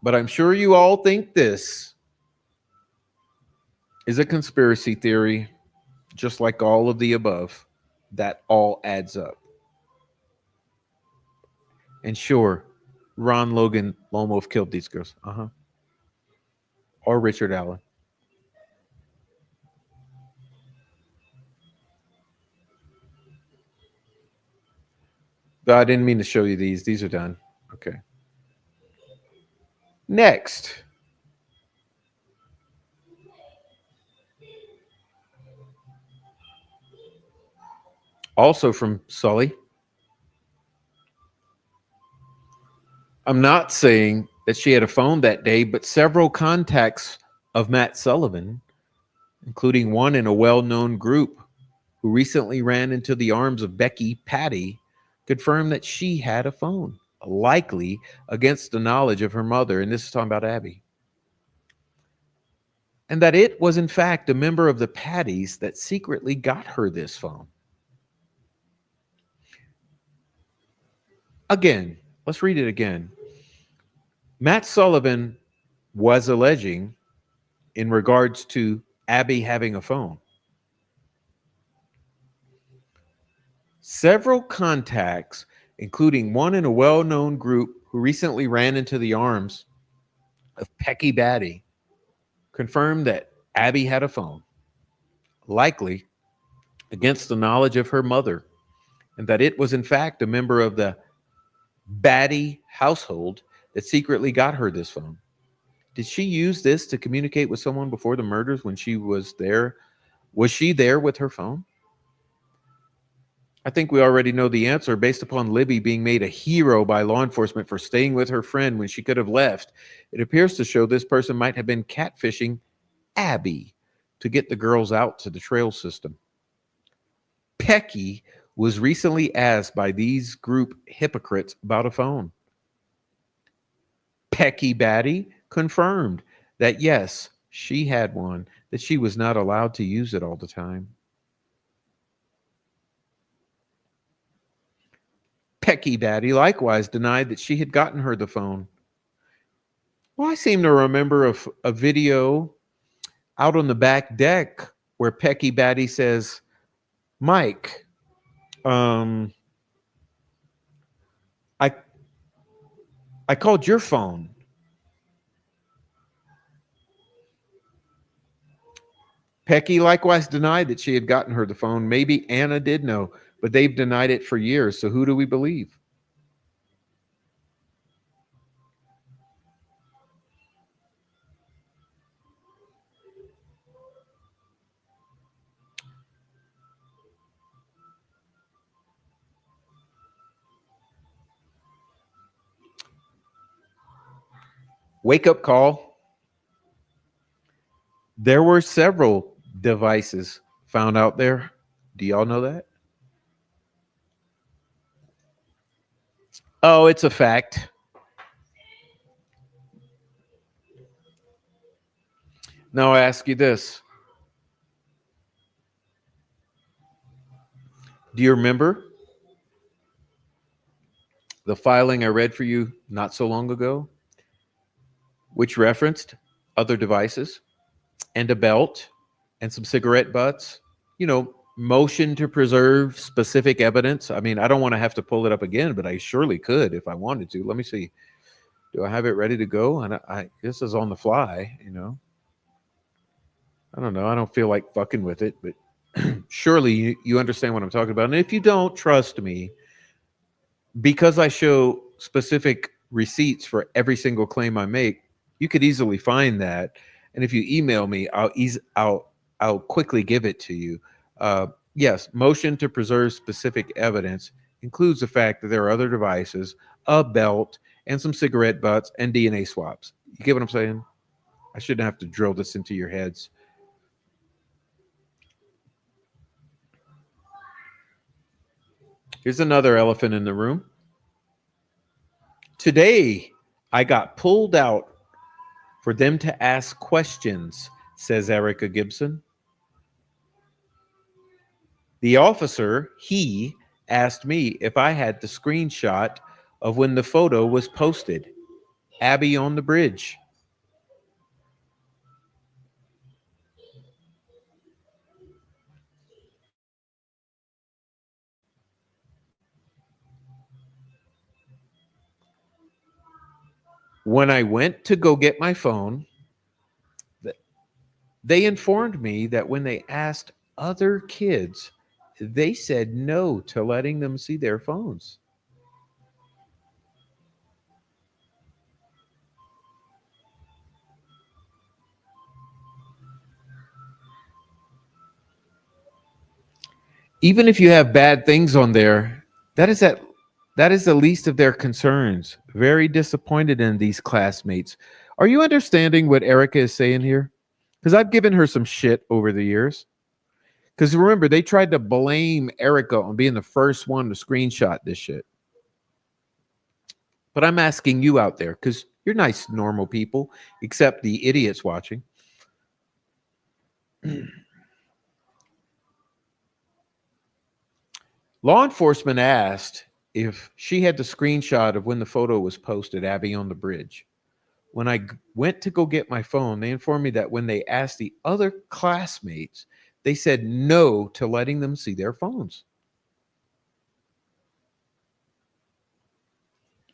But I'm sure you all think this is a conspiracy theory, just like all of the above. That all adds up. And sure, Ron Logan Lone Wolf killed these girls. Or Richard Allen. But I didn't mean to show you these. These are done. Okay. Next. Also from Sully. I'm not saying that she had a phone that day, but several contacts of Matt Sullivan, including one in a well-known group who recently ran into the arms of Becky Patty, confirmed that she had a phone, likely against the knowledge of her mother, and this is talking about Abby, and that it was in fact a member of the Pattys that secretly got her this phone. Again, let's read it again. Matt Sullivan was alleging in regards to Abby having a phone. Several contacts, including one in a well known group who recently ran into the arms of Pecky Batty, confirmed that Abby had a phone, likely against the knowledge of her mother, and that it was in fact a member of the Batty household that secretly got her this phone. Did she use this to communicate with someone before the murders when she was there? Was she there with her phone? I think we already know the answer based upon Libby being made a hero by law enforcement for staying with her friend when she could have left. It appears to show this person might have been catfishing Abby to get the girls out to the trail system. Pecky was recently asked by these group hypocrites about a phone. Pecky Batty confirmed that yes, she had one, that she was not allowed to use it all the time. Pecky Batty likewise denied that she had gotten her the phone. Well, I seem to remember a video out on the back deck where Pecky Batty says, Mike, um, I I called your phone. Pecky likewise denied that she had gotten her the phone. Maybe Anna did know, but they've denied it for years. So who do we believe? Wake up call. There were several devices found out there. Do y'all know that? Oh, it's a fact. Now I ask you this. Do you remember the filing I read for you not so long ago, which referenced other devices and a belt and some cigarette butts? You know, motion to preserve specific evidence. I mean, I don't want to have to pull it up again, but I surely could if I wanted to. Let me see. Do I have it ready to go? And this is on the fly, you know. I don't know. I don't feel like fucking with it, but surely you understand what I'm talking about. And if you don't trust me, because I show specific receipts for every single claim I make, you could easily find that. And if you email me, I'll quickly give it to you. Yes, motion to preserve specific evidence includes the fact that there are other devices, a belt, and some cigarette butts and DNA swabs. You get what I'm saying? I shouldn't have to drill this into your heads. Here's another elephant in the room. Today, I got pulled out for them to ask questions, says Erica Gibson. The officer, he asked me if I had the screenshot of when the photo was posted. Abby on the bridge. When I went to go get my phone, they informed me that when they asked other kids, they said no to letting them see their phones. Even if you have bad things on there, that is that that is the least of their concerns. Very disappointed in these classmates. Are you understanding what Erica is saying here? Because I've given her some shit over the years. Because remember, they tried to blame Erica on being the first one to screenshot this shit. But I'm asking you out there, because you're nice, normal people, except the idiots watching. Law enforcement asked if she had the screenshot of when the photo was posted, Abby on the bridge. When I went to go get my phone, they informed me that when they asked the other classmates, they said no to letting them see their phones.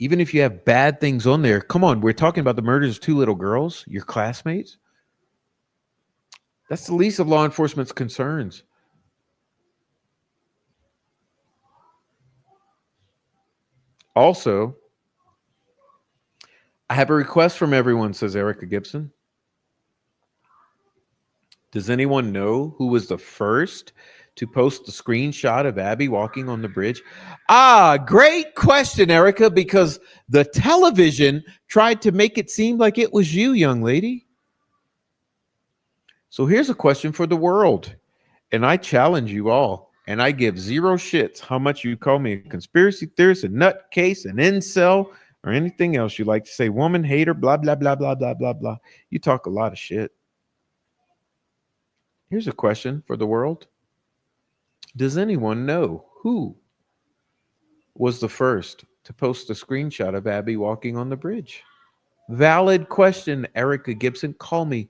Even if you have bad things on there, come on, we're talking about the murders of two little girls, your classmates. That's the least of law enforcement's concerns. Also, I have a request from everyone, says Erica Gibson. Does anyone know who was the first to post the screenshot of Abby walking on the bridge? Ah, great question, Erica, because the television tried to make it seem like it was you, young lady. So here's a question for the world, and I challenge you all, and I give zero shits how much you call me a conspiracy theorist, a nutcase, an incel, or anything else you like to say, woman hater, blah, blah, blah, blah, blah, blah, blah. You talk a lot of shit. Here's a question for the world. Does anyone know who was the first to post a screenshot of Abby walking on the bridge? Valid question, Erica Gibson. Call me.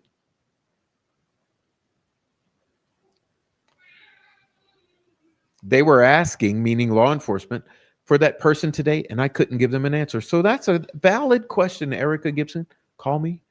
They were asking, meaning law enforcement, for that person today, and I couldn't give them an answer. So that's a valid question, Erica Gibson. Call me.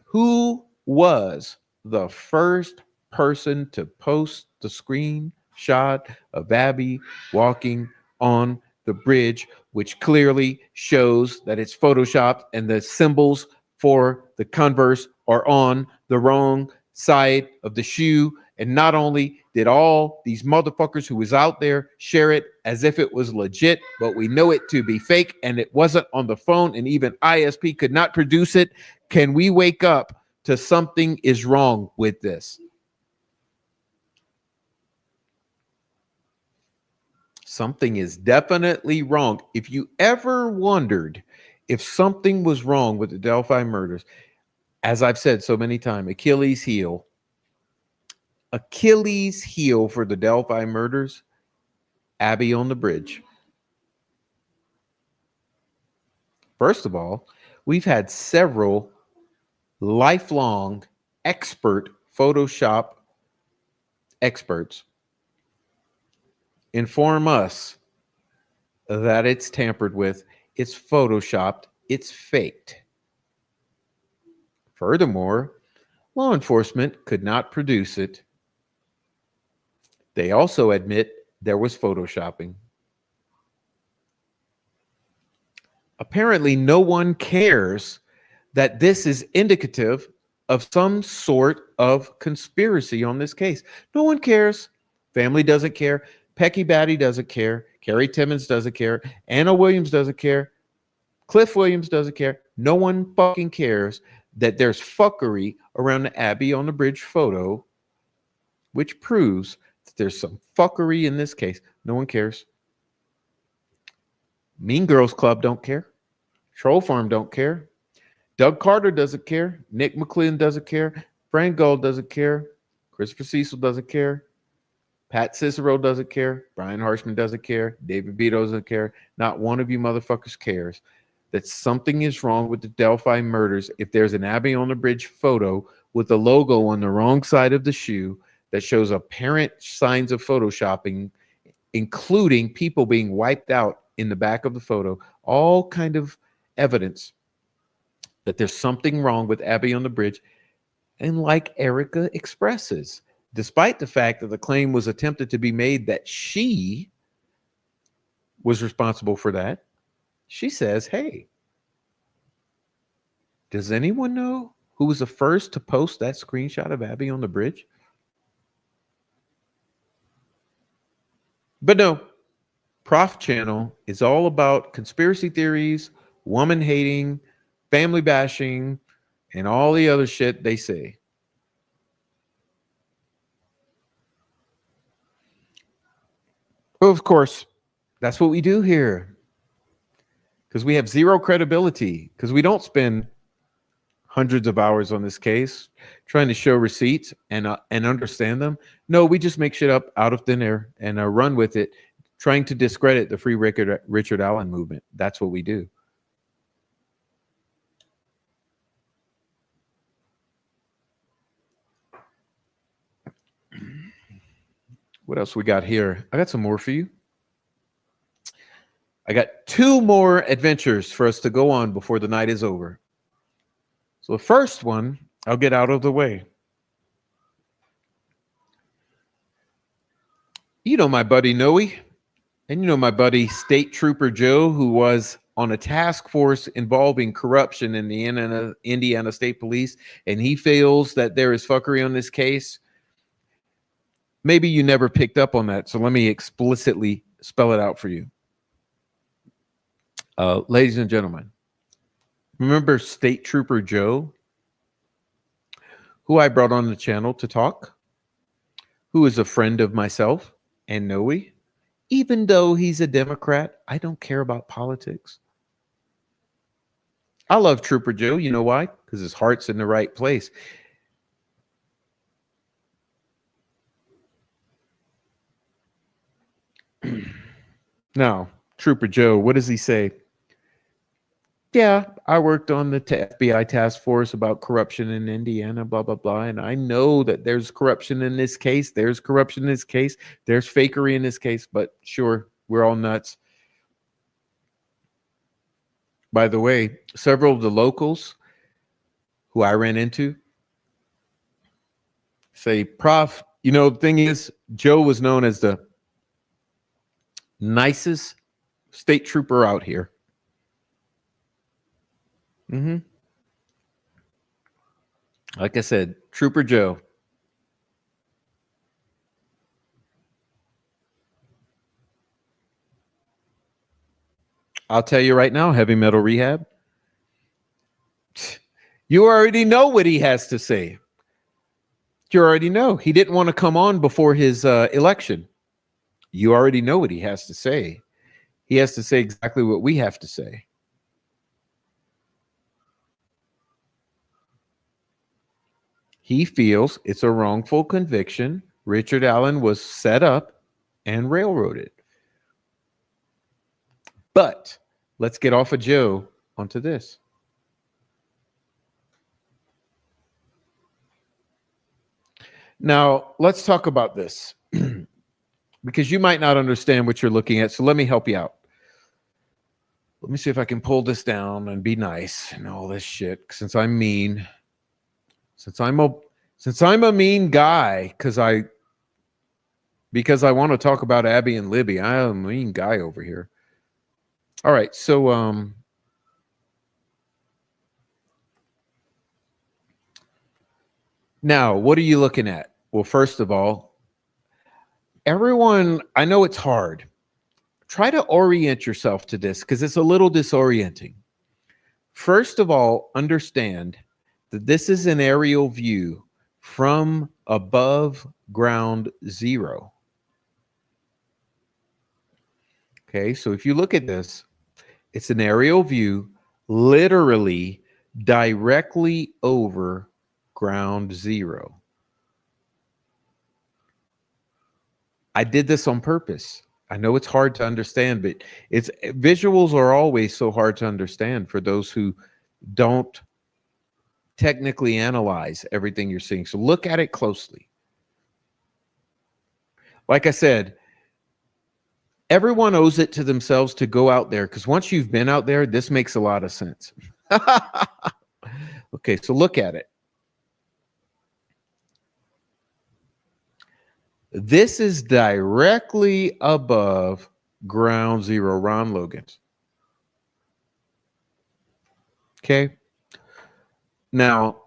Who was the first person to post the screenshot of Abby walking on the bridge, which clearly shows that it's photoshopped and the symbols for the Converse are on the wrong side of the shoe? And not only did all these motherfuckers who was out there share it as if it was legit, but we know it to be fake and it wasn't on the phone, and even ISP could not produce it. Can we wake up to something is wrong with this? Something is definitely wrong. If you ever wondered if something was wrong with the Delphi murders, as I've said so many times, Achilles heel for the Delphi murders, Abby on the bridge. First of all, we've had several lifelong expert Photoshop experts inform us that it's tampered with, it's photoshopped, it's faked. Furthermore, law enforcement could not produce it. They also admit there was photoshopping. Apparently, no one cares that this is indicative of some sort of conspiracy on this case. No one cares. Family doesn't care. Pecky Batty doesn't care. Carrie Timmons doesn't care. Anna Williams doesn't care. Cliff Williams doesn't care. No one fucking cares that there's fuckery around the Abby on the bridge photo, which proves that there's some fuckery in this case. No one cares. Mean Girls Club don't care. Troll Farm don't care. Doug Carter doesn't care. Nick McClellan doesn't care. Frank Gold doesn't care. Christopher Cecil doesn't care. Pat Cicero doesn't care. Brian Harshman doesn't care. David Vito doesn't care. Not one of you motherfuckers cares that something is wrong with the Delphi murders if there's an Abby on the bridge photo with the logo on the wrong side of the shoe that shows apparent signs of photoshopping, including people being wiped out in the back of the photo, all kind of evidence that there's something wrong with Abby on the bridge. And like Erica expresses, despite the fact that the claim was attempted to be made that she was responsible for that, she says, hey, does anyone know who was the first to post that screenshot of Abby on the bridge? But no, Prof Channel is all about conspiracy theories, woman hating, family bashing, and all the other shit they say. Of course, that's what we do here because we have zero credibility because we don't spend hundreds of hours on this case trying to show receipts and understand them. No, we just make shit up out of thin air and run with it, trying to discredit the free Richard Allen movement. That's what we do. What else we got here? I got some more for you. I got 2 more adventures for us to go on before the night is over. So the first one, I'll get out of the way. You know my buddy Noe, and you know my buddy State Trooper Joe, who was on a task force involving corruption in the Indiana State Police, and he feels that there is fuckery on this case. Maybe you never picked up on that, so let me explicitly spell it out for you. Ladies and gentlemen, remember State Trooper Joe, who I brought on the channel to talk, who is a friend of myself and Noe? Even though he's a Democrat, I don't care about politics. I love Trooper Joe. You know why? Because his heart's in the right place. Now, Trooper Joe, what does he say? Yeah, I worked on the FBI task force about corruption in Indiana, blah, blah, blah. And I know that there's corruption in this case. There's corruption in this case. There's fakery in this case. But sure, we're all nuts. By the way, several of the locals who I ran into say, Prof, you know, the thing is, Joe was known as the nicest state trooper out here. Like I said, Trooper Joe. I'll tell you right now, Heavy Metal Rehab, you already know what he has to say. You already know. He didn't want to come on before his election. You already know what he has to say. He has to say exactly what we have to say. He feels it's a wrongful conviction. Richard Allen was set up and railroaded. But let's get off of Joe onto this. Now, let's talk about this because you might not understand what you're looking at. So let me help you out. Let me see if I can pull this down and be nice and all this shit. Since I'm mean, since I'm a mean guy, because I want to talk about Abby and Libby. I am a mean guy over here. All right, so now what are you looking at? Well, first of all, everyone, I know it's hard. Try to orient yourself to this because it's a little disorienting. First of all, understand that this is an aerial view from above ground zero. Okay, so if you look at this, it's an aerial view literally directly over ground zero. I did this on purpose. I know it's hard to understand, but visuals are always so hard to understand for those who don't technically analyze everything you're seeing. So look at it closely. Like I said, everyone owes it to themselves to go out there because once you've been out there, this makes a lot of sense. Okay, so look at it. This is directly above ground zero, Ron Logan's. Okay. Now,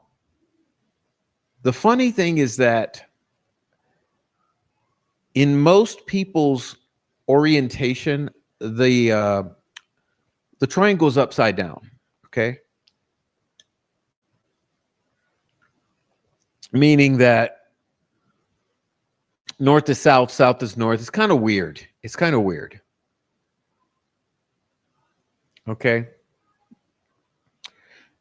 the funny thing is that in most people's orientation, the triangle is upside down. Okay. Meaning that north is south, south is north. It's kind of weird. It's kind of weird. Okay.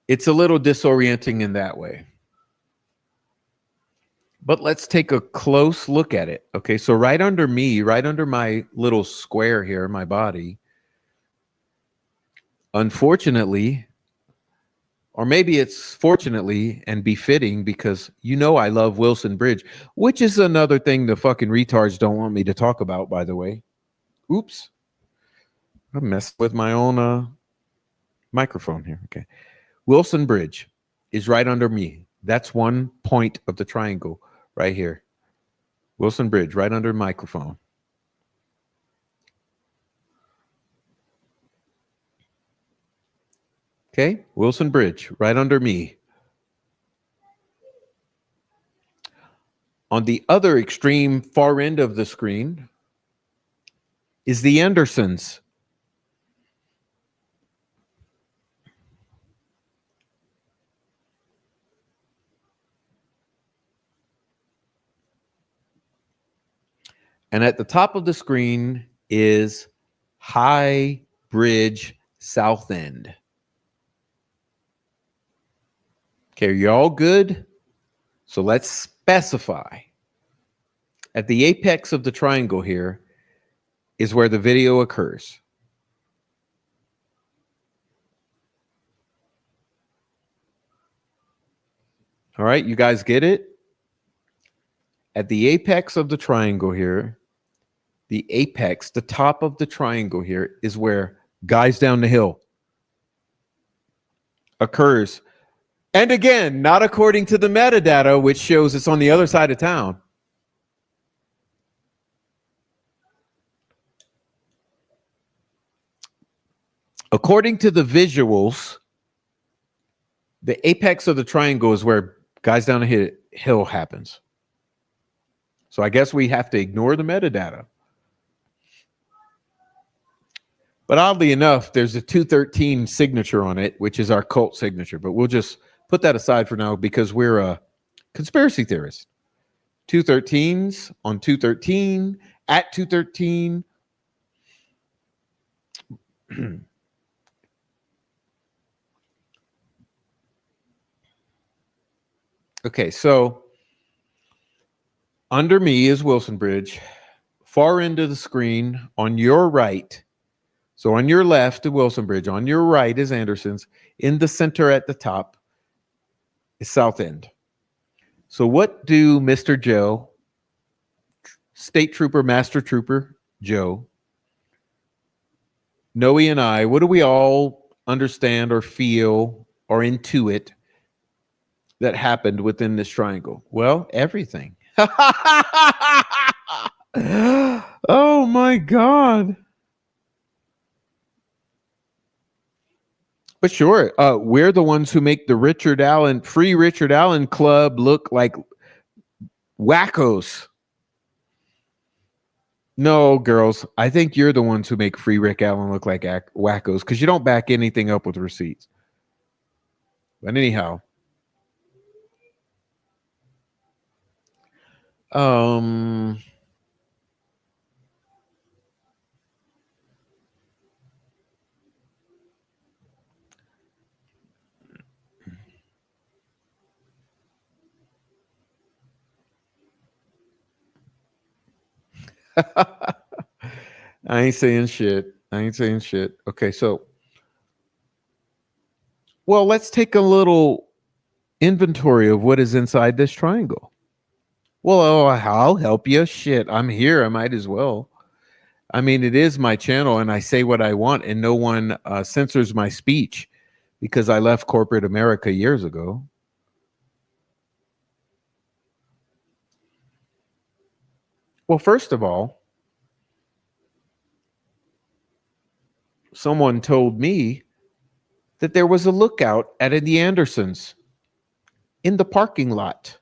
It's a little disorienting in that way. But let's take a close look at it. Okay, so right under me, right under my little square here, my body, unfortunately, or maybe it's fortunately and befitting because you know I love Wilson Bridge, which is another thing the fucking retards don't want me to talk about, by the way. Oops. I'm messing with my own microphone here. Okay. Wilson Bridge is right under me. That's one point of the triangle right here. Wilson Bridge, right under microphone. Okay, Wilson Bridge, right under me. On the other extreme far end of the screen is the Andersons. And at the top of the screen is High Bridge South End. Okay, are you all good? So let's specify. At the apex of the triangle here is where the video occurs. All right, you guys get it? At the apex of the triangle here, the apex, the top of the triangle here is where Guys Down the Hill occurs. And again, not according to the metadata, which shows it's on the other side of town. According to the visuals, the apex of the triangle is where Guys Down the Hill happens. So I guess we have to ignore the metadata. But oddly enough, there's a 213 signature on it, which is our cult signature. But we'll just put that aside for now because we're a conspiracy theorist. 213s on 213 at 213. Okay, so under me is Wilson Bridge. Far end of the screen on your right. So on your left is Wilson Bridge. On your right is Anderson's. In the center at the top is South End. So what do Mr. Joe, State Trooper, Master Trooper Joe, Noe and I, what do we all understand or feel or intuit that happened within this triangle? Well, everything. Oh my God. But sure, we're the ones who make the Free Richard Allen Club look like wackos. No, girls, I think you're the ones who make Free Rick Allen look like wackos because you don't back anything up with receipts. But anyhow, I ain't saying shit. Okay, so, well, let's take a little inventory of what is inside this triangle. Well, I'll help you. Shit, I'm here. I might as well. I mean, it is my channel and I say what I want and no one censors my speech because I left corporate America years ago. Well, first of all, someone told me that there was a lookout at the Andersons in the parking lot.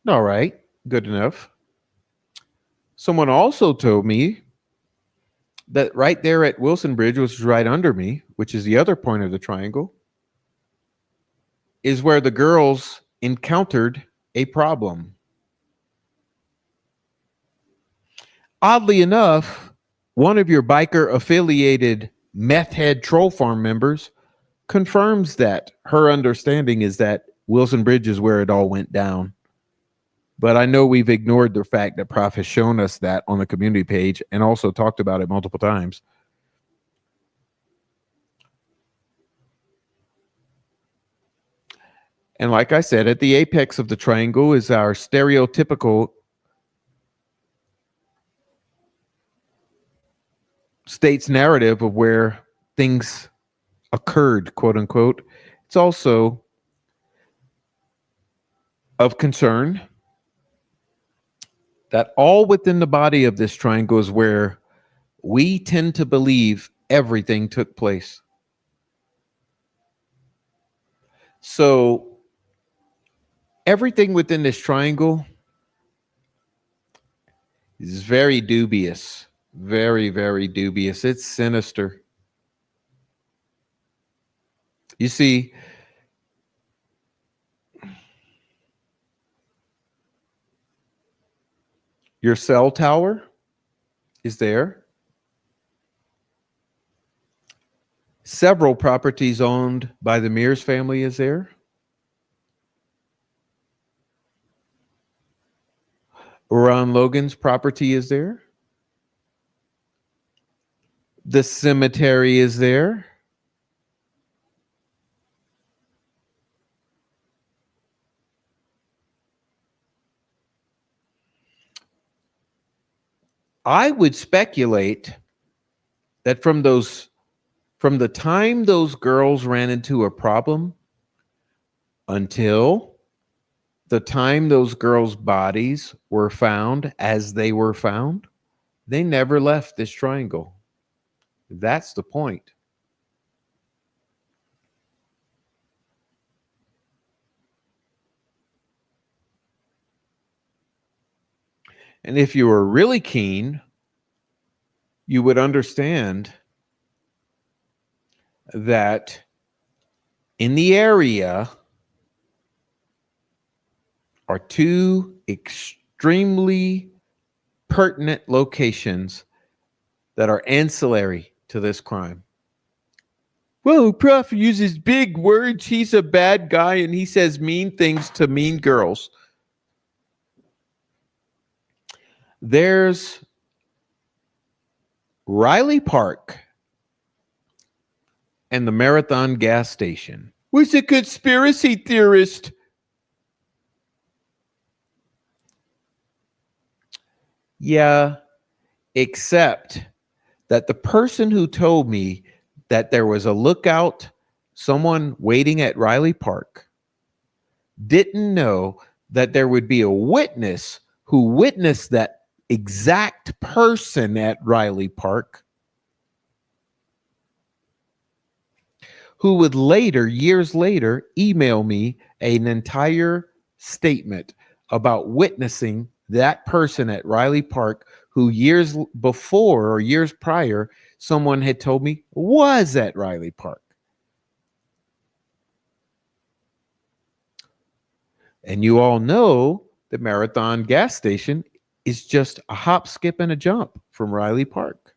All right, good enough. Someone also told me that right there at Wilson Bridge, which is right under me, which is the other point of the triangle, is where the girls encountered a problem. Oddly enough, one of your biker affiliated meth head troll farm members confirms that her understanding is that Wilson Bridge is where it all went down. But I know we've ignored the fact that Prof has shown us that on the community page and also talked about it multiple times. And like I said, at the apex of the triangle is our stereotypical state's narrative of where things occurred, quote unquote. It's also of concern that all within the body of this triangle is where we tend to believe everything took place. So everything within this triangle is very dubious, very, very dubious. It's sinister. You see, your cell tower is there. Several properties owned by the Mears family is there. Ron Logan's property is there. The cemetery is there. I would speculate that from the time those girls ran into a problem until the time those girls' bodies were found as they were found, they never left this triangle. That's the point. And if you were really keen, you would understand that in the area are two extremely pertinent locations that are ancillary to this crime. Well, Prof uses big words. He's a bad guy and he says mean things to mean girls. There's Riley Park and the Marathon gas station. Was a conspiracy theorist. Yeah, except that the person who told me that there was a lookout, someone waiting at Riley Park, didn't know that there would be a witness who witnessed that exact person at Riley Park, who would later, years later, email me an entire statement about witnessing that person at Riley Park who years before or years prior, someone had told me was at Riley Park. And you all know the Marathon gas station is just a hop, skip, and a jump from Riley Park.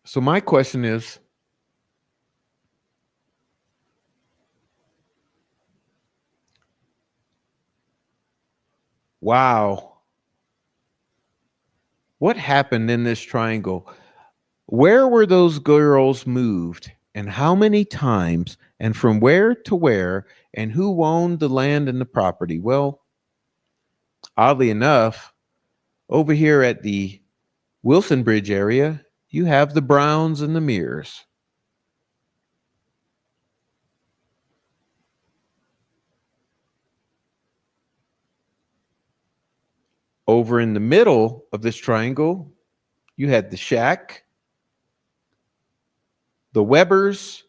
So my question is, wow, what happened in this triangle? Where were those girls moved and how many times and from where to where and who owned the land and the property? Well, oddly enough, over here at the Wilson Bridge area, you have the Browns and the Mears. Over in the middle of this triangle, you had the Shack, the Webbers,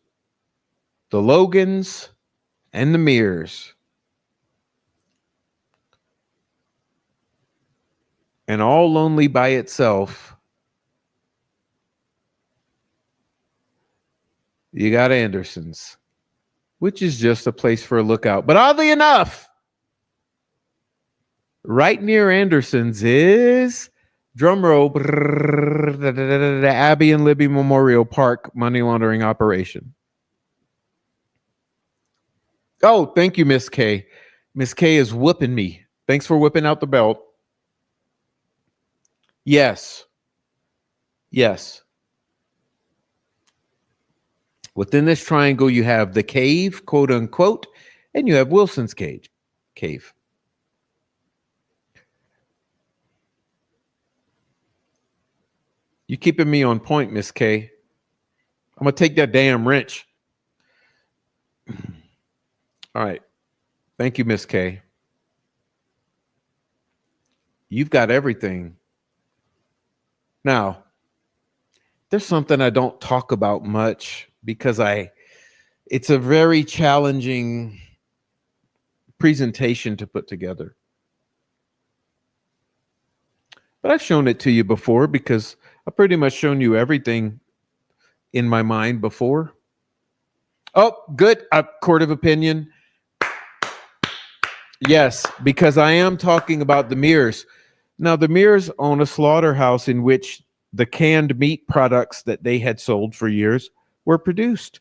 the Logans, and the Mears. And all lonely by itself, you got Anderson's, which is just a place for a lookout. But oddly enough, right near Anderson's is, drumroll, the Abby and Libby Memorial Park money laundering operation. Oh, thank you, Miss K. Miss K is whooping me. Thanks for whipping out the belt. Yes. Yes. Within this triangle, you have the cave, quote unquote, and you have Wilson's cage, cave. You keeping me on point, Miss K. I'm gonna take that damn wrench. All right. Thank you, Miss K. You've got everything. Now, there's something I don't talk about much because it's a very challenging presentation to put together. But I've shown it to you before because I've pretty much shown you everything in my mind before. Oh, good. Court of opinion. Yes, because I am talking about the Mears. Now, the Mears own a slaughterhouse in which the canned meat products that they had sold for years were produced.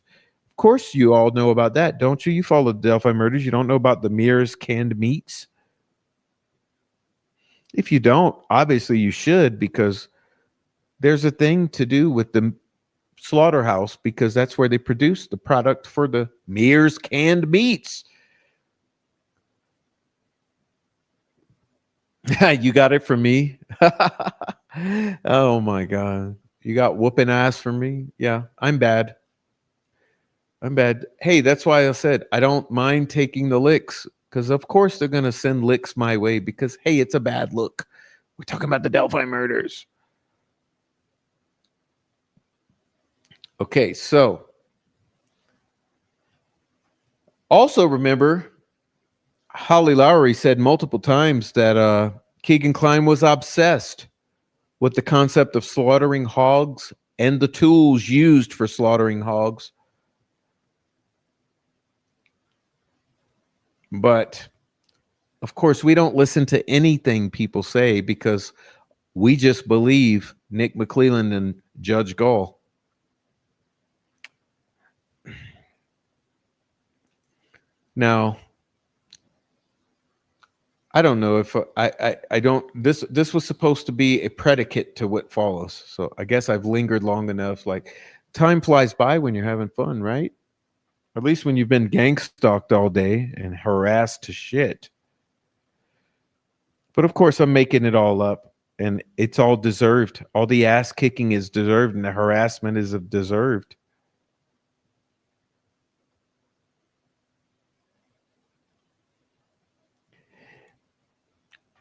Of course, you all know about that, don't you? You follow the Delphi murders. You don't know about the Mears canned meats? If you don't, obviously you should, because there's a thing to do with the slaughterhouse because that's where they produce the product for the Mears canned meats. You got it from me? Oh my God. You got whooping ass from me? Yeah, I'm bad. I'm bad. Hey, that's why I said I don't mind taking the licks because, of course, they're going to send licks my way because, hey, it's a bad look. We're talking about the Delphi murders. Okay, so also remember, Holly Lowry said multiple times that Keegan Kline was obsessed with the concept of slaughtering hogs and the tools used for slaughtering hogs. But of course, we don't listen to anything people say because we just believe Nick McClelland and Judge Gall. Now, I don't know if I don't this was supposed to be a predicate to what follows. So I guess I've lingered long enough. Like time flies by when you're having fun, right? At least when you've been gang stalked all day and harassed to shit. But of course, I'm making it all up, and it's all deserved. All the ass kicking is deserved, and the harassment is deserved.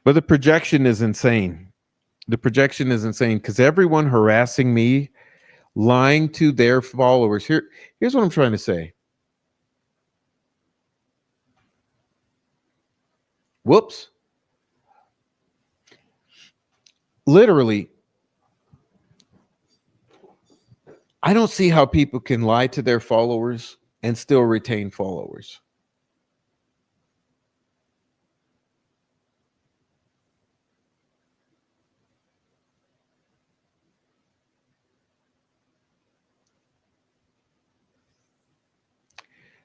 But the projection is insane. The projection is insane because everyone harassing me, lying to their followers. Here's what I'm trying to say. Whoops. Literally, I don't see how people can lie to their followers and still retain followers.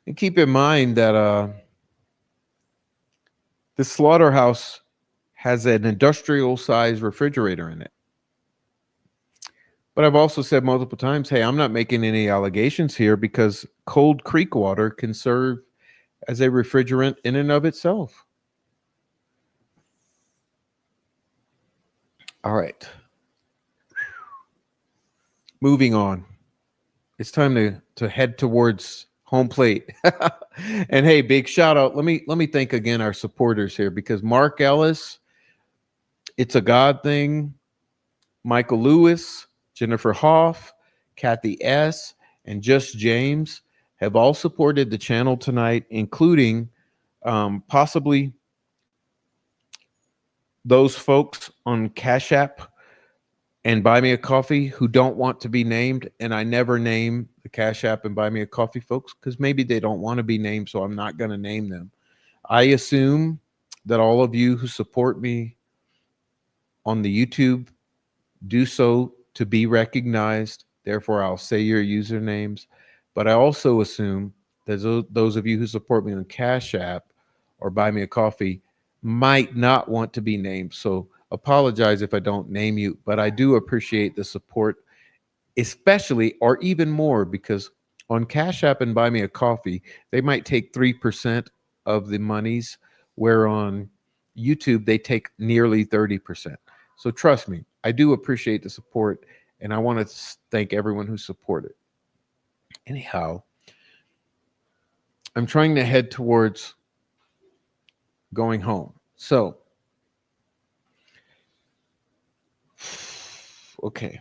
And keep in mind that the slaughterhouse has an industrial size refrigerator in it. But I've also said multiple times, hey, I'm not making any allegations here because cold creek water can serve as a refrigerant in and of itself. All right. Moving on. It's time to head towards home plate. And hey, big shout out. Let me thank again our supporters here because Mark Ellis, It's a God Thing, Michael Lewis, Jennifer Hoff, Kathy S, and Just James have all supported the channel tonight, including possibly those folks on Cash App and Buy Me a Coffee who don't want to be named. And I never name the Cash App and Buy Me a Coffee folks because maybe they don't want to be named, so I'm not going to name them. I assume that all of you who support me on the YouTube do so to be recognized. Therefore, I'll say your usernames. But I also assume that those of you who support me on Cash App or Buy Me a Coffee might not want to be named. So apologize if I don't name you, but I do appreciate the support. especially or even more because on Cash App and Buy Me a Coffee, they might take 3% of the monies, where on YouTube, they take nearly 30%. So trust me, I do appreciate the support, and I want to thank everyone who supported. Anyhow, I'm trying to head towards going home. So, okay.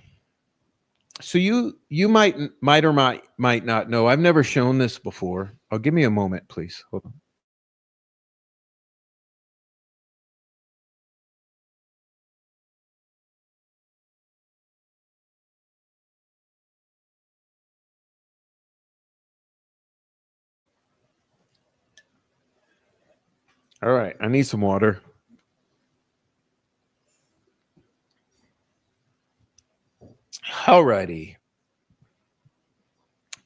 So you might not know. I've never shown this before. Oh, give me a moment, please. Hold on. All right, I need some water. All righty.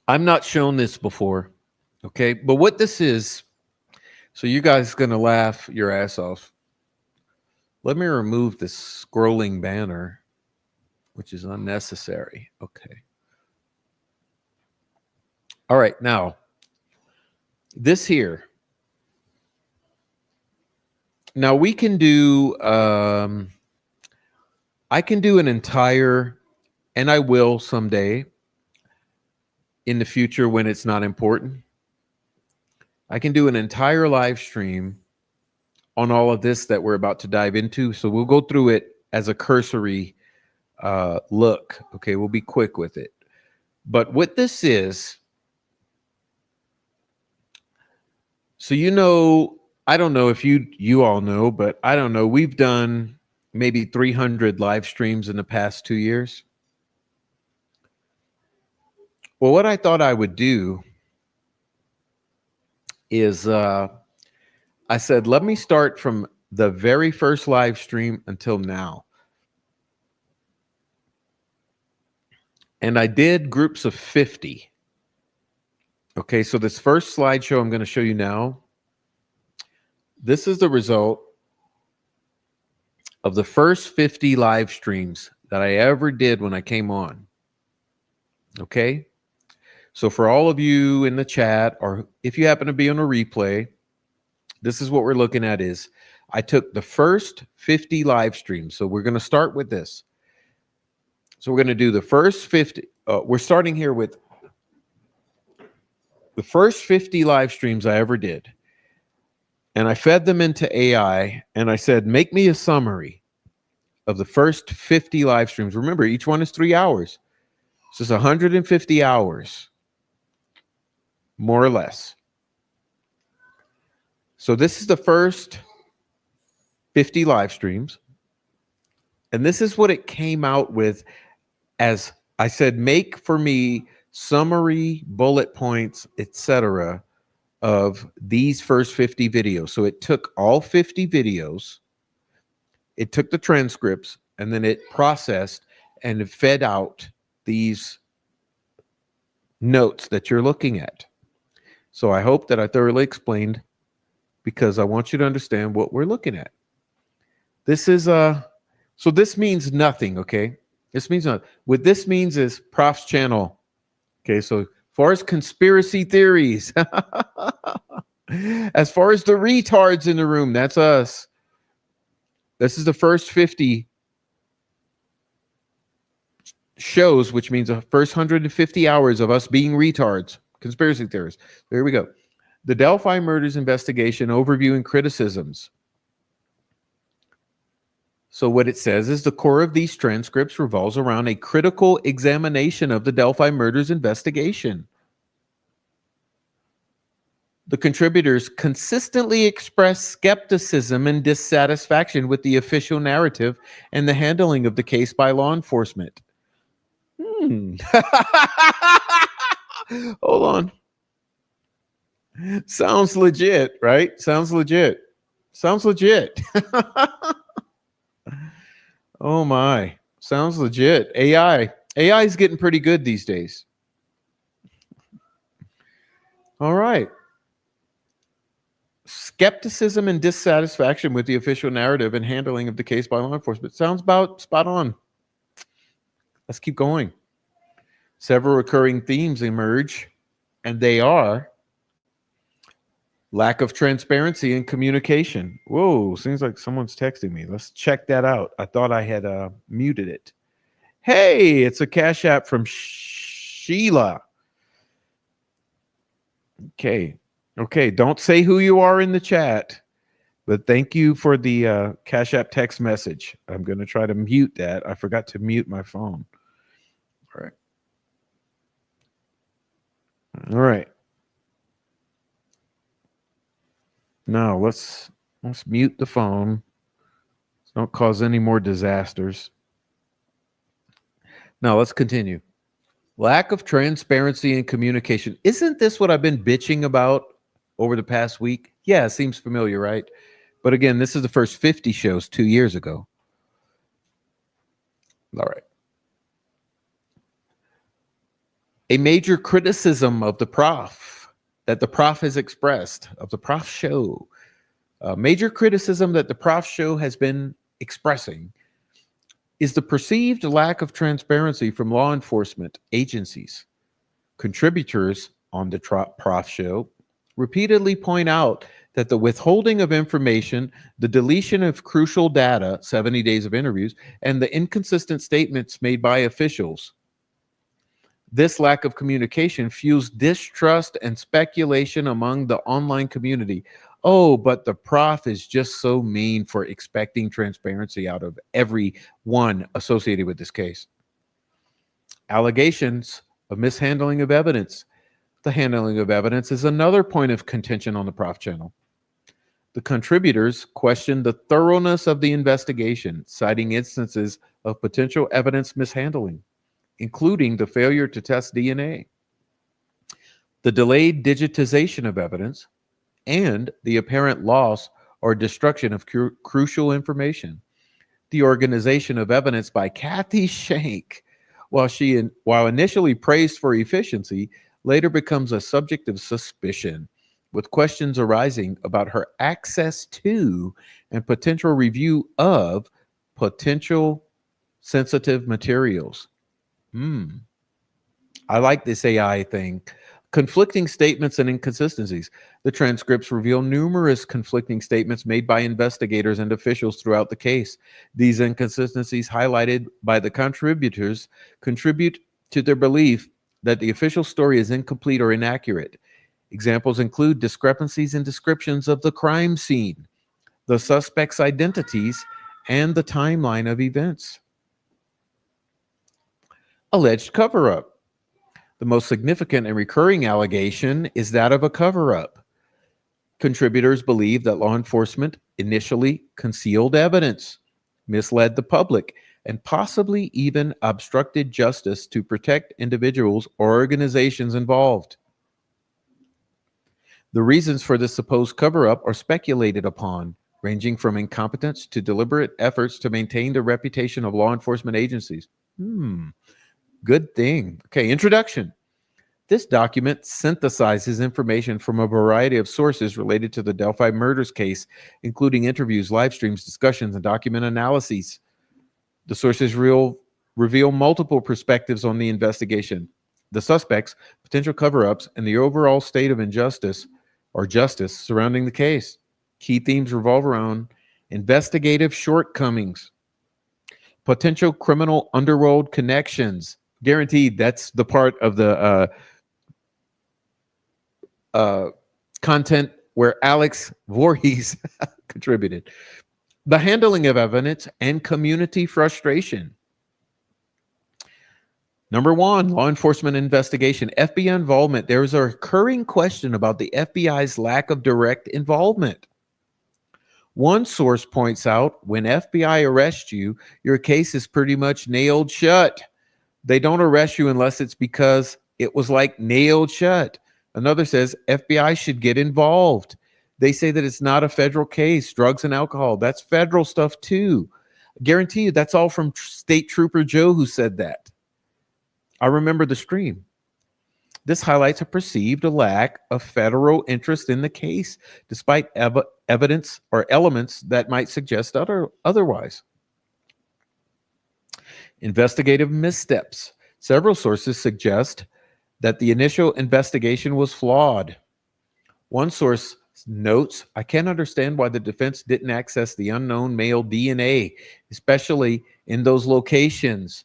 I'm not shown this before. Okay, but what this is, so you guys gonna laugh your ass off. Let me remove this scrolling banner, which is unnecessary. Okay. All right, now this here. Now we can do. I can do an entire, and I will someday in the future when it's not important. I can do an entire live stream on all of this that we're about to dive into. So we'll go through it as a cursory look. Okay, we'll be quick with it. But what this is, so I don't know if you all know, but I don't know. We've done maybe 300 live streams in the past 2 years. Well, what I thought I would do is I said, let me start from the very first live stream until now. And I did groups of 50. Okay, so this first slideshow I'm going to show you now, this is the result of the first 50 live streams that I ever did when I came on. Okay, so for all of you in the chat, or if you happen to be on a replay, this is what we're looking at is I took the first 50 live streams. So we're going to start with this. So we're going to do the first 50. We're starting here with the first 50 live streams I ever did. And I fed them into AI and I said, make me a summary of the first 50 live streams. Remember, each one is 3 hours. So it's 150 hours, more or less. So this is the first 50 live streams. And this is what it came out with. As I said, make for me summary, bullet points, etc. of these first 50 videos. So it took all 50 videos, it took the transcripts, and then it processed and it fed out these notes that you're looking at. So I hope that I thoroughly explained, because I want you to understand what we're looking at. This is so this means nothing, okay? This means nothing. What this means is Prof's channel. Okay, so as far as conspiracy theories, as far as the retards in the room, that's us. This is the first 50 shows, which means the first 150 hours of us being retards, conspiracy theorists. There we go. The Delphi murders investigation overview and criticisms. So what it says is the core of these transcripts revolves around a critical examination of the Delphi murders investigation. The contributors consistently express skepticism and dissatisfaction with the official narrative and the handling of the case by law enforcement. Hold on. Sounds legit, right? Sounds legit. Sounds legit. Oh my. Sounds legit. AI is getting pretty good these days. All right. Skepticism and dissatisfaction with the official narrative and handling of the case by law enforcement. Sounds about spot on. Let's keep going. Several recurring themes emerge, and they are lack of transparency in communication. Whoa, seems like someone's texting me. Let's check that out. I thought I had muted it. Hey, it's a Cash App from Sheila. Okay. Okay. Don't say who you are in the chat, but thank you for the Cash App text message. I'm going to try to mute that. I forgot to mute my phone. All right. All right. Now let's mute the phone. Don't cause any more disasters. Now let's continue. Lack of transparency and communication. Isn't this what I've been bitching about over the past week? Yeah, it seems familiar, right? But again, this is the first 50 shows 2 years ago. All right. A major criticism of the prof that the prof has expressed, of the prof show, a major criticism that the prof show has been expressing is the perceived lack of transparency from law enforcement agencies. Contributors on the prof show repeatedly point out that the withholding of information, the deletion of crucial data, 70 days of interviews, and the inconsistent statements made by officials. This lack of communication fuels distrust and speculation among the online community. Oh, but the prof is just so mean for expecting transparency out of everyone associated with this case. Allegations of mishandling of evidence. The handling of evidence is another point of contention on the prof channel. The contributors questioned the thoroughness of the investigation, citing instances of potential evidence mishandling, including the failure to test DNA, the delayed digitization of evidence, and the apparent loss or destruction of crucial information. The organization of evidence by Kathy Shank, while initially praised for efficiency, later becomes a subject of suspicion, with questions arising about her access to and potential review of potential sensitive materials. I like this AI thing. Conflicting statements and inconsistencies. The transcripts reveal numerous conflicting statements made by investigators and officials throughout the case. These inconsistencies, highlighted by the contributors, contribute to their belief that the official story is incomplete or inaccurate. Examples include discrepancies in descriptions of the crime scene, the suspects' identities, and the timeline of events. Alleged cover-up. The most significant and recurring allegation is that of a cover-up. Contributors believe that law enforcement initially concealed evidence, misled the public, and possibly even obstructed justice to protect individuals or organizations involved. The reasons for this supposed cover-up are speculated upon, ranging from incompetence to deliberate efforts to maintain the reputation of law enforcement agencies. Good thing. Okay, introduction. This document synthesizes information from a variety of sources related to the Delphi murders case, including interviews, live streams, discussions, and document analyses. The sources reveal multiple perspectives on the investigation, the suspects, potential cover-ups, and the overall state of injustice or justice surrounding the case. Key themes revolve around investigative shortcomings, potential criminal underworld connections. Guaranteed, that's the part of the content where Alex Voorhees contributed. The handling of evidence and community frustration. Number one, law enforcement investigation, FBI involvement. There is a recurring question about the FBI's lack of direct involvement. One source points out when FBI arrests you, your case is pretty much nailed shut. They don't arrest you unless it's because it was like nailed shut. Another says FBI should get involved. They say that it's not a federal case, drugs and alcohol. That's federal stuff too. I guarantee you that's all from State Trooper Joe who said that. I remember the stream. This highlights a perceived lack of federal interest in the case, despite evidence or elements that might suggest otherwise. Investigative missteps. Several sources suggest that the initial investigation was flawed. One source notes, I can't understand why the defense didn't access the unknown male DNA, especially in those locations.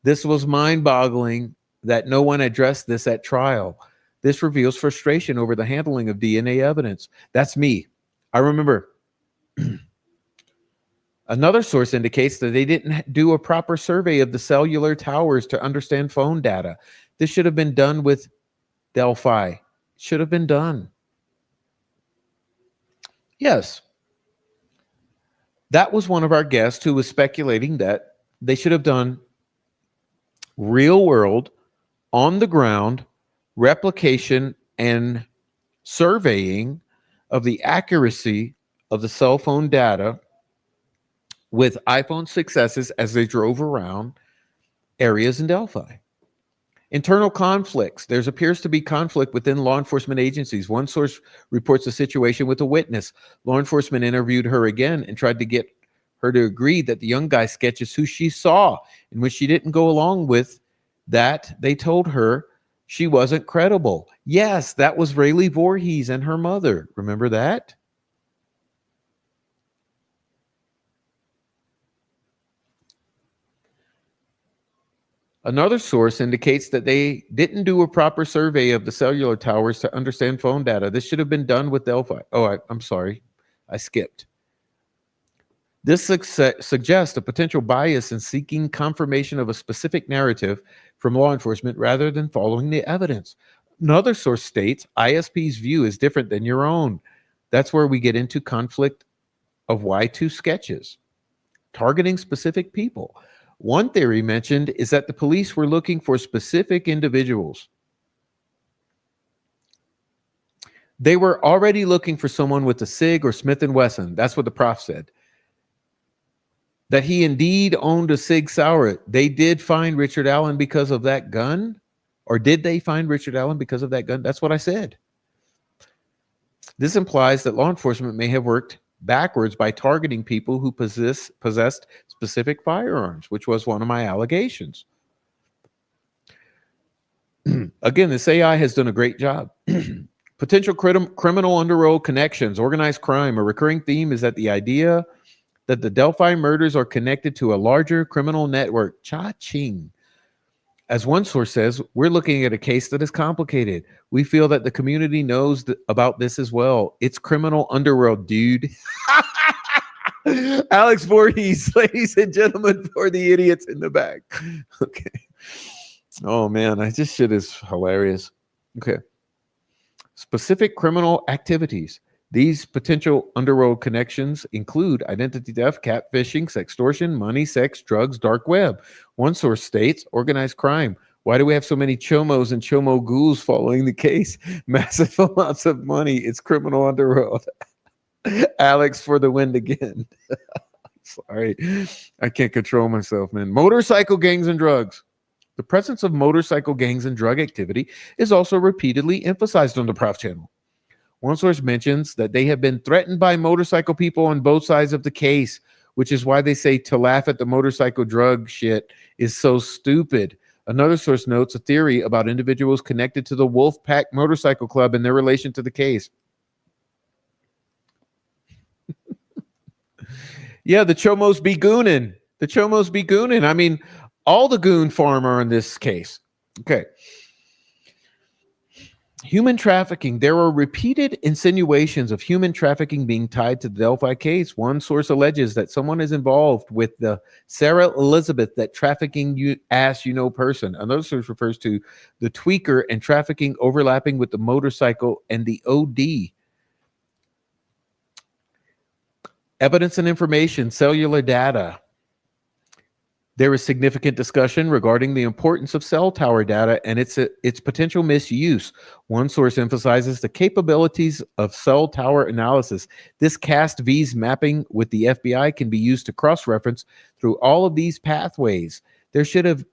This was mind boggling that no one addressed this at trial. This reveals frustration over the handling of DNA evidence. That's me. I remember. Another source indicates that they didn't do a proper survey of the cellular towers to understand phone data. This should have been done with DELPHI. Should have been done. Yes, that was one of our guests who was speculating that they should have done real world, on the ground replication and surveying of the accuracy of the cell phone data with iPhone 6s as they drove around areas in Delphi. Internal conflicts. There appears to be conflict within law enforcement agencies. One source reports a situation with a witness. Law enforcement interviewed her again and tried to get her to agree that the young guy sketches who she saw. And when she didn't go along with that, they told her she wasn't credible. Yes, that was Rayleigh Voorhees and her mother. Remember that? Another source indicates that they didn't do a proper survey of the cellular towers to understand phone data. This should have been done with Delphi. Oh, I'm sorry. I skipped. This suggests a potential bias in seeking confirmation of a specific narrative from law enforcement rather than following the evidence. Another source states ISP's view is different than your own. That's where we get into conflict of why two sketches, targeting specific people. One theory mentioned is that the police were looking for specific individuals. They were already looking for someone with a SIG or Smith & Wesson. That's what the prof said. That he indeed owned a Sig Sauer. They did find Richard Allen because of that gun? Or did they find Richard Allen because of that gun? That's what I said. This implies that law enforcement may have worked backwards by targeting people who possessed specific firearms, which was one of my allegations. Again, this AI has done a great job. Potential criminal underworld connections, organized crime. A recurring theme is that the idea that the Delphi murders are connected to a larger criminal network. Cha-ching. As one source says, we're looking at a case that is complicated. We feel that the community knows about this as well. It's criminal underworld, dude. Alex Voorhees, ladies and gentlemen, for the idiots in the back. Okay. Oh, man, this shit is hilarious. Okay. Specific criminal activities. These potential underworld connections include identity theft, catfishing, sextortion, money, sex, drugs, dark web. One source states organized crime. Why do we have so many chomos and chomo ghouls following the case? Massive amounts of money. It's criminal underworld. Alex for the win again. Sorry. I can't control myself, man. Motorcycle gangs and drugs. The presence of motorcycle gangs and drug activity is also repeatedly emphasized on the Prof channel. One source mentions that they have been threatened by motorcycle people on both sides of the case, which is why they say to laugh at the motorcycle drug shit is so stupid. Another source notes a theory about individuals connected to the Wolfpack Motorcycle Club and their relation to the case. Yeah, the Chomos be goonin'. The Chomos be goonin'. I mean, all the goon farm are in this case. Okay. Human trafficking. There are repeated insinuations of human trafficking being tied to the Delphi case. One source alleges that someone is involved with the Sarah Elizabeth, that trafficking person. Another source refers to the tweaker and trafficking overlapping with the motorcycle and the OD. Evidence and information, cellular data. There is significant discussion regarding the importance of cell tower data and its potential misuse. One source emphasizes the capabilities of cell tower analysis. This CAST-V's mapping with the FBI can be used to cross-reference through all of these pathways. There should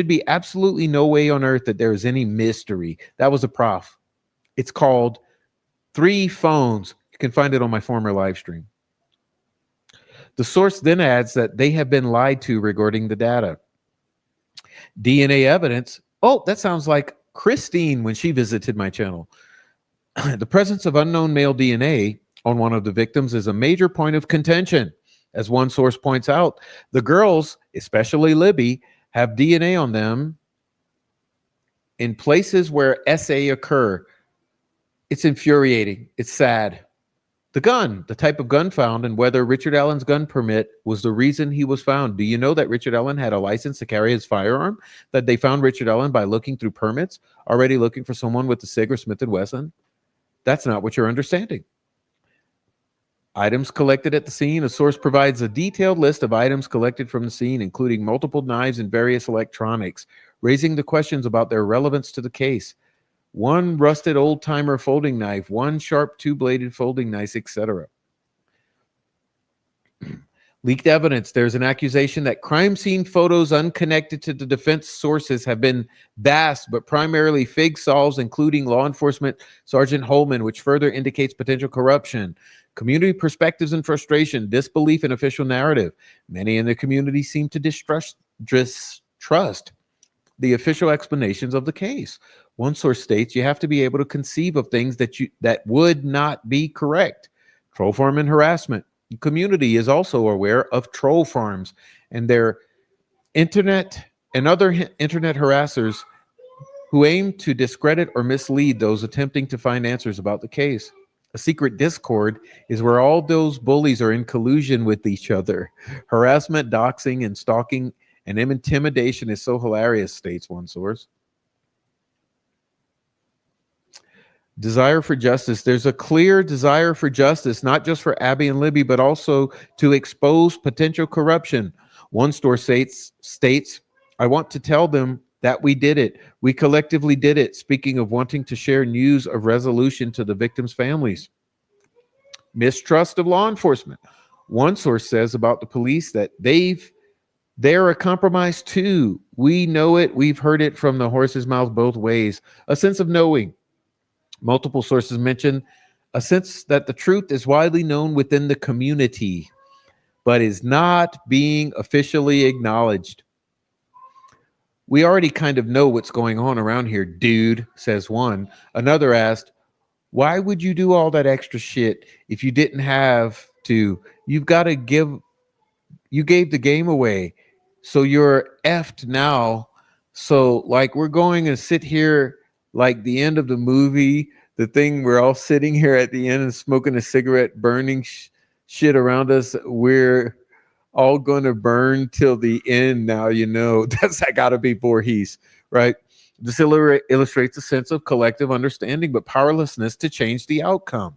be absolutely no way on earth that there is any mystery. That was a prof. It's called 3 Phones. You can find it on my former live stream. The source then adds that they have been lied to regarding the data. DNA evidence. Oh, that sounds like Christine when she visited my channel. The presence of unknown male DNA on one of the victims is a major point of contention. As one source points out, the girls, especially Libby, have DNA on them in places where SA occur. It's infuriating. It's sad. The gun, the type of gun found, and whether Richard Allen's gun permit was the reason he was found. Do you know that Richard Allen had a license to carry his firearm? That they found Richard Allen by looking through permits, already looking for someone with a SIG or Smith & Wesson? That's not what you're understanding. Items collected at the scene. A source provides a detailed list of items collected from the scene, including multiple knives and various electronics, raising the questions about their relevance to the case. One rusted old-timer folding knife, one sharp two-bladed folding knife, etc. Leaked evidence. There's an accusation that crime scene photos unconnected to the defense sources have been vast, but primarily fig solves, including law enforcement Sergeant Holman, which further indicates potential corruption. Community perspectives and frustration, disbelief in official narrative. Many in the community seem to distrust the official explanations of the case. One source states you have to be able to conceive of things that would not be correct. Troll farm and harassment. The community is also aware of troll farms and their internet and other internet harassers who aim to discredit or mislead those attempting to find answers about the case. A secret Discord is where all those bullies are in collusion with each other. Harassment, doxing, and stalking and intimidation is so hilarious, states one source. Desire for justice. There's a clear desire for justice, not just for Abby and Libby, but also to expose potential corruption. One source states, I want to tell them that we did it. We collectively did it. Speaking of wanting to share news of resolution to the victims' families. Mistrust of law enforcement. One source says about the police that they're a compromise too. We know it. We've heard it from the horse's mouth both ways. A sense of knowing. Multiple sources mention a sense that the truth is widely known within the community, but is not being officially acknowledged. We already kind of know what's going on around here, dude, says one. Another asked, why would you do all that extra shit if you didn't have to? You gave the game away. So you're effed now. So like we're going to sit here like the end of the movie, the thing we're all sitting here at the end and smoking a cigarette, burning shit around us. We're all going to burn till the end now, you know. That's got to be Voorhees, right? This illustrates a sense of collective understanding, but powerlessness to change the outcome.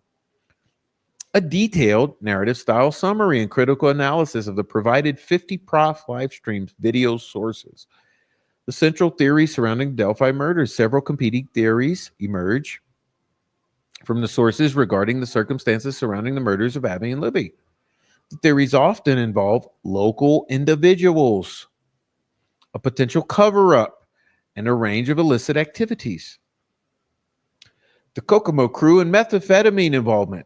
A detailed narrative style summary and critical analysis of the provided 50 prof live streams video sources. The central theory surrounding Delphi murders. Several competing theories emerge from the sources regarding the circumstances surrounding the murders of Abby and Libby. The theories often involve local individuals, a potential cover-up, and a range of illicit activities. The Kokomo crew and methamphetamine involvement.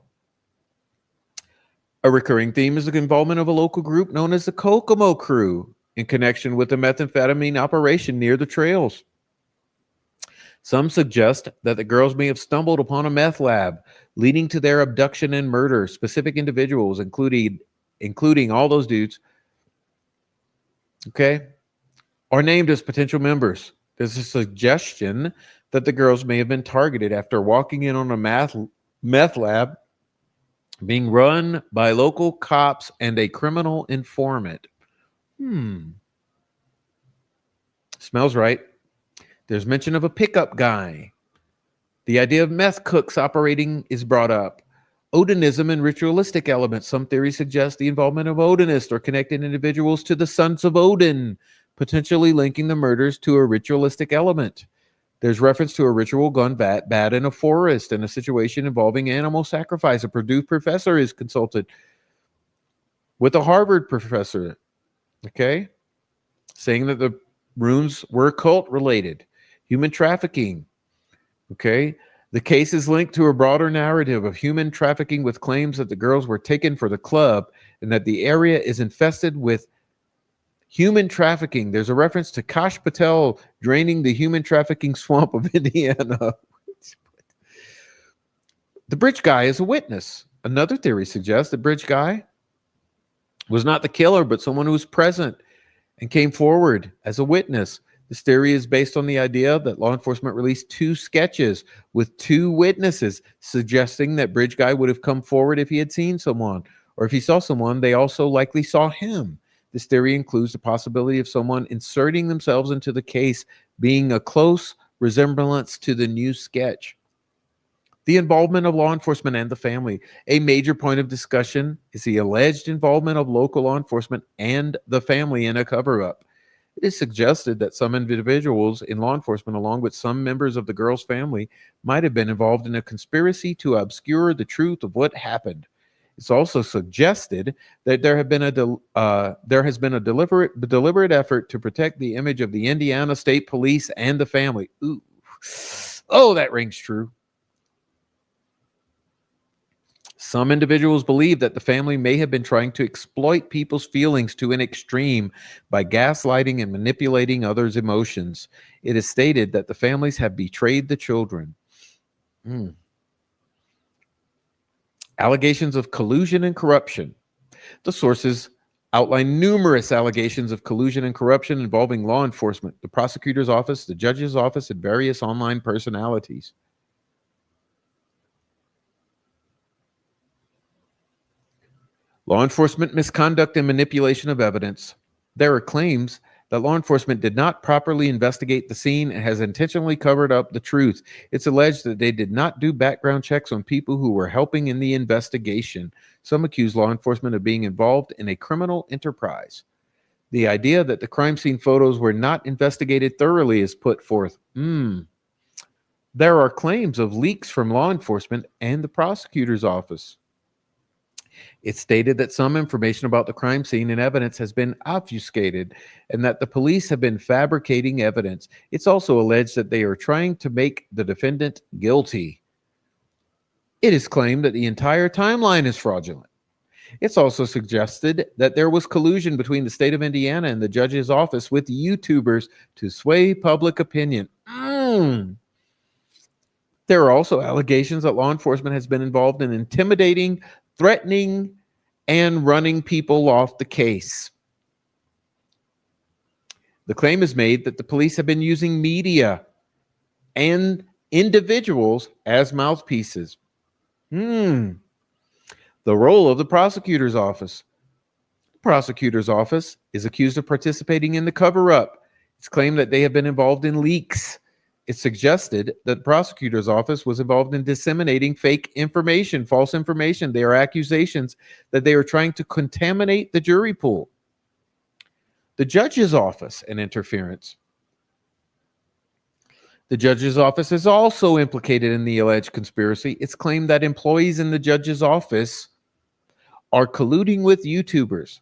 A recurring theme is the involvement of a local group known as the Kokomo crew in connection with the methamphetamine operation near the trails. Some suggest that the girls may have stumbled upon a meth lab, leading to their abduction and murder. Specific individuals, including all those dudes, okay, are named as potential members. There's a suggestion that the girls may have been targeted after walking in on a meth lab being run by local cops and a criminal informant. Smells right. There's mention of a pickup guy. The idea of meth cooks operating is brought up. Odinism and ritualistic elements. Some theories suggest the involvement of Odinists or connected individuals to the sons of Odin, potentially linking the murders to a ritualistic element. There's reference to a ritual gone bad in a forest and a situation involving animal sacrifice. A Purdue professor is consulted with a Harvard professor, okay, saying that the runes were occult related. Human trafficking, okay. The case is linked to a broader narrative of human trafficking with claims that the girls were taken for the club and that the area is infested with Human trafficking. There's a reference to Kash Patel draining the human trafficking swamp of Indiana. The bridge guy is a witness. Another theory suggests the bridge guy was not the killer, but someone who was present and came forward as a witness. This theory is based on the idea that law enforcement released 2 sketches with 2 witnesses, suggesting that bridge guy would have come forward if he had seen someone, or if he saw someone, they also likely saw him. This theory includes the possibility of someone inserting themselves into the case being a close resemblance to the new sketch. The involvement of law enforcement and the family. A major point of discussion is the alleged involvement of local law enforcement and the family in a cover-up. It is suggested that some individuals in law enforcement, along with some members of the girl's family, might have been involved in a conspiracy to obscure the truth of what happened. It's also suggested that there has been a deliberate effort to protect the image of the Indiana State Police and the family. Ooh. Oh, that rings true. Some individuals believe that the family may have been trying to exploit people's feelings to an extreme by gaslighting and manipulating others' emotions. It is stated that the families have betrayed the children. Allegations of collusion and corruption. The sources outline numerous allegations of collusion and corruption involving law enforcement, the prosecutor's office, the judge's office, and various online personalities. Law enforcement misconduct and manipulation of evidence. There are claims that law enforcement did not properly investigate the scene and has intentionally covered up the truth. It's alleged that they did not do background checks on people who were helping in the investigation. Some accuse law enforcement of being involved in a criminal enterprise. The idea that the crime scene photos were not investigated thoroughly is put forth. There are claims of leaks from law enforcement and the prosecutor's office. It's stated that some information about the crime scene and evidence has been obfuscated and that the police have been fabricating evidence. It's also alleged that they are trying to make the defendant guilty. It is claimed that the entire timeline is fraudulent. It's also suggested that there was collusion between the state of Indiana and the judge's office with YouTubers to sway public opinion. There are also allegations that law enforcement has been involved in intimidating, threatening, and running people off the case. The claim is made that the police have been using media and individuals as mouthpieces. The role of the prosecutor's office. The prosecutor's office is accused of participating in the cover-up. It's claimed that they have been involved in leaks. It's suggested that the prosecutor's office was involved in disseminating fake information, false information. There are accusations that they are trying to contaminate the jury pool. The judge's office and interference. The judge's office is also implicated in the alleged conspiracy. It's claimed that employees in the judge's office are colluding with YouTubers.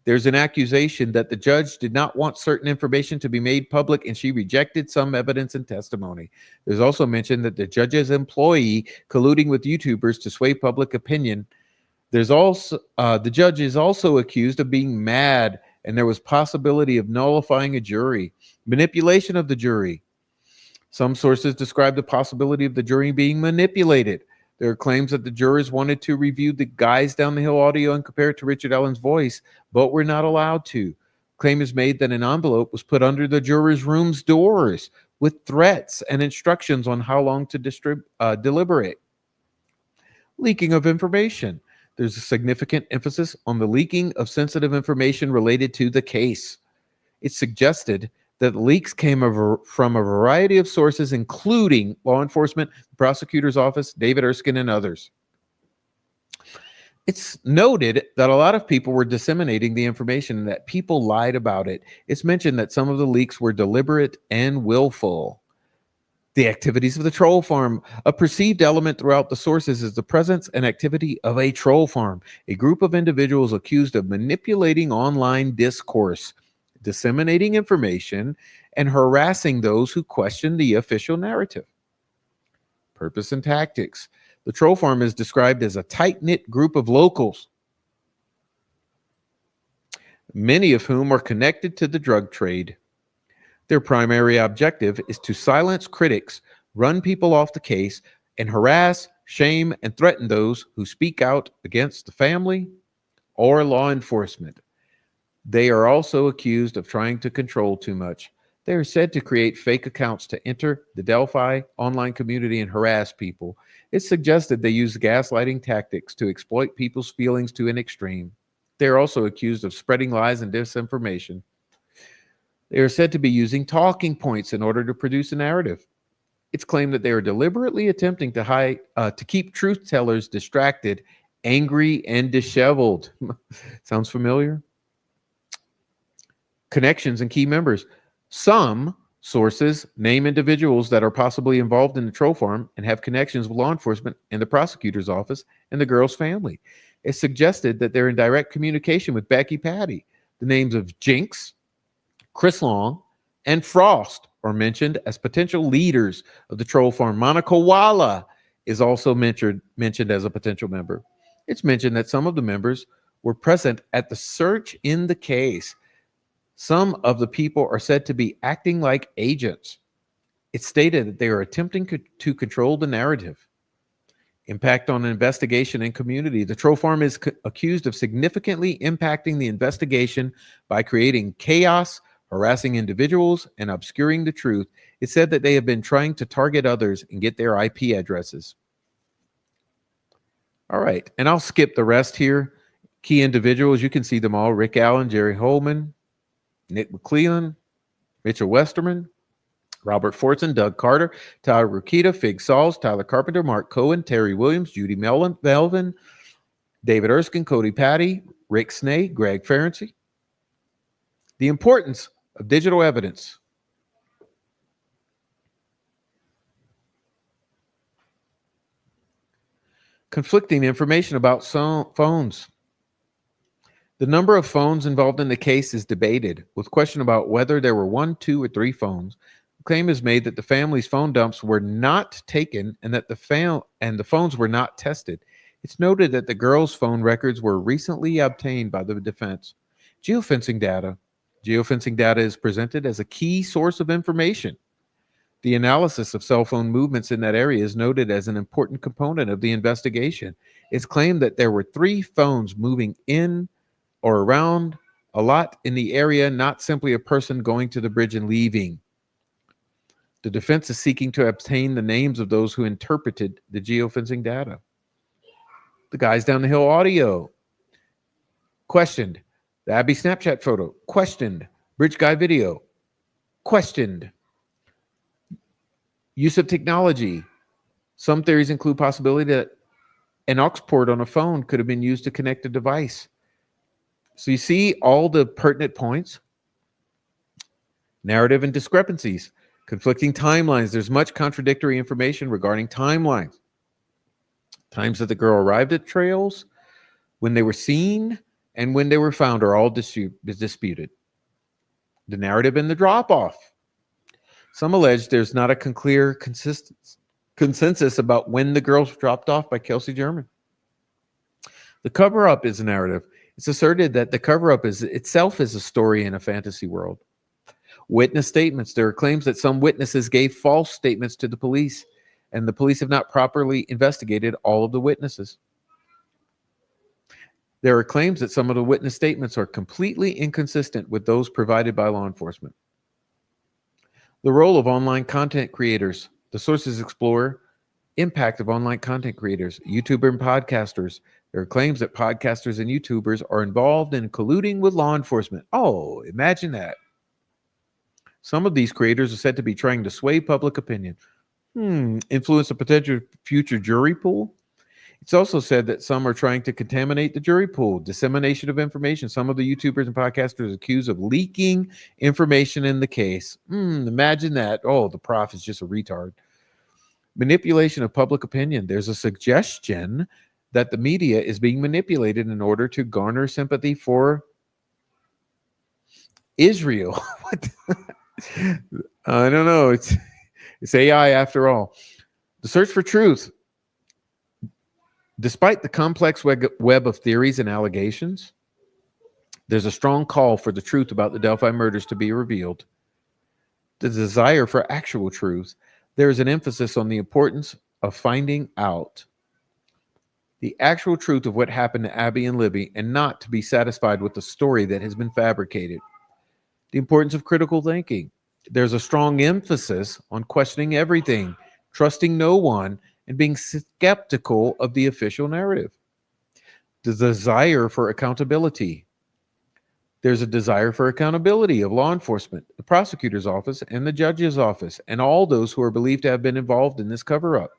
There's an accusation that the judge did not want certain information to be made public and she rejected some evidence and testimony. There's also mention that the judge's employee colluding with YouTubers to sway public opinion. There's also the judge is also accused of being mad and there was possibility of nullifying a jury. Manipulation of the jury. Some sources describe the possibility of the jury being manipulated. There are claims that the jurors wanted to review the Guys Down the Hill audio and compare it to Richard Allen's voice, but were not allowed to. Claim is made that an envelope was put under the jurors' room's doors with threats and instructions on how long to deliberate. Leaking of information. There's a significant emphasis on the leaking of sensitive information related to the case. It's suggested that leaks came from a variety of sources, including law enforcement, the prosecutor's office, David Erskine, and others. It's noted that a lot of people were disseminating the information and that people lied about it. It's mentioned that some of the leaks were deliberate and willful. The activities of the troll farm. A perceived element throughout the sources is the presence and activity of a troll farm, a group of individuals accused of manipulating online discourse, disseminating information, and harassing those who question the official narrative. Purpose and tactics. The troll farm is described as a tight-knit group of locals. many of whom are connected to the drug trade. Their primary objective is to silence critics, run people off the case, and harass, shame, and threaten those who speak out against the family or law enforcement. They are also accused of trying to control too much. They are said to create fake accounts to enter the Delphi online community and harass people. It's suggested they use gaslighting tactics to exploit people's feelings to an extreme. They are also accused of spreading lies and disinformation. They are said to be using talking points in order to produce a narrative. It's claimed that they are deliberately attempting to keep truth tellers distracted, angry, and disheveled. Sounds familiar? Connections and key members. Some sources name individuals that are possibly involved in the troll farm and have connections with law enforcement and the prosecutor's office and the girl's family. It's suggested that they're in direct communication with Becky Patty. The names of Jinx, Chris Long, and Frost are mentioned as potential leaders of the troll farm. Monica Walla is also mentioned as a potential member. It's mentioned that some of the members were present at the search in the case. Some of the people are said to be acting like agents. It's stated that they are attempting to control the narrative. Impact on investigation and community. The troll farm is accused of significantly impacting the investigation by creating chaos, harassing individuals, and obscuring the truth. It's said that they have been trying to target others and get their IP addresses. All right, and I'll skip the rest here. Key individuals, you can see them all: Rick Allen, Jerry Holman, Nick McClellan, Mitchell Westerman, Robert Fortson, Doug Carter, Tyler Rukita, Fig Sauls, Tyler Carpenter, Mark Cohen, Terry Williams, Judy Melvin, David Erskine, Cody Patty, Rick Snay, Greg Ferenczi. The importance of digital evidence. Conflicting information about phones. The number of phones involved in the case is debated, with question about whether there were 1, 2, or 3 phones. The claim is made that the family's phone dumps were not taken and that the phones were not tested. It's noted that the girls' phone records were recently obtained by the defense. Geofencing data. Geofencing data is presented as a key source of information. The analysis of cell phone movements in that area is noted as an important component of the investigation. It's claimed that there were 3 phones moving in or around a lot in the area, not simply a person going to the bridge and leaving. The defense is seeking to obtain the names of those who interpreted the geofencing data. The guys down the hill audio. Questioned. The Abby Snapchat photo. Questioned. Bridge guy video. Questioned. Use of technology. Some theories include possibility that an aux port on a phone could have been used to connect a device. So you see all the pertinent points. Narrative and discrepancies. Conflicting timelines. There's much contradictory information regarding timelines. Times that the girl arrived at trails, when they were seen, and when they were found are all disputed. The narrative and the drop-off. Some allege there's not a clear consensus about when the girls dropped off by Kelsey German. The cover-up is a narrative. It's asserted that the cover-up itself is a story in a fantasy world. Witness statements. There are claims that some witnesses gave false statements to the police, and the police have not properly investigated all of the witnesses. There are claims that some of the witness statements are completely inconsistent with those provided by law enforcement. The role of online content creators. The sources explore impact of online content creators, YouTuber and podcasters. There are claims that podcasters and YouTubers are involved in colluding with law enforcement. Oh, imagine that. Some of these creators are said to be trying to sway public opinion. Influence a potential future jury pool. It's also said that some are trying to contaminate the jury pool. Dissemination of information. Some of the YouTubers and podcasters accused of leaking information in the case. Imagine that. Oh, the prof is just a retard. Manipulation of public opinion. There's a suggestion that the media is being manipulated in order to garner sympathy for Israel. What? I don't know. It's AI after all. The search for truth. Despite the complex web of theories and allegations, There's a strong call for the truth about the Delphi murders to be revealed. The desire for actual truth. There is an emphasis on the importance of finding out the actual truth of what happened to Abby and Libby and not to be satisfied with the story that has been fabricated. The importance of critical thinking. There's a strong emphasis on questioning everything, trusting no one, and being skeptical of the official narrative. The desire for accountability. There's a desire for accountability of law enforcement, the prosecutor's office, and the judge's office, and all those who are believed to have been involved in this cover-up.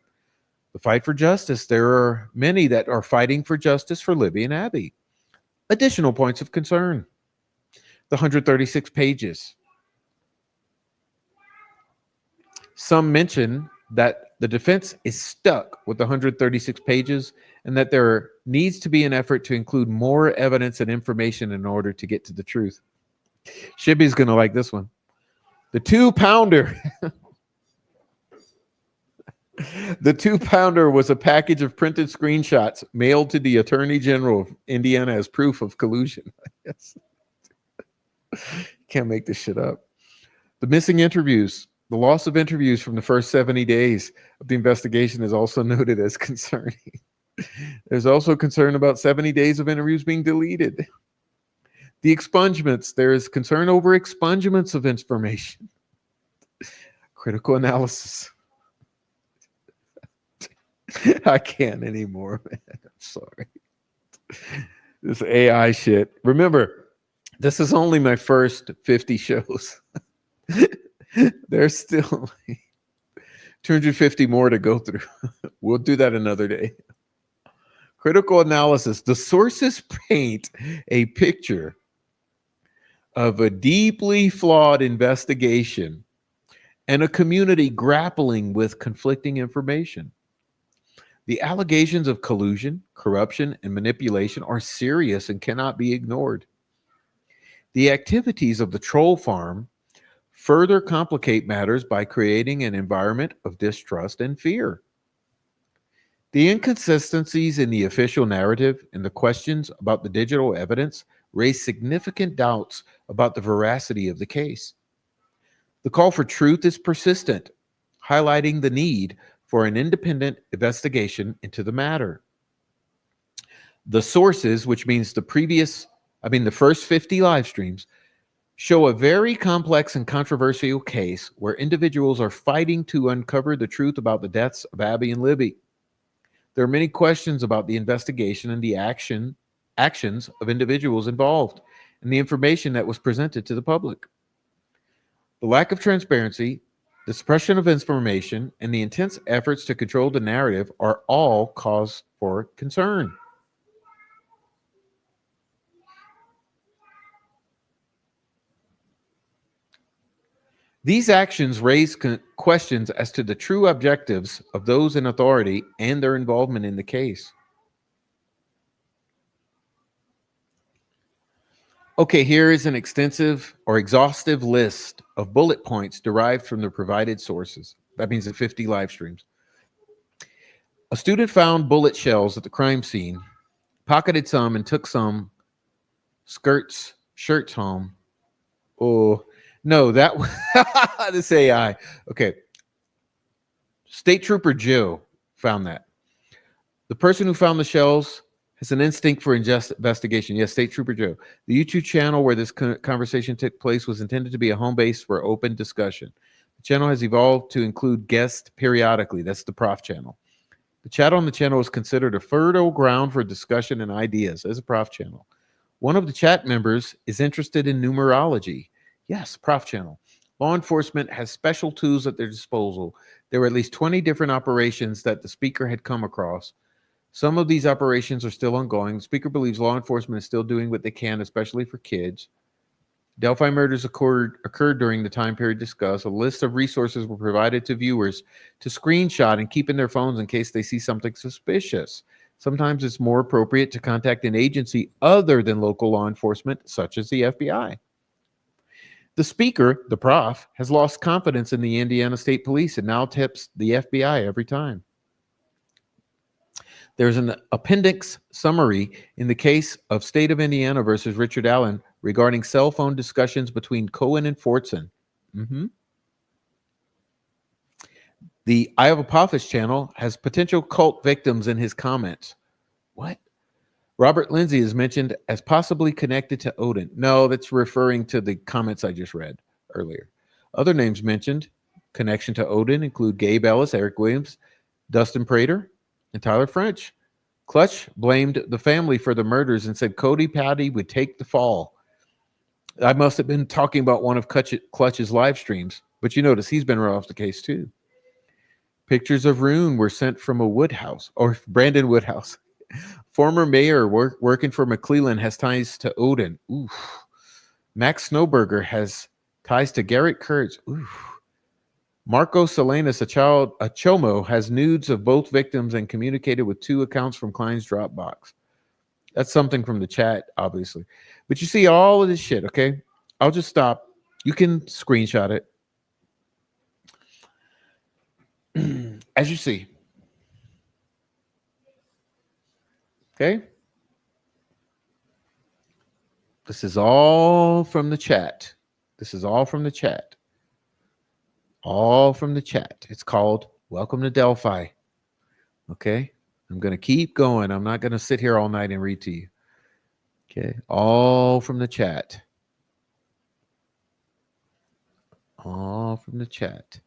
The fight for justice. There are many that are fighting for justice for Libby and Abby. Additional points of concern. The 136 pages. Some mention that the defense is stuck with the 136 pages and that there needs to be an effort to include more evidence and information in order to get to the truth. Shibby's going to like this one. The 2-pounder. The 2-pounder was a package of printed screenshots mailed to the Attorney General of Indiana as proof of collusion. Yes. Can't make this shit up. The missing interviews. The loss of interviews from the first 70 days of the investigation is also noted as concerning. There's also concern about 70 days of interviews being deleted. The expungements. There is concern over expungements of information. Critical analysis. I can't anymore, man. I'm sorry. This AI shit. Remember, this is only my first 50 shows. There's still like 250 more to go through. We'll do that another day. Critical analysis. The sources paint a picture of a deeply flawed investigation and a community grappling with conflicting information. The allegations of collusion, corruption, and manipulation are serious and cannot be ignored. The activities of the troll farm further complicate matters by creating an environment of distrust and fear. The inconsistencies in the official narrative and the questions about the digital evidence raise significant doubts about the veracity of the case. The call for truth is persistent, highlighting the need for an independent investigation into the matter. The sources, which means the first 50 live streams, show a very complex and controversial case where individuals are fighting to uncover the truth about the deaths of Abby and Libby. There are many questions about the investigation and the actions of individuals involved and the information that was presented to the public. The lack of transparency, the suppression of information, and the intense efforts to control the narrative are all cause for concern. These actions raise questions as to the true objectives of those in authority and their involvement in the case. Okay, here is an extensive or exhaustive list of bullet points derived from the provided sources. That means the 50 live streams. A student found bullet shells at the crime scene, pocketed some, and took some shirts home. Oh, no, that was this AI. Okay. State Trooper Joe found that. The person who found the shells has an instinct for investigation. Yes, State Trooper Joe. The YouTube channel where this conversation took place was intended to be a home base for open discussion. The channel has evolved to include guests periodically. That's the Prof channel. The chat on the channel is considered a fertile ground for discussion and ideas as a Prof channel. One of the chat members is interested in numerology. Yes, Prof channel. Law enforcement has special tools at their disposal. There were at least 20 different operations that the speaker had come across. Some of these operations are still ongoing. The speaker believes law enforcement is still doing what they can, especially for kids. Delphi murders occurred during the time period discussed. A list of resources were provided to viewers to screenshot and keep in their phones in case they see something suspicious. Sometimes it's more appropriate to contact an agency other than local law enforcement, such as the FBI. The speaker, the Prof, has lost confidence in the Indiana State Police and now tips the FBI every time. There's an appendix summary in the case of State of Indiana versus Richard Allen regarding cell phone discussions between Cohen and Fortson. Mhm. The Eye of Apophis channel has potential cult victims in his comments. What? Robert Lindsay is mentioned as possibly connected to Odin. No, that's referring to the comments I just read earlier. Other names mentioned connection to Odin include Gabe Ellis, Eric Williams, Dustin Prater, and Tyler French. Clutch blamed the family for the murders and said Cody Patty would take the fall. I must have been talking about one of Clutch's live streams, but you notice he's been right off the case too. Pictures of Rune were sent from a Woodhouse, or Brandon Woodhouse. Former mayor working for McClellan has ties to Odin. Oof. Max Snowberger has ties to Garrett Kurtz. Oof. Marco Salinas, a Chomo, has nudes of both victims and communicated with 2 accounts from Klein's Dropbox. That's something from the chat, obviously. But you see all of this shit, okay? I'll just stop. You can screenshot it. As you see. Okay? This is all from the chat. This is all from the chat. All from the chat. It's called Welcome to Delphi. Okay? I'm going to keep going. I'm not going to sit here all night and read to you. Okay? All from the chat. All from the chat.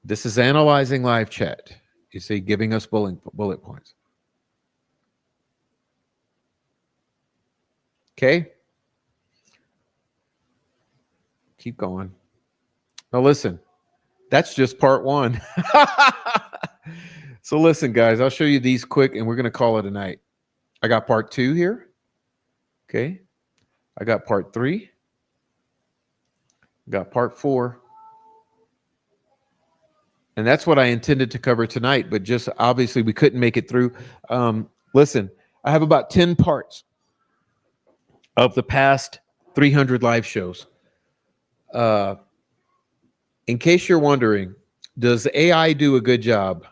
This is analyzing live chat. You see, giving us bullet points. Okay? Keep going. Now listen, that's just part 1. So listen, guys, I'll show you these quick and we're going to call it a night. I got part 2 here. Okay. I got part 3. I got part 4. And that's what I intended to cover tonight, but just obviously we couldn't make it through. Listen, I have about 10 parts of the past 300 live shows. In case you're wondering, does AI do a good job?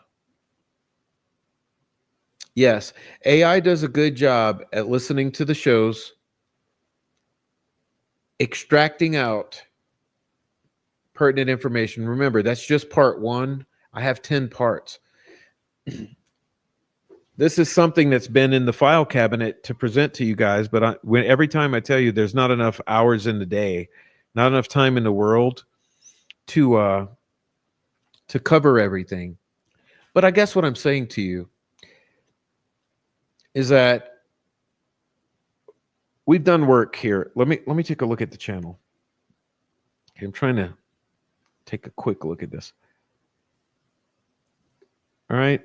Yes, AI does a good job at listening to the shows, extracting out pertinent information. Remember, that's just part 1. I have 10 parts. This is something that's been in the file cabinet to present to you guys, but every time I tell you there's not enough hours in the day, not enough time in the world to cover everything. But I guess what I'm saying to you is that we've done work here. Let me take a look at the channel. Okay, I'm trying to take a quick look at this. All right.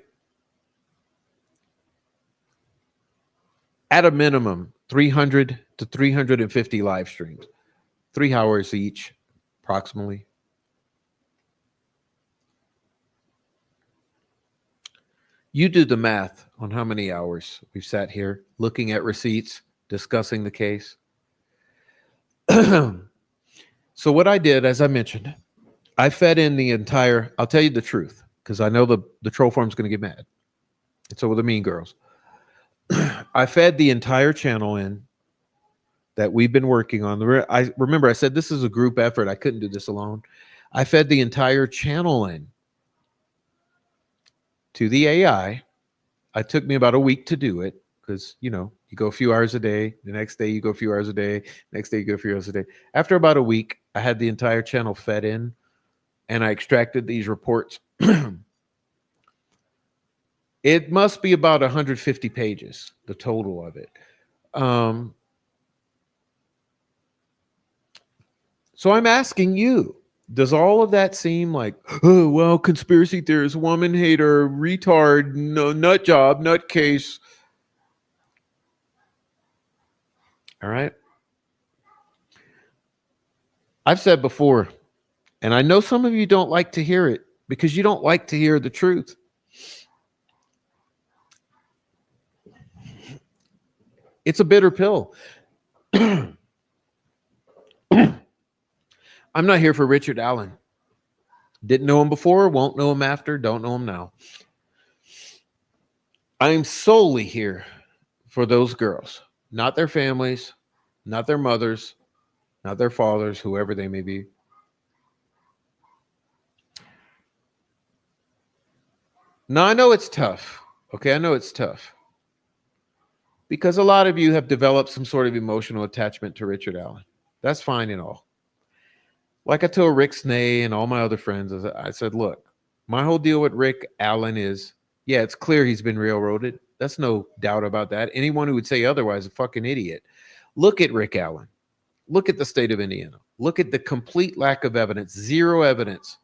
At a minimum, 300 to 350 live streams, 3 hours each, approximately. You do the math on how many hours we've sat here looking at receipts, discussing the case. So what I did, as I mentioned, I fed in the entire, I'll tell you the truth, because I know the troll farm's going to get mad. And so will the mean girls. I fed the entire channel in that we've been working on. I remember I said this is a group effort. I couldn't do this alone. I fed the entire channel in to the AI. It took me about a week to do it because, you know, you go a few hours a day. The next day you go a few hours a day. Next day you go a few hours a day. After about a week, I had the entire channel fed in and I extracted these reports. It must be about 150 pages, the total of it. So I'm asking you, does all of that seem like, oh, well, conspiracy theorist, woman hater, retard, no, nut job, nut case? All right. I've said before, and I know some of you don't like to hear it because you don't like to hear the truth. It's a bitter pill. I'm not here for Richard Allen. Didn't know him before, won't know him after, don't know him now. I'm solely here for those girls, not their families, not their mothers, not their fathers, whoever they may be. Now, I know it's tough. Okay, I know it's tough because a lot of you have developed some sort of emotional attachment to Richard Allen. That's fine and all. Like I told Rick Snay and all my other friends, I said, look, my whole deal with Rick Allen is, yeah, it's clear he's been railroaded. That's no doubt about that. Anyone who would say otherwise is a fucking idiot. Look at Rick Allen. Look at the state of Indiana. Look at the complete lack of evidence, zero evidence.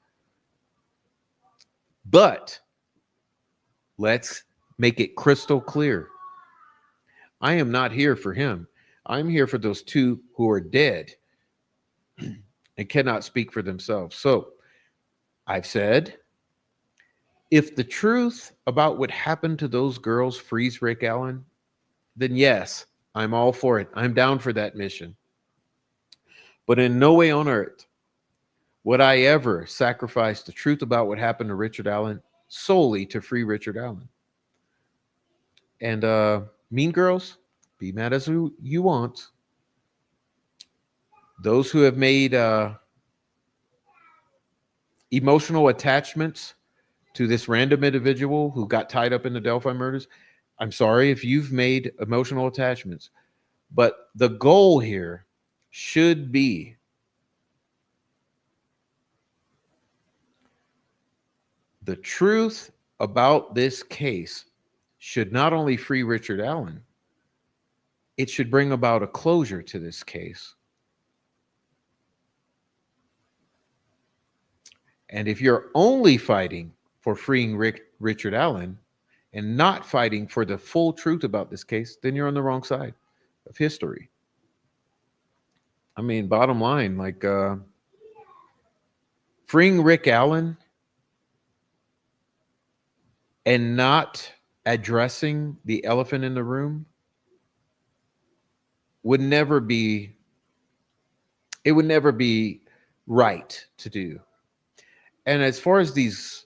But let's make it crystal clear. I am not here for him. I'm here for those two who are dead and cannot speak for themselves. So I've said, if the truth about what happened to those girls frees Rick Allen, then yes, I'm all for it. I'm down for that mission. But in no way on earth would I ever sacrifice the truth about what happened to Richard Allen solely to free Richard Allen. And Mean Girls, be mad as you want. Those who have made emotional attachments to this random individual who got tied up in the Delphi murders, I'm sorry if you've made emotional attachments, but the goal here should be the truth about this case should not only free Richard Allen, it should bring about a closure to this case. And if you're only fighting for freeing Richard Allen and not fighting for the full truth about this case, then you're on the wrong side of history. I mean, bottom line, like freeing Rick Allen and not addressing the elephant in the room would never be, it would never be right to do. And as far as these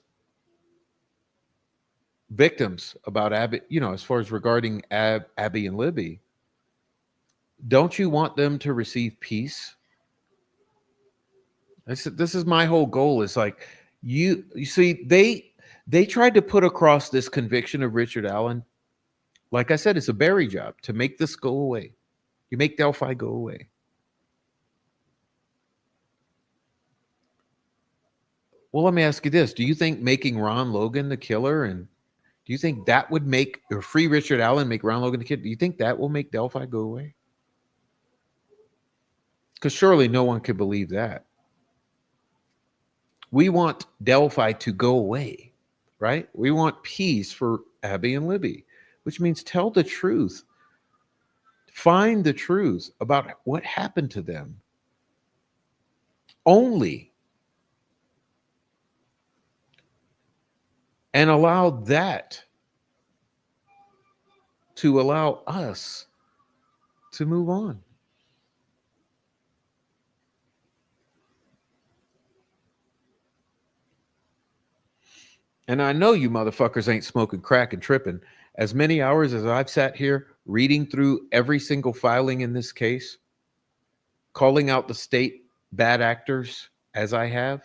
victims about Abby, as far as regarding Abby and Libby, don't you want them to receive peace? This is my whole goal. Is like you see, they tried to put across this conviction of Richard Allen. Like I said, it's a berry job to make this go away. You make Delphi go away. Well, let me ask you this. Do you think making Ron Logan the killer, and do you think that would make, or free Richard Allen, make Ron Logan the killer? Do you think that will make Delphi go away? Because surely no one could believe that. We want Delphi to go away, right? We want peace for Abby and Libby, which means tell the truth. Find the truth about what happened to them. Only. And allow that to allow us to move on. And I know you motherfuckers ain't smoking crack and tripping. As many hours as I've sat here reading through every single filing in this case, calling out the state bad actors as I have,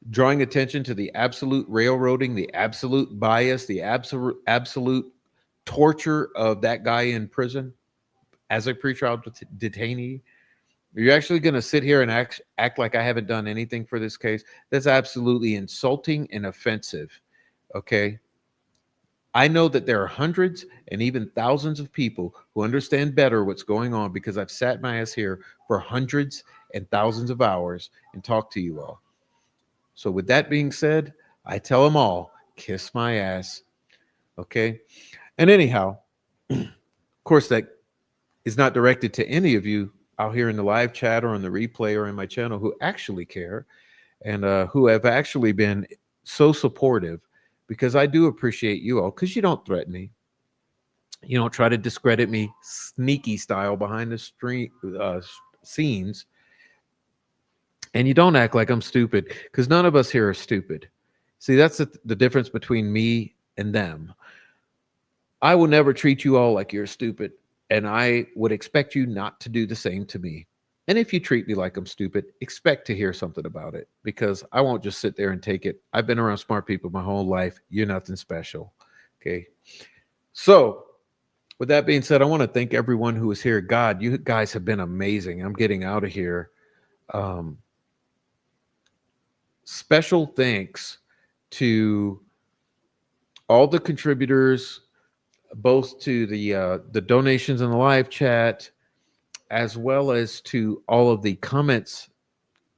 drawing attention to the absolute railroading, the absolute bias, the absolute torture of that guy in prison as a pretrial detainee. You're actually going to sit here and act like I haven't done anything for this case? That's absolutely insulting and offensive. Okay. I know that there are hundreds and even thousands of people who understand better what's going on because I've sat my ass here for hundreds and thousands of hours and talked to you all. So with that being said, I tell them all, kiss my ass. Okay. And anyhow, of course, that is not directed to any of you out here in the live chat or on the replay or in my channel who actually care and who have actually been so supportive, because I do appreciate you all, because you don't threaten me. You don't try to discredit me sneaky style behind the scenes. And you don't act like I'm stupid, because none of us here are stupid. See, that's the difference between me and them. I will never treat you all like you're stupid, and I would expect you not to do the same to me. And if you treat me like I'm stupid, expect to hear something about it, because I won't just sit there and take it. I've been around smart people my whole life. You're nothing special. Okay. So, with that being said, I want to thank everyone who is here. God, you guys have been amazing. I'm getting out of here. Um, Special thanks to all the contributors, both to the donations in the live chat, as well as to all of the comments.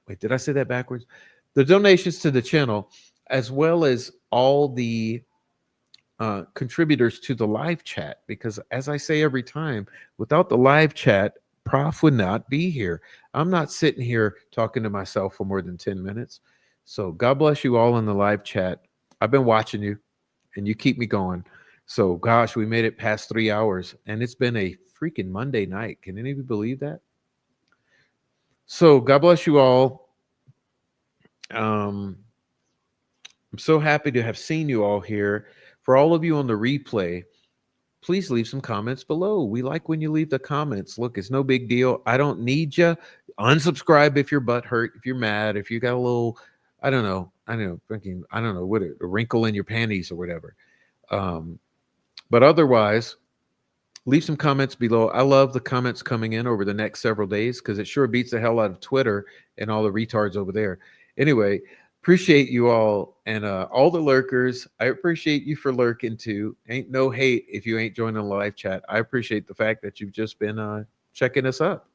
Wait, did I say that backwards? The donations to the channel, as well as all the contributors to the live chat. Because as I say every time, without the live chat, Prof would not be here. I'm not sitting here talking to myself for more than 10 minutes. So God bless you all in the live chat. I've been watching you, and you keep me going. So gosh, we made it past 3 hours, and it's been a freaking Monday night. Can any of you believe that? So God bless you all. I'm so happy to have seen you all here. For all of you on the replay, please leave some comments below. We like when you leave the comments. Look, it's no big deal. I don't need you. Unsubscribe if your butt hurt, if you're mad, if you got a little, I don't know, what, a wrinkle in your panties or whatever. But otherwise, leave some comments below. I love the comments coming in over the next several days, because it sure beats the hell out of Twitter and all the retards over there. Anyway, appreciate you all, and all the lurkers. I appreciate you for lurking too. Ain't no hate if you ain't joining the live chat. I appreciate the fact that you've just been checking us up.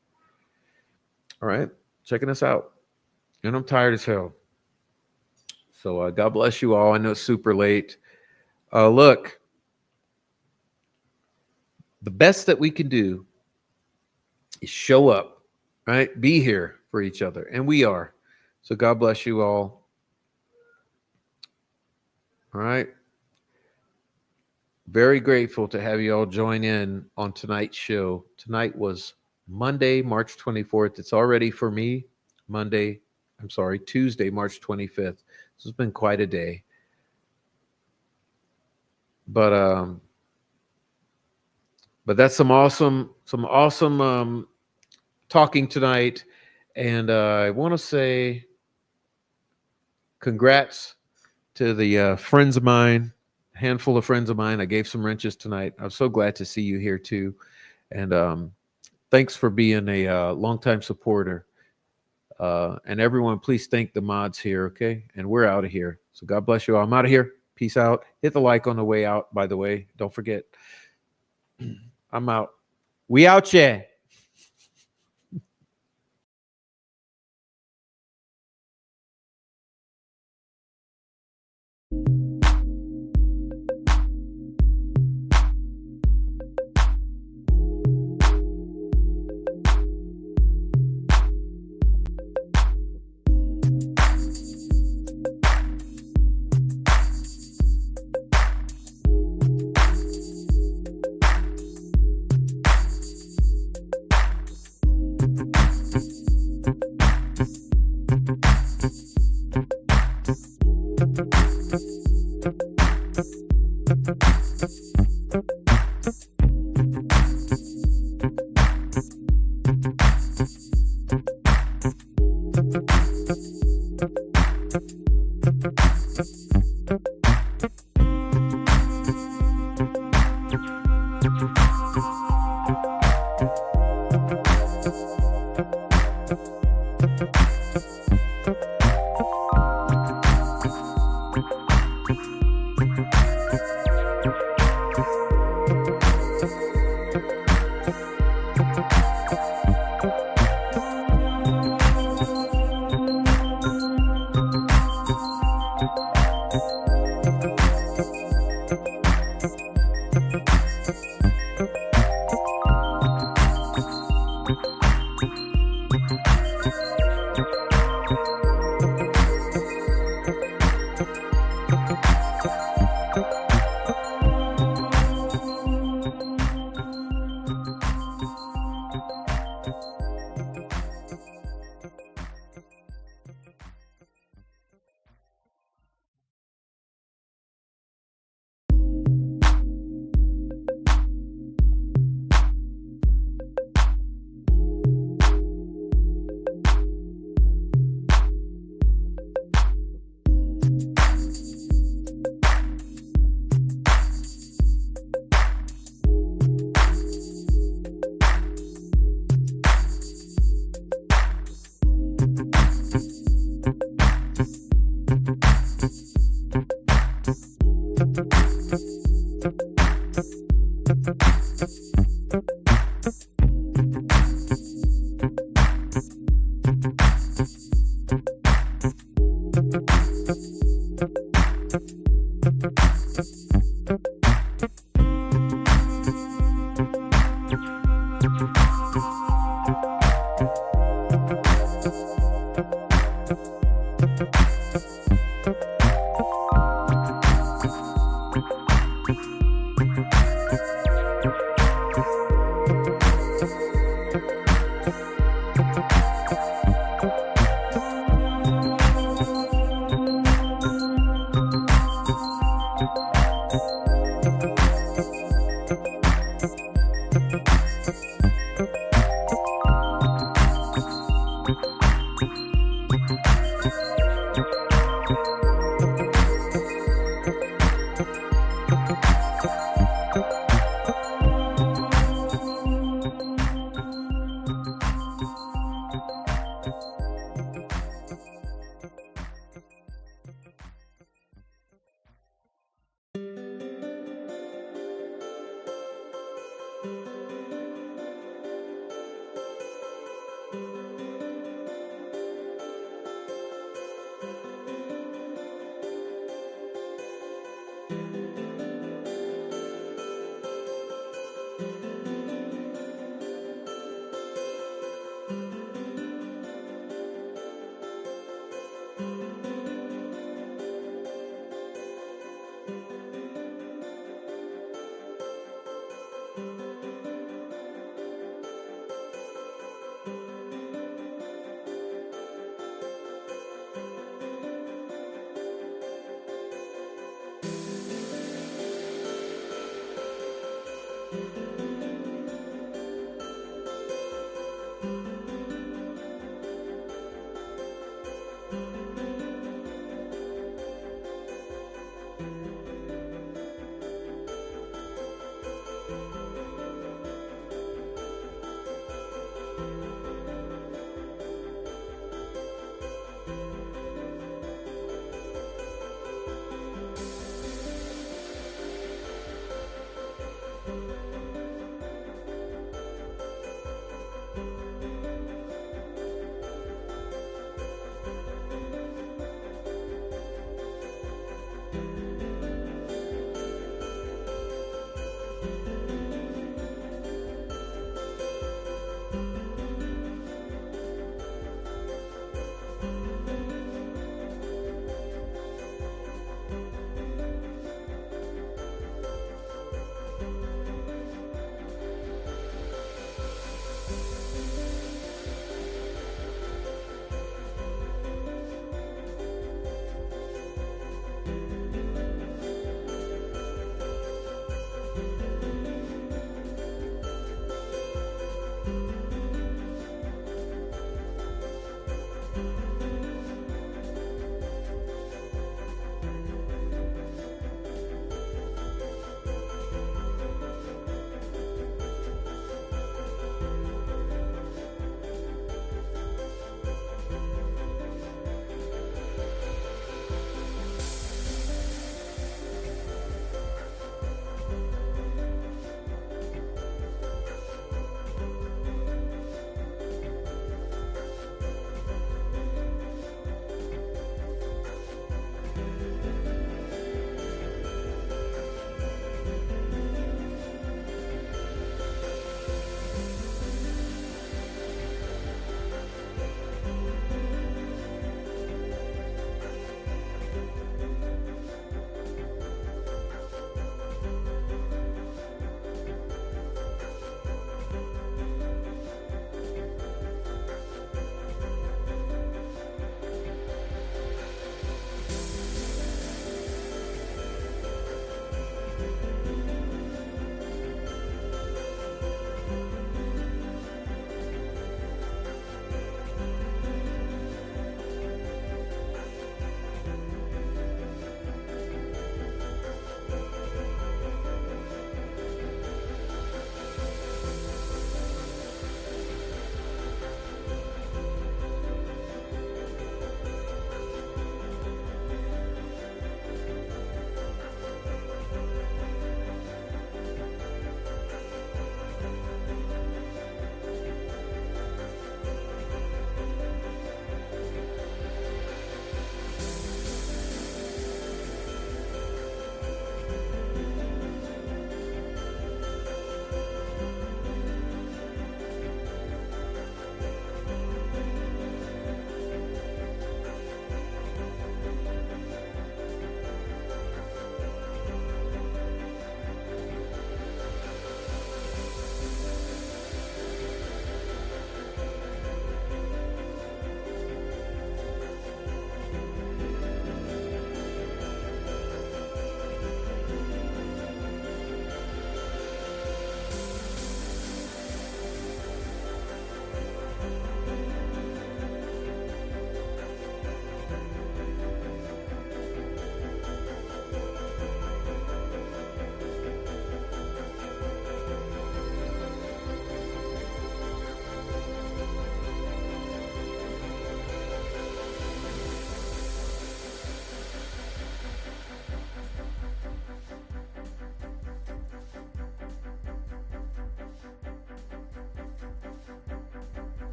All right, checking us out. And I'm tired as hell. So God bless you all. I know it's super late. Look, the best that we can do is show up, right? Be here for each other, and we are. So God bless you all. All right. Very grateful to have you all join in on tonight's show. Tonight was Monday, March 24th. It's already for me Tuesday, March 25th. This has been quite a day. But that's some awesome talking tonight. And I want to say congrats to the friends of mine, a handful of friends of mine. I gave some wrenches tonight. I'm so glad to see you here too. And thanks for being a longtime supporter. And everyone, please thank the mods here, okay? And we're out of here. So God bless you all. I'm out of here. Peace out. Hit the like on the way out, by the way. Don't forget. I'm out. We out here.